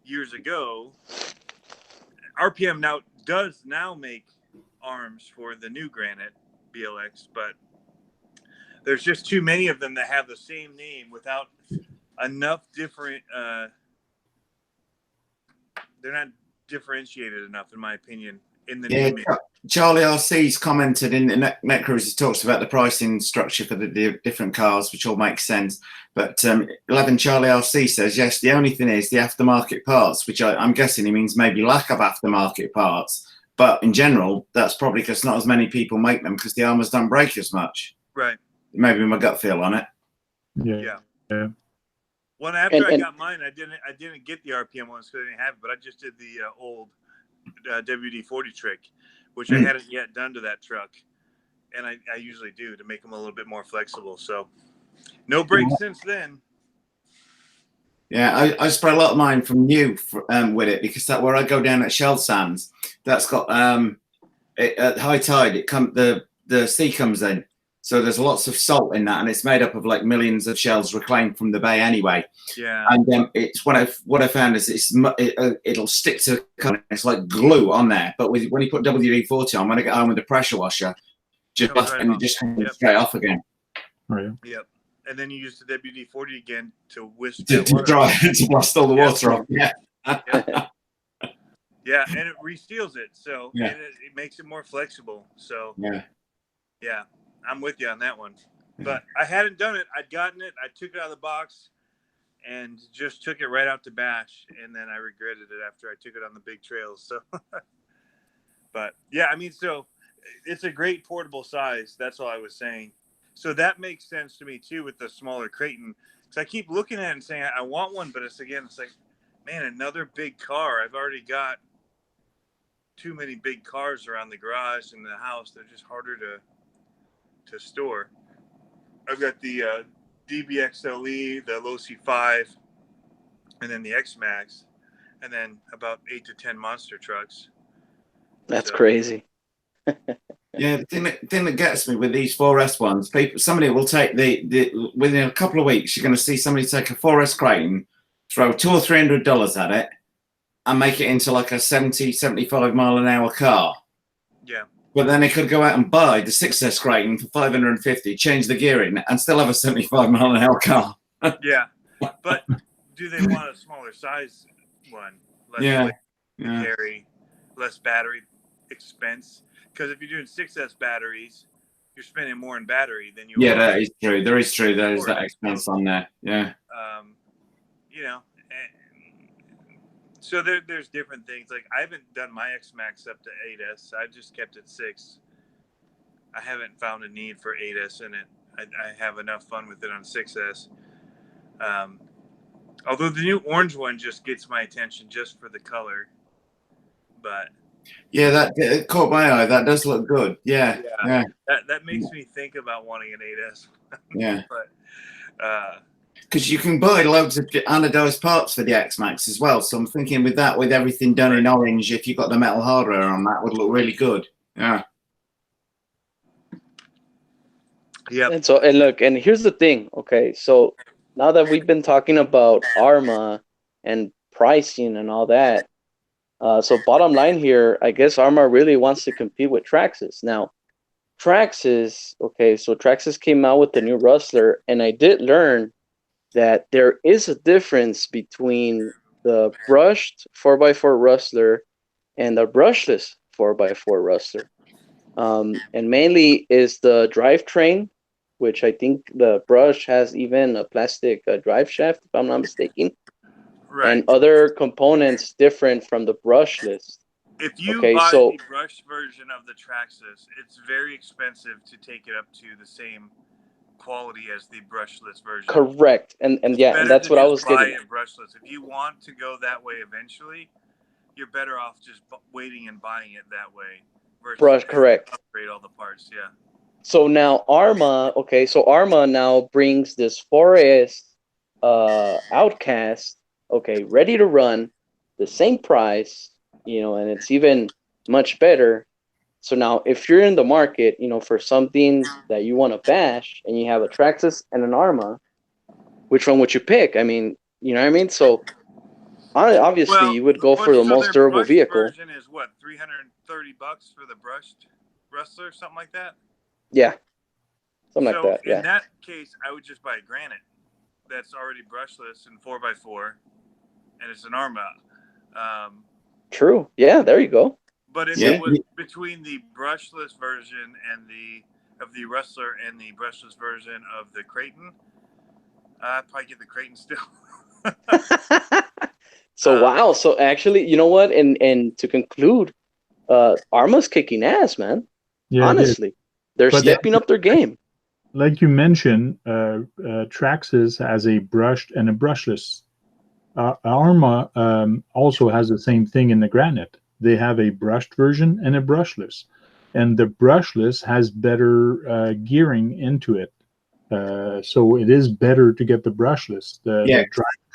years ago. RPM does make arms for the new granite BLX, but there's just too many of them that have the same name without enough different. They're not differentiated enough, in my opinion, in the naming. Charlie RC's commented in the Net Cruise. He talks about the pricing structure for the different cars, which all makes sense. But 11 Charlie RC says, yes, the only thing is the aftermarket parts, which I'm guessing he means maybe lack of aftermarket parts. But in general, that's probably because not as many people make them because the armors don't break as much. Right. Maybe my gut feel on it. Yeah. Well, after I got mine, I didn't get the RPM ones because I didn't have it, but I just did the old WD-40 trick, which I hadn't yet done to that truck, and I usually do to make them a little bit more flexible. So no brakes since then. Yeah, I spray a lot of mine from new with it because where I go down at Shell Sands, that's got at high tide the sea comes in. So there's lots of salt in that, and it's made up of like millions of shells reclaimed from the bay anyway. Yeah. And it's what I found is it'll stick to it's like glue on there. But when you put WD-40 on, when I get home with the pressure washer, just comes straight off again. Oh, yeah. Yep. And then you use the WD-40 again to whisk to dry to blast all the water off. Yeah. Yeah, and it reseals it, so and it makes it more flexible. So yeah. I'm with you on that one. But I hadn't done it. I'd gotten it. I took it out of the box and just took it right out to bash. And then I regretted it after I took it on the big trails. So, but yeah, I mean, so it's a great portable size. That's all I was saying. So that makes sense to me too with the smaller Kraton. Because I keep looking at it and saying, I want one, but it's like, man, another big car. I've already got too many big cars around the garage and the house. They're just harder to store. I've got the DBXLE, the Low C5, and then the X-Max, and then about 8 to 10 monster trucks. That's crazy. Yeah, the thing that gets me with these 4S ones, somebody will take within a couple of weeks, you're going to see somebody take a 4S Kraton, throw $200 or $300 at it, and make it into like a 70, 75 mile an hour car. Yeah. But then they could go out and buy the 6S Kraton for 550, change the gearing, and still have a 75 mile an hour car. Yeah, but do they want a smaller size one? Less carry, less battery expense. Because if you're doing 6S batteries, you're spending more in battery than you. Yeah, that is true. There is that expense on there. Yeah. You know. So there's different things. Like I haven't done my X-Max up to 8S. I just kept it 6. I haven't found a need for 8S in it. I have enough fun with it on 6S. Although the new orange one just gets my attention just for the color. But yeah, that caught my eye. That does look good. Yeah. That makes me think about wanting an 8S. Yeah. But Because you can buy loads of anodized parts for the X-Max as well. So I'm thinking with that, with everything done in orange, if you've got the metal hardware on, that would look really good. Yeah. Yeah. And so, and look, and here's the thing. Okay, so now that we've been talking about ARRMA and pricing and all that, so bottom line here, I guess ARRMA really wants to compete with Traxxas. Now, Traxxas, okay, so Traxxas came out with the new Rustler, and I did learn that there is a difference between the brushed 4x4 Rustler and the brushless 4x4 Rustler. And mainly is the drivetrain, which I think the brush has even a plastic drive shaft, if I'm not mistaken. Right. And other components different from the brushless. If you buy the brush version of the Traxxas, it's very expensive to take it up to the same quality as the brushless version. Correct. And yeah, and that's what I was getting at. Brushless. If you want to go that way eventually, you're better off just waiting and buying it that way. Brush, correct. Upgrade all the parts, yeah. So now ARRMA, okay, so ARRMA now brings this 4S Outcast, okay, ready to run, the same price, you know, and it's even much better. So now, if you're in the market, you know, for something that you want to bash, and you have a Traxxas and an ARRMA, which one would you pick? I mean, you know what I mean? So, obviously, you would go for the most durable vehicle. The version is what, $330 for the brushed Rustler, something like that? Yeah, something like that. In that case, I would just buy a Granite that's already brushless and 4x4, and it's an ARRMA. True. Yeah, there you go. But if it was between the brushless version and of the Rustler and the brushless version of the Kraton, I'd probably get the Kraton still. So wow. So actually, you know what? And to conclude, ARRMA's kicking ass, man. Yeah, honestly, they're stepping up their game. Like you mentioned, Traxxas has a brushed and a brushless. ARRMA also has the same thing in the Granite. They have a brushed version and a brushless, and the brushless has better gearing into it. So it is better to get the brushless. The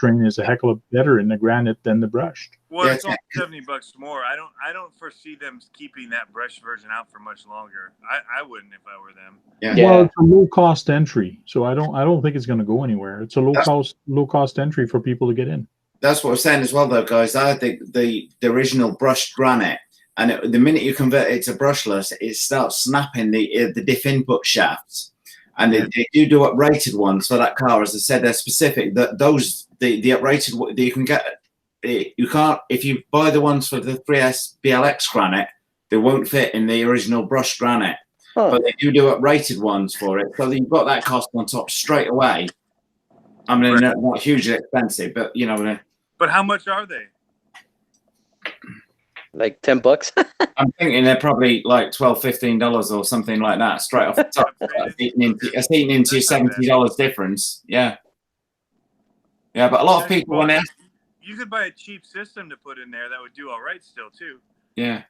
drivetrain is a heck of a better in the Granite than the brushed. Well, it's only $70 more. I don't foresee them keeping that brush version out for much longer. I wouldn't if I were them. Yeah. Well, it's a low cost entry, so I don't think it's going to go anywhere. It's a low cost entry for people to get in. That's what I'm saying as well, though, guys. I think the original brushed Granite, and the minute you convert it to brushless, it starts snapping the diff input shafts. And they do uprated ones for that car. As I said, they're specific. That those the uprated you can get. You can't, if you buy the ones for the 3S BLX Granite, they won't fit in the original brushed Granite. Huh. But they do uprated ones for it, so you've got that cost on top straight away. I mean, they're not hugely expensive, but you know. But how much are they? Like $10? I'm thinking they're probably like $12, $15 or something like that, straight off the top. That's eating into your $70 difference. Yeah. Yeah, but a lot of people want to. You could buy a cheap system to put in there that would do all right still too. Yeah.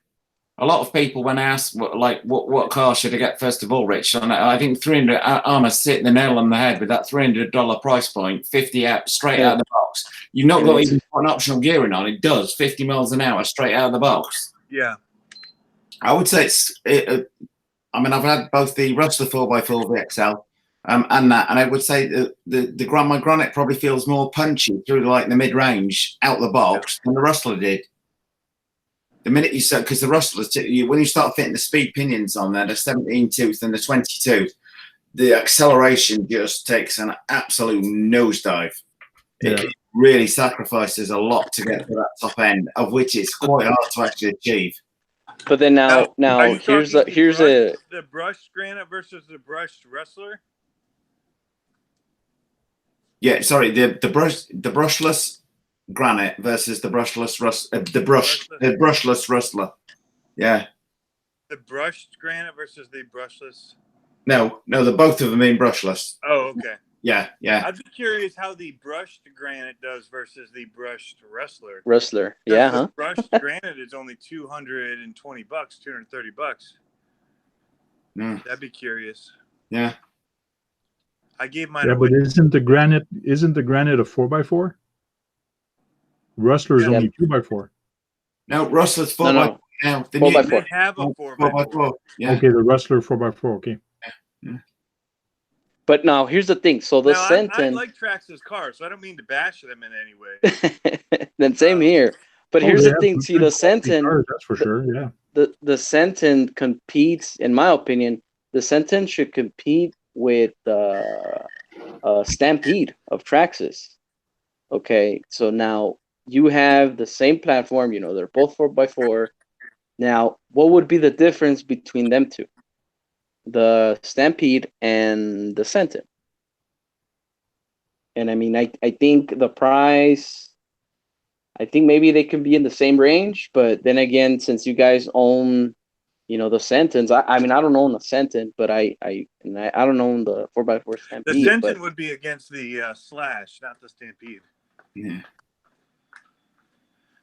A lot of people, when asked what car should I get first of all, Rich, and I think ARRMA's hitting the nail on the head with that $300 price point, 50 out straight out of the box. You've not got even an optional gearing on. It does 50 miles an hour straight out of the box. Yeah. I would say I mean, I've had both the Rustler 4x4 VXL and that, and I would say my Granite probably feels more punchy through like the mid range out the box than the Rustler did. The minute you start, because the Rustler, when you start fitting the speed pinions on there, the 17 tooth and the 20 tooth, the acceleration just takes an absolute nosedive. Yeah. It really sacrifices a lot to get to that top end, of which it's quite hard to actually achieve. But then now here's the brushed Granite versus the brushed Rustler. Yeah, sorry, the brushless Granite versus the brushless brushless Rustler. Yeah. The brushed Granite versus the brushless. No, the both of them mean brushless. Oh, okay. Yeah. I'd be curious how the brushed Granite does versus the brushed Rustler. Yeah, huh? Brushed Granite is only $220, $230. That'd be curious. Yeah. I gave mine Yeah, away. but isn't the granite a 4x4? Rustler is Yeah. only 2x4. No, Rustler's 4 No, by no. now. The 4x4. They have a 4x4. Yeah. Okay, the Rustler 4x4. Okay. But now here's the thing. So the Now, I Sentin, like Traxxas cars, so I don't mean to bash them in any way. then same here. But Oh, here's they the have thing. some See, the good quality Sentin, cars, that's for sure. Yeah. the Sentin competes, in my opinion, the Sentin should compete with Stampede of Traxxas. Okay, so now you have the same platform. You know, they're both 4x4. Now, what would be the difference between them two? The Stampede and the Sentin. And I mean, I think the price, I think maybe they can be in the same range, but then again, since you guys own, you know, the Sentins, I mean, I don't own the Sentin, but I don't own the 4x4 The Stampede. Sentin But would be against the Slash, not the Stampede. Yeah.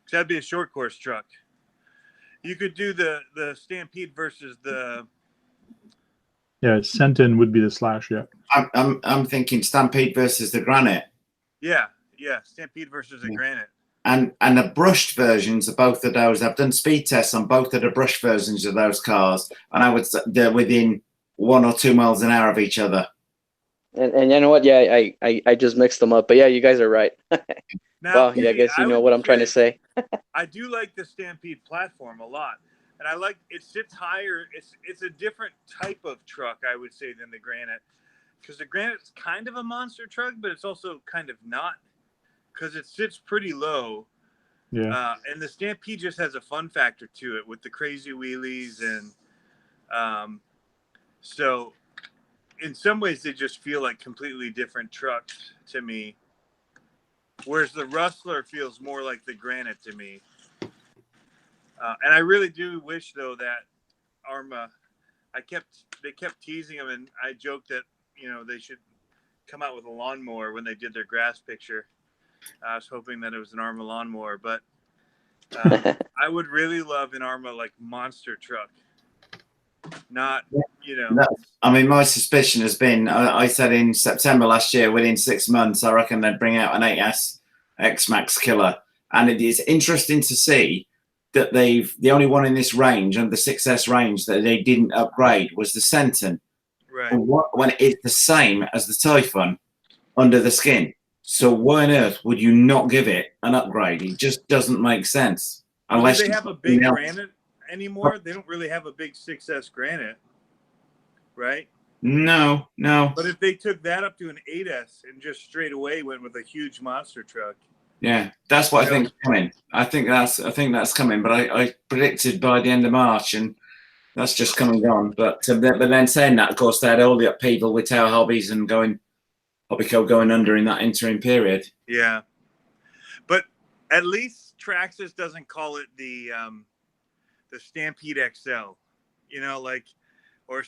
So that'd be a short course truck. You could do the Stampede versus the. Yeah, Sentin would be the Slash, yeah. I'm thinking Stampede versus the Granite. Yeah, Stampede versus the Granite. And the brushed versions of both of those. I've done speed tests on both of the brushed versions of those cars, and I would say they're within 1 or 2 miles an hour of each other. and you know what? Yeah, I just mixed them up. But yeah, you guys are right. Now, Well, yeah, I guess you know what I'm trying to say. I do like the Stampede platform a lot, and I like it sits higher. It's a different type of truck, I would say, than the Granite, because the Granite's kind of a monster truck, but it's also kind of not, because it sits pretty low. Yeah. And the Stampede just has a fun factor to it with the crazy wheelies, and so in some ways they just feel like completely different trucks to me. Whereas the Rustler feels more like the Granite to me. And I really do wish, though, that ARRMA, they kept teasing them, and I joked that, you know, they should come out with a lawnmower when they did their grass picture. I was hoping that it was an ARRMA lawnmower, but I would really love an ARRMA like monster truck. Not, you know. No, I mean, my suspicion has been, I said in September last year, within 6 months, I reckon they'd bring out an 8S X-Max killer. And it is interesting to see that the only one in this range, and the 6S range, that they didn't upgrade was the Sentin. Right. When it's the same as the Typhon under the skin. So why on earth would you not give it an upgrade? It just doesn't make sense. Unless Do they have a big Granite anymore? They don't really have a big 6S Granite, right? No. But if they took that up to an 8S and just straight away went with a huge monster truck. Yeah, that's what I think is coming. I think that's coming. But I predicted by the end of March, and that's just come and gone. But then saying that, of course, they had all the upheaval with Tower Hobbies and Hobbyco going under in that interim period. Yeah, but at least Traxxas doesn't call it the Stampede XL. You know, like, or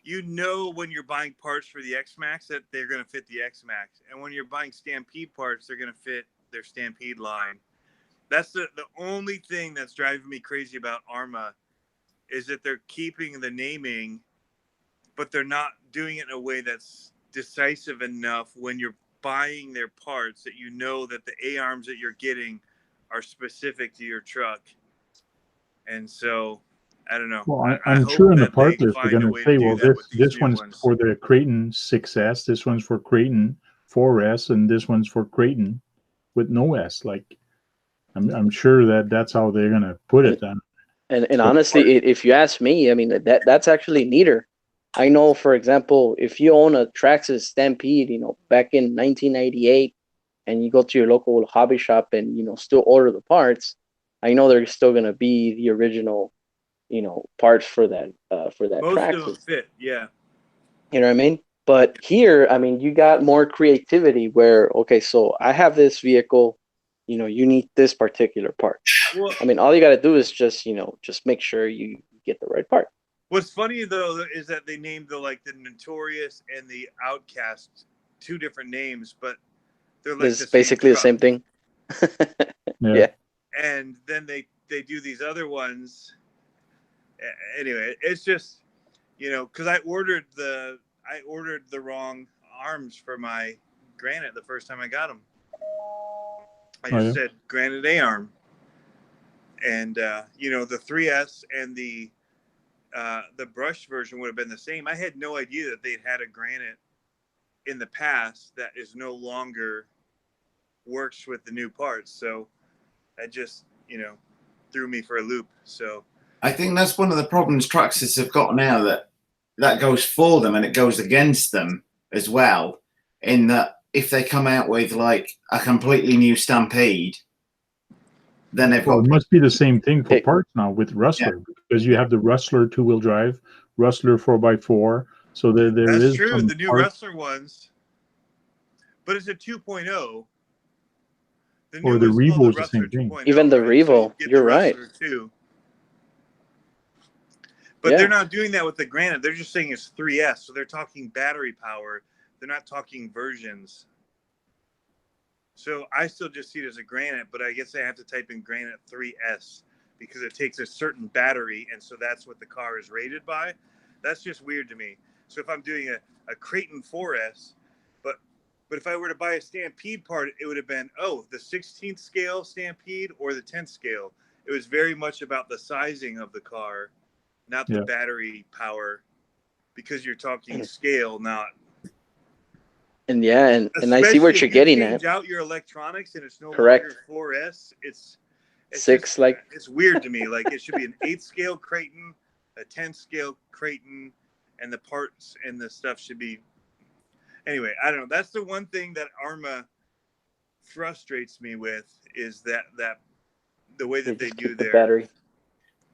you know, when you're buying parts for the X-Max that they're going to fit the X-Max, and when you're buying Stampede parts, they're going to fit their Stampede line. That's the only thing that's driving me crazy about ARRMA, is that they're keeping the naming, but they're not doing it in a way that's decisive enough when you're buying their parts that you know that the A-arms that you're getting are specific to your truck. And so, I don't know. Well, I'm sure in the part list they're going to say, well, this one's ones. for the Kraton 6S, this one's for Kraton 4S, and this one's for Kraton with no S. Like, I'm sure that's how they're going to put it. And honestly, if you ask me, I mean, that's actually neater. I know, for example, if you own a Traxxas Stampede, you know, back in 1998, and you go to your local hobby shop and, you know, still order the parts, I know they're still going to be the original, you know, parts for that Most Traxxas. of them fit, yeah. You know what I mean? But here, I mean, you got more creativity where, okay, so I have this vehicle, you know, you need this particular part. Well, I mean, all you got to do is just, you know, just make sure you get the right part. what's funny though is that they named the Notorious and the Outcast 2 different names, but they're like It's basically the same thing. Yeah. And then they do these other ones. Anyway, it's just, you know, because I ordered the wrong arms for my Granite the first time I got them. I Oh, just yeah? said Granite A-arm. And, you know, the 3S and the brush version would have been the same. I had no idea that they'd had a Granite in the past that is no longer works with the new parts. So that just, you know, threw me for a loop. So I think that's one of the problems Traxxas have got now, that goes for them and it goes against them as well, in that if they come out with like a completely new Stampede, then they've Well, got it must be the same thing for Hey. parts now with Rustler, because you have the Rustler 2-wheel drive, Rustler 4x4. So there that's is true. some The new parts- Wrestler ones, but it's a 2.0. The Or new the is Revo called is the Wrestler same thing. 2.0, Even the right? Revo, So you get you're the right. Wrestler too. But Yeah. they're not doing that with the Granite. They're just saying it's 3S. So they're talking battery power. They're not talking versions. So I still just see it as a Granite, but I guess I have to type in Granite 3S because it takes a certain battery, and so that's what the car is rated by. That's just weird to me. So if I'm doing a Kraton 4S, but if I were to buy a Stampede part, it would have been, the 16th scale Stampede or the 10th scale. It was very much about the sizing of the car, not the Yeah. battery power, because you're talking scale, not. And yeah, and I see Especially what if you're you getting change at. out your electronics and it's no Correct. longer 4S. It's Six, just, like- it's weird to me. Like it should be an 8th scale Kraton, a 10th scale Kraton, and the parts and the stuff should be. Anyway, I don't know. That's the one thing that ARRMA frustrates me with is that the way that they just do keep the their battery.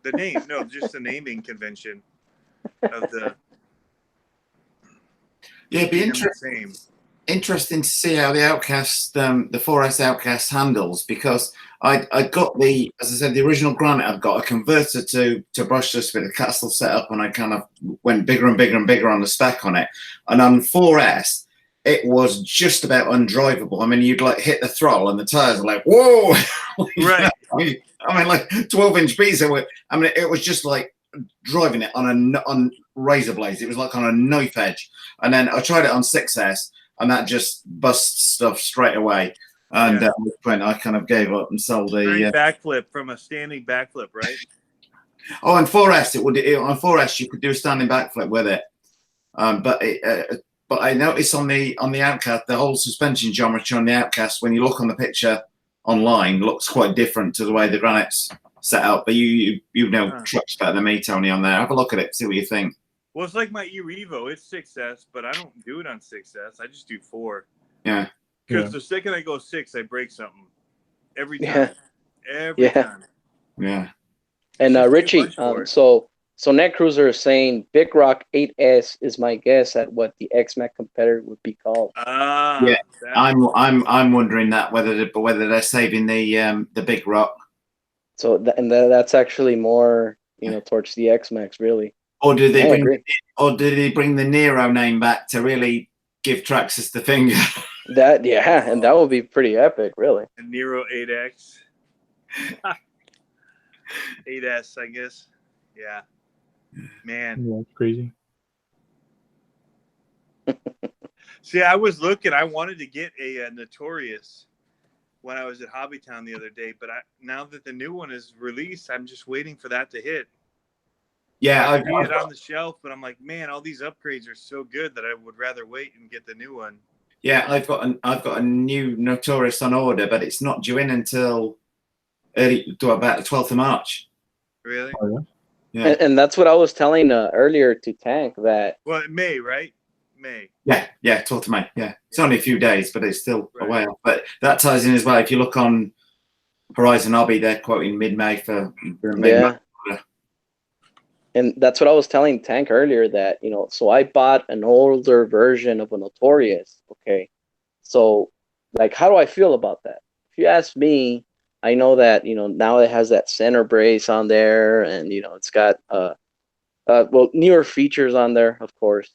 the name. No, just the naming convention of the. Yeah, it'd be keeping them the same. interesting to see how the Outcast, the 4S Outcast handles, because I got the, as I said, the original Granite I've got a converter to brushless with a castle set up, and I kind of went bigger and bigger and bigger on the spec on it. And on 4S, it was just about undrivable. I mean, you'd like hit the throttle and the tires are like, whoa! Right. I mean, like 12-inch beats. I mean, it was just like driving it on razor blades. It was like on a knife edge. And then I tried it on 6S, and that just busts stuff straight away. And at this point, I kind of gave up and sold a backflip from a standing backflip, right? Oh, on 4S, on 4S you could do a standing backflip with it. But I noticed on the Outcast, the whole suspension geometry on the Outcast, when you look on the picture online, looks quite different to the way the Granite's set up. But you know trucks better than me, Tony, on there. Have a look at it, see what you think. Well, it's like my E-Revo. It's 6S, but I don't do it on 6S. I just do 4. Yeah. Because the second I go 6, I break something. Every time. Every time. Yeah. And It's just too Richie, much for it. so Net Cruiser is saying Big Rock 8S is my guess at what the X-Mac competitor would be called. Yeah. I'm wondering that whether they're saving the Big Rock. So that's actually more, towards the X-Max, really. Or do they agree. bring the Nero name back to really give Traxxas the finger? And that would be pretty epic, really. A Nero 8X. 8S, I guess. Yeah. Man. Yeah, it's crazy. See, I was looking. I wanted to get a Notorious when I was at Hobbytown the other day, but now that the new one is released, I'm just waiting for that to hit. Yeah, I see it on the shelf, but I'm like, man, all these upgrades are so good that I would rather wait and get the new one. Yeah, I've got a new Notorious on order, but it's not due in until about the 12th of March. Really? Oh, yeah. Yeah. And that's what I was telling earlier to Tank that. Well, May, right? May. Yeah, 12th of May. Yeah, it's only a few days, but it's still a while. But that ties in as well. If you look on Horizon Hobby, they're quoting mid-May for yeah. And that's what I was telling Tank earlier that, so I bought an older version of a Notorious. Okay. So, like, how do I feel about that? If you ask me, I know that, now it has that center brace on there and, it's got, newer features on there, of course,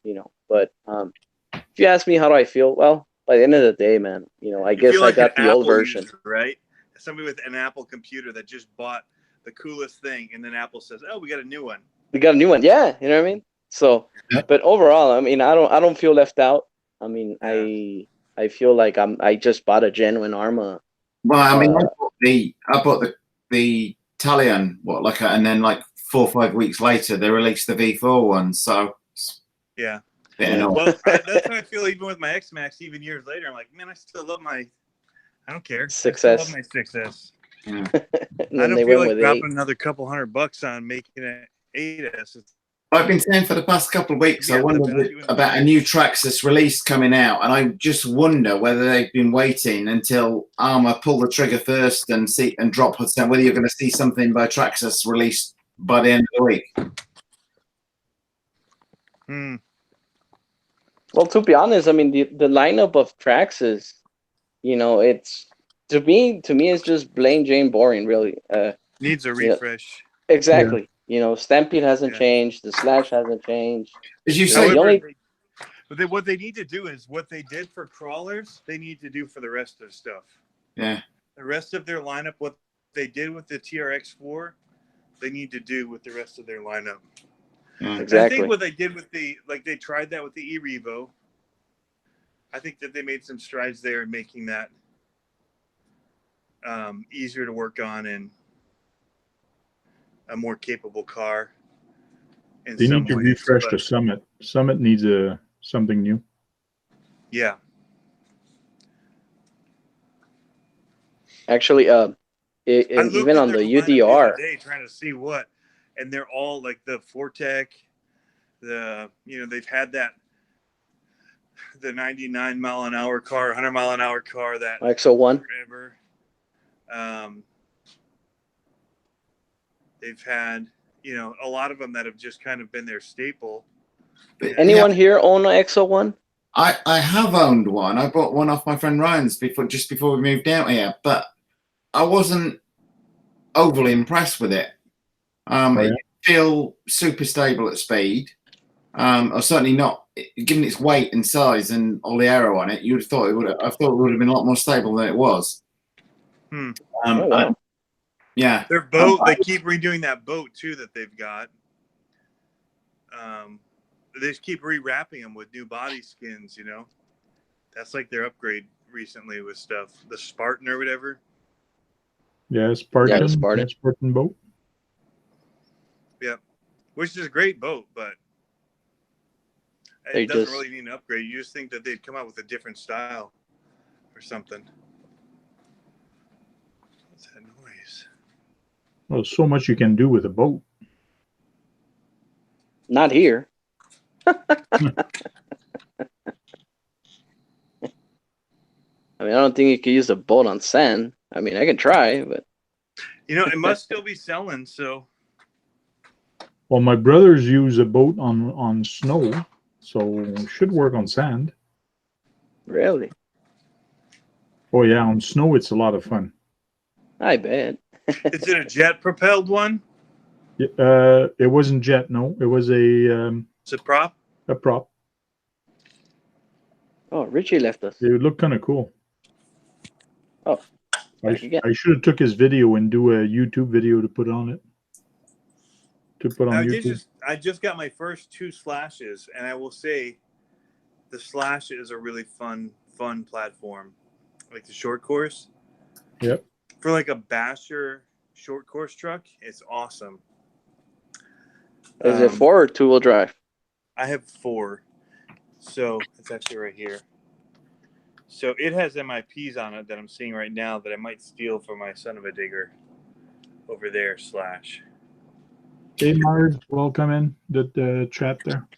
but if you ask me how do I feel, well, by the end of the day, man, I guess I got the old version. User, right? Somebody with an Apple computer that just bought the coolest thing, and then Apple says, oh, we got a new one. We got a new one. Yeah. You know what I mean? So, but overall, I mean, I don't feel left out. I mean, I feel like I just bought a genuine ARRMA. Well, I mean, I bought the Italian, and then like 4 or 5 weeks later, they released the V4 one. So yeah. Well, that's how I feel even with my X-Max. Even years later, I'm like, man, I still love my. I don't care. 6S. I still love my 6S. yeah. I don't feel like dropping another couple $100 on making it 8S. I've been saying for the past couple of weeks, I wonder about a new Traxxas release coming out, and I just wonder whether they've been waiting until ARRMA pull the trigger first and drop it down, whether you're going to see something by Traxxas released by the end of the week. Well, to be honest, I mean the lineup of Traxxas, it's to me it's just plain Jane boring, really. Needs a refresh. Exactly. Yeah. Stampede hasn't changed. The Slash hasn't changed. As you say, but what they need to do is what they did for crawlers, they need to do for the rest of the stuff. Yeah. The rest of their lineup, what they did with the TRX4, they need to do with the rest of their lineup. Yeah. Exactly. I think what they did with they tried that with the E-Revo. I think that they made some strides there in making that easier to work on and a more capable car. They need to refresh the Summit. Summit needs something new. Yeah. Actually, even on the UDR, today trying to see what, and they're all like the Fortec, they've had the 99-mile-an-hour car, 100-mile-an-hour car, that XO1. Forever. They've had, a lot of them that have just kind of been their staple. Anyone here own an XO1? I have owned one. I bought one off my friend Ryan's just before we moved out here, but I wasn't overly impressed with it. It didn't feel super stable at speed. Or certainly not, given its weight and size and all the aero on it. You'd have thought I thought it would have been a lot more stable than it was. Yeah. Their boat, they keep redoing that boat too that they've got. They just keep rewrapping them with new body skins, That's like their upgrade recently with stuff. The Spartan or whatever. Yeah, Spartan. Yeah, the Spartan. Spartan boat. Yep. Which is a great boat, but it doesn't really need an upgrade. You just think that they'd come out with a different style or something. What's that noise? Well, so much you can do with a boat. Not here. I mean, I don't think you could use a boat on sand. I mean, I can try, but it must still be selling. So, well, my brothers use a boat on snow, so it should work on sand. Really? Oh yeah, on snow it's a lot of fun. I bet. Is it a jet propelled one? It wasn't jet. No, it was a. It's a prop. A prop. Oh, Richie left us. It would look kind of cool. Oh, I should have took his video and do a YouTube video to put on it. To put on YouTube. I just got my first 2 Slashes, and I will say, the Slash is a really fun platform, like the short course. Yep. For like a basher short course truck, it's awesome. Is it 4 or 2-wheel drive? I have 4, so it's actually right here. So it has MIPs on it that I'm seeing right now that I might steal for my son of a digger over there, Slash. Hey, Marge, welcome in the chat there.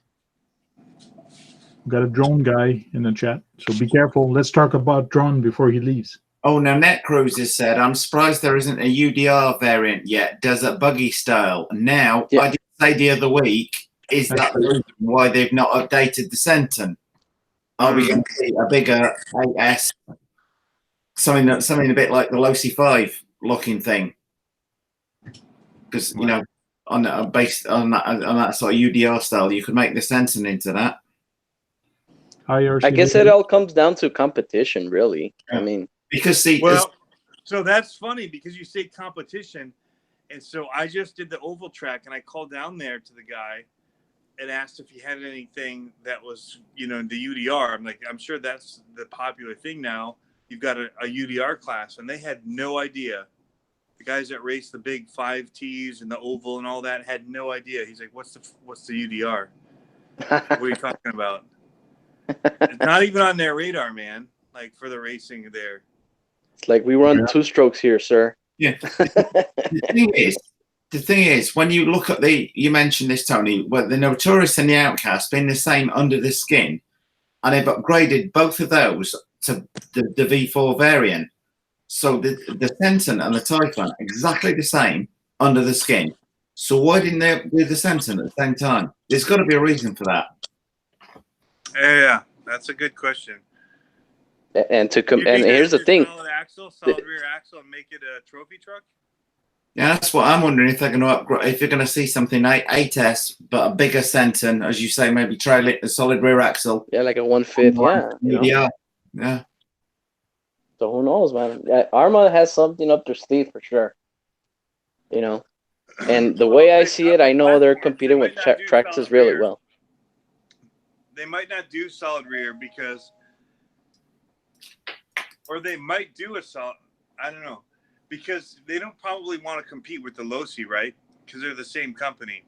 We've got a drone guy in the chat, so be careful. Let's talk about drone before he leaves. Oh, now NetCruiser said, I'm surprised there isn't a UDR variant yet, desert buggy style. Now, I did say the other week, is that the reason why they've not updated the Senton? Are we going to see a bigger 8S, something a bit like the Losi 5 looking thing? Because based on that sort of UDR style, you could make the Senton into that. I guess it all comes down to competition, really. Yeah. I mean, because so that's funny because you say competition, and so I just did the oval track, and I called down there to the guy and asked if he had anything that was, the UDR. I'm like, I'm sure that's the popular thing now. You've got a UDR class, and they had no idea. The guys that race the big 5Ts and the oval and all that had no idea. He's like, what's the UDR? What are you talking about? It's not even on their radar, man. Like for the racing there. It's like we run 2 strokes here, sir. Yeah. The thing is, when you look at you mentioned this, Tony, the Notorious and the Outcast being the same under the skin, and they've upgraded both of those to the V4 variant. So the Senton and the Typhon exactly the same under the skin. So why didn't they do the Senton at the same time? There's got to be a reason for that. Yeah, that's a good question. And here's the thing: solid rear axle, and make it a trophy truck. Yeah, that's what I'm wondering, if they're going to upgrade, if you're going to see something 8S, but a bigger Senton, as you say, maybe trail it a solid rear axle. Yeah, like a 1/5. Yeah. Yeah. So who knows, man? ARRMA has something up their sleeve for sure. And the way I see it, I know they're competing with Traxxas really well. They might not do solid rear or they might do a solid. I don't know, because they don't probably want to compete with the Losi, right? Because they're the same company.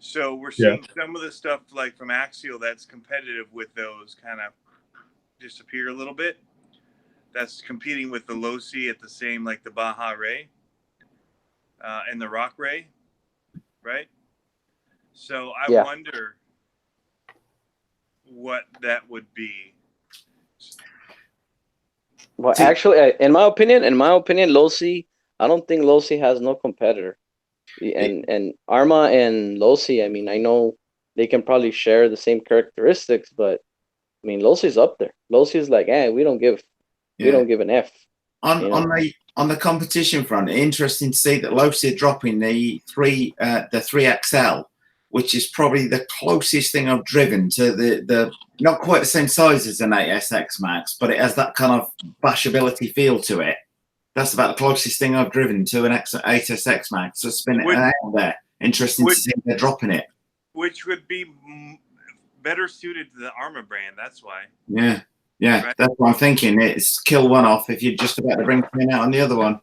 So we're seeing some of the stuff like from Axial that's competitive with those kind of disappear a little bit. That's competing with the Losi at the same, like the Baja Ray and the Rock Ray, right? So I wonder what that would be. Well, actually, in my opinion, Losi, I don't think Losi has no competitor. And ARRMA and Losi, I mean, I know they can probably share the same characteristics, but I mean, Losi's up there. Losi's like, we don't give an F. On the competition front, interesting to see that Losi are dropping the 3XL, which is probably the closest thing I've driven to the not quite the same size as an 8SX Max, but it has that kind of bashability feel to it. That's about the closest thing I've driven to an 8SX Max. So spin it out there. Interesting to see they're dropping it. Which would be better suited to the ARRMA brand. That's why. Yeah, right? That's what I'm thinking. It's kill one off if you're just about to bring something out on the other one.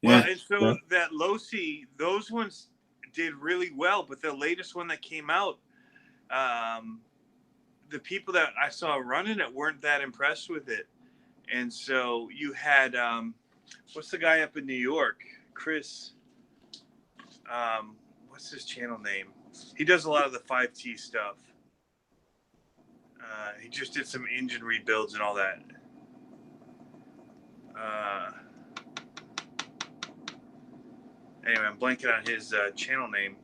Well, and so that Losi, those ones did really well, but the latest one that came out, the people that I saw running it weren't that impressed with it. And so you had what's the guy up in New York, Chris, what's his channel name? He does a lot of the 5T stuff. He just did some engine rebuilds and all that. Anyway, I'm blanking on his channel name,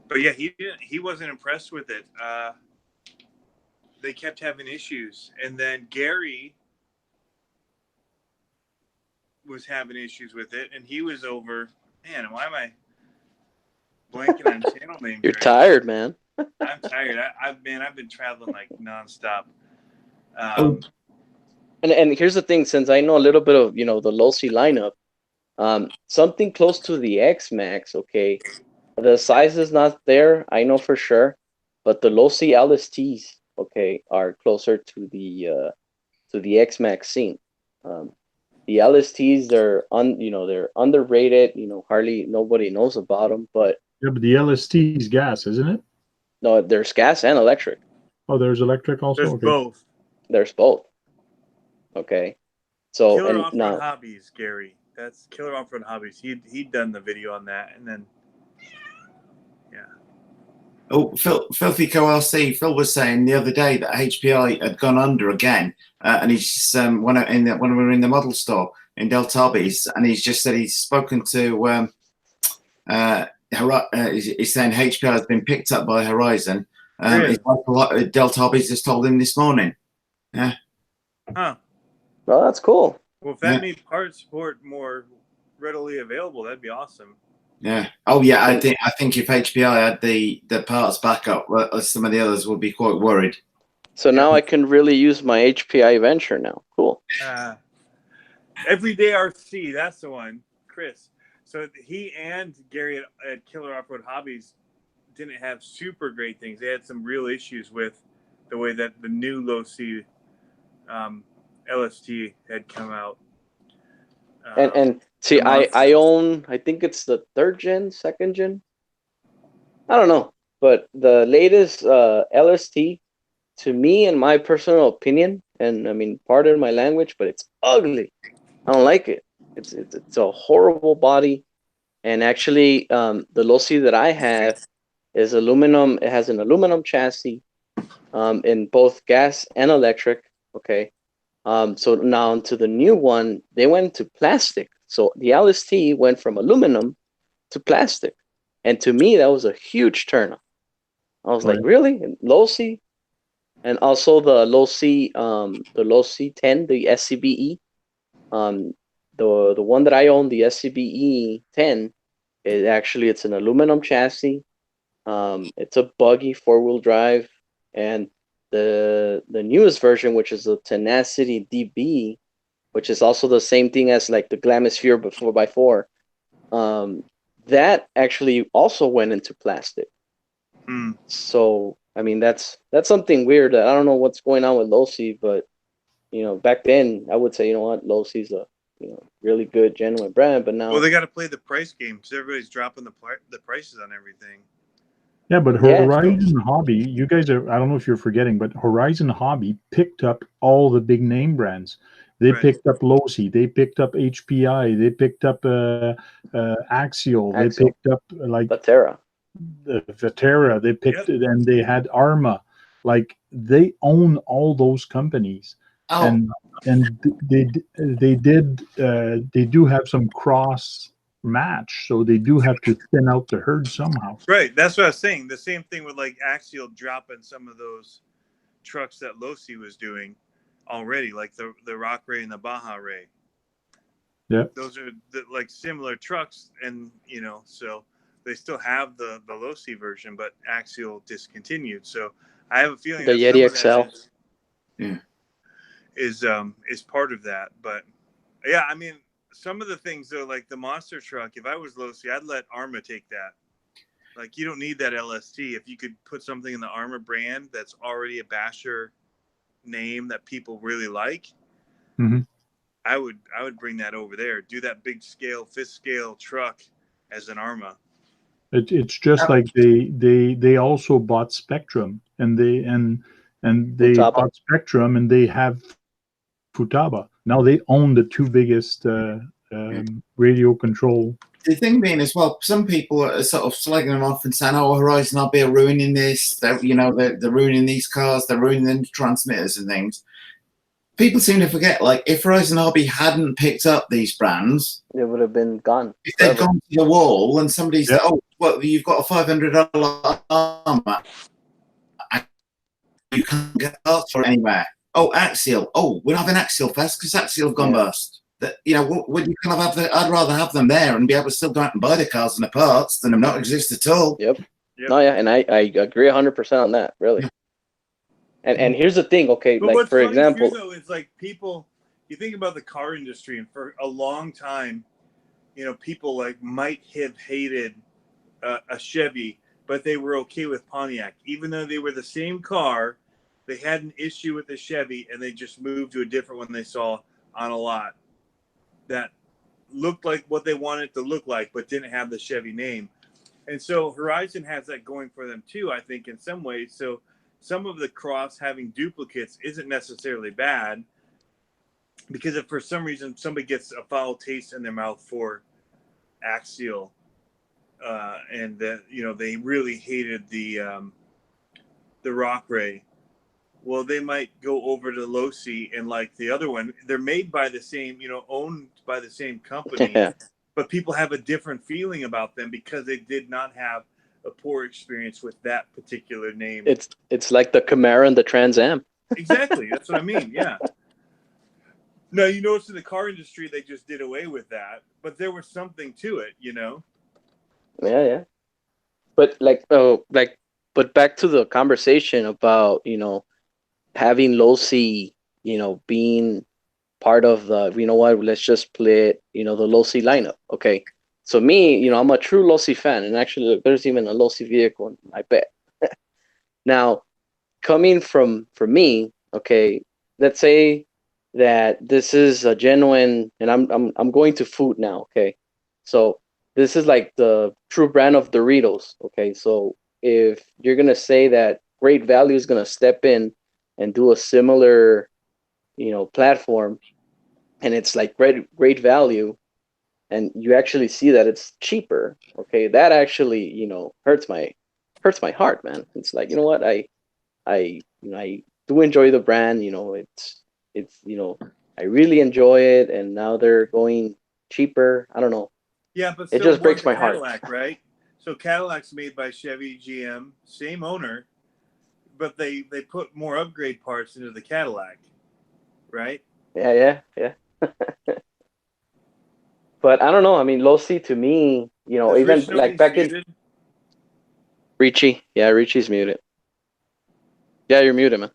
but yeah, he wasn't impressed with it. They kept having issues, and then Gary was having issues with it, and he was over. Man, why am I blanking on channel names? You're tired, man. I'm tired. I've been traveling like nonstop. And here's the thing, since I know a little bit of the Losi lineup, something close to the X Max, okay. The size is not there, I know for sure, but the Losi LSTs, okay, are closer to the X Max scene. The LSTs, they're underrated. Hardly nobody knows about them. But the LST is gas, isn't it? No, there's gas and electric. Oh, there's electric also. There's both. There's both. Okay. So Killer Off-Road Hobbies, Gary. That's Killer Off-Road Hobbies. He'd done the video on that, and then Oh, Filthy Co-LC, Phil was saying the other day that HPI had gone under again, and he's just, when we were in the model store in Deltabi's, and he's just said he's spoken to, he's saying HPI has been picked up by Horizon. Really? Deltabi's just told him this morning. Yeah. Huh. Well, that's cool. Well, if that means part support more readily available, that'd be awesome. Yeah. Oh, yeah. I think if HPI had the parts back up, some of the others would be quite worried. So now I can really use my HPI Venture now. Cool. Everyday RC, that's the one, Chris. So he and Gary at Killer Off-Road Hobbies didn't have super great things. They had some real issues with the way that the new low C LST had come out. And see, the monster- I own, I think it's the 3rd gen, 2nd gen. I don't know, but the latest LST, to me, in my personal opinion, and I mean, pardon my language, but it's ugly. I don't like it. It's a horrible body. And actually, the low C that I have is aluminum. It has an aluminum chassis in both gas and electric. Okay. So now into the new one, they went to plastic. So the LST went from aluminum to plastic. And to me, that was a huge turn-on. I was like, really? Low C? And also the low C 10, the SCBE. The one that I own, the SCBE 10, it's an aluminum chassis. It's a buggy 4-wheel drive, and the newest version, which is the TEN-SCTE DB, which is also the same thing as like the Glamisphere 4x4. That actually also went into plastic. So I mean, that's something weird. I don't know what's going on with low C, but back then I would say, low C's a really good genuine brand, but now they got to play the price game because everybody's dropping the prices on everything. Yeah, but Horizon Hobby, you guys are, I don't know if you're forgetting, but Horizon Hobby picked up all the big name brands. They picked up Losi, they picked up HPI, they picked up Axial, they picked up like Vatera. They picked it, and they had ARRMA. Like, they own all those companies. And they do have some cross match, so they do have to thin out the herd somehow. Right, that's what I was saying. The same thing with like Axial dropping some of those trucks that Losi was doing already, like the Rock Ray and the Baja Ray. Yeah, those are like similar trucks, and so they still have the Losi version, but Axial discontinued. So I have a feeling the that Yeti XL is part of that. But yeah, I mean, some of the things though, like the monster truck, if I was Losi, I'd let ARRMA take that. Like, you don't need that LST. If you could put something in the ARRMA brand that's already a basher name that people really like, I would bring that over there. Do that big scale, 5th scale truck as an ARRMA. It's just like they also bought Spectrum, and they Futaba. bought Spectrum, and they have Futaba. Now they own the 2 biggest radio control. The thing being as well, some people are sort of slagging them off and saying, "Oh, Horizon RB are ruining this. They're ruining these cars. They're ruining the transmitters and things." People seem to forget, like, if Horizon RB hadn't picked up these brands, it would have been gone. If they'd gone to the wall and somebody said, "Oh, well, you've got a $500 ARRMA, you can't get parts for it anywhere." Oh, Axial. Oh, we're having Axial Fest because Axial have gone bust. That, would you kind of have I'd rather have them there and be able to still go out and buy the cars and the parts than them not exist at all. Yep. No, yeah, and I agree 100% on that, really. Yeah. And here's the thing, okay, but like, for example, too, though, it's like people, you think about the car industry, and for a long time, people like might have hated a Chevy, but they were okay with Pontiac, even though they were the same car. They had an issue with the Chevy, and they just moved to a different one they saw on a lot that looked like what they wanted to look like, but didn't have the Chevy name. And so Horizon has that going for them too, I think, in some ways. So some of the cross having duplicates isn't necessarily bad, because if for some reason somebody gets a foul taste in their mouth for Axial, and that they really hated the Rock Ray, well, they might go over to Losi and like the other one. They're made by the same, owned by the same company, but people have a different feeling about them because they did not have a poor experience with that particular name. It's like the Camaro and the Trans Am. Exactly, that's what I mean. Yeah. No, you notice in the car industry they just did away with that, but there was something to it, Yeah. But but back to the conversation about having Losi, being part of the, let's just split, the Losi lineup. Okay. So me, you know, I'm a true Losi fan, and actually, look, there's even a Losi vehicle in my bet. Now, coming from me, okay, let's say that this is a genuine, and I'm going to food now, okay. So this is like the true brand of Doritos, okay. So if you're gonna say that Great Value is gonna step in and do a similar, you know, platform, and it's like great value, and you actually see that it's cheaper, okay, that actually, you know, hurts my heart, man. It's like, you know what, I do enjoy the brand, you know, it's you know, I really enjoy it, and now they're going cheaper. I don't know. Yeah, but It just breaks my heart. Cadillac, right? So Cadillac's made by Chevy, GM, same owner, but they put more upgrade parts into the Cadillac, right? Yeah. But I don't know. I mean, Losi to me, you know, Does even Rich know like he's back muted? in Richie. Yeah, Richie's muted. Yeah, you're muted, man.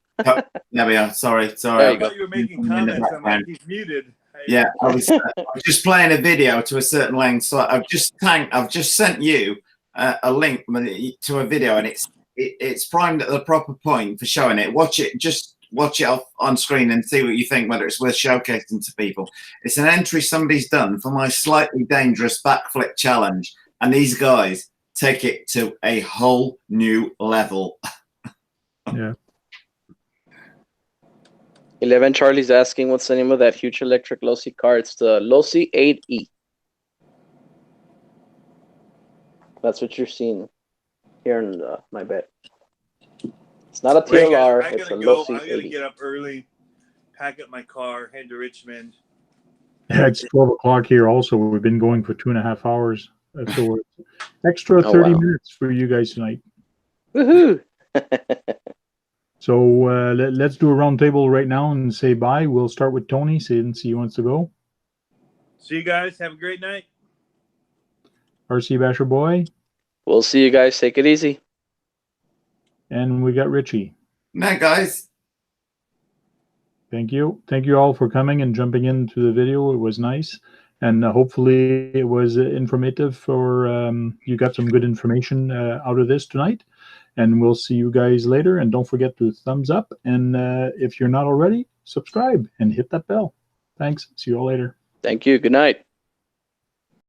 There we are. Sorry. There I you go. thought you were making In the comments. I'm like, background. he's muted. Yeah, I was just playing a video to a certain length. So I've just sent you a link to a video, and it's primed at the proper point for showing it. Watch it. Just watch it off on screen and see what you think, whether it's worth showcasing to people. It's an entry somebody's done for my slightly dangerous backflip challenge, and these guys take it to a whole new level. Yeah. 11 Charlie's asking what's the name of that huge electric Losi car. It's the Losi 8E. That's what you're seeing here in my bet. It's not a Hey, guys, TLR. I It's a gotta go. Losi I gotta 8E. get up early, pack up my car, head to Richmond. Yeah, it's 12 o'clock here also. We've been going for 2.5 hours. So extra 30 wow. minutes for you guys tonight. Woohoo! So let's do a round table right now and say bye. We'll start with Tony since he wants to go. See you guys. Have a great night. RC Basher Boy. We'll see you guys. Take it easy. And we got Richie. No, guys. Thank you. Thank you all for coming and jumping into the video. It was nice. And hopefully it was informative, or you got some good information out of this tonight. And we'll see you guys later. And don't forget to thumbs up. And if you're not already, subscribe and hit that bell. Thanks. See you all later. Thank you. Good night.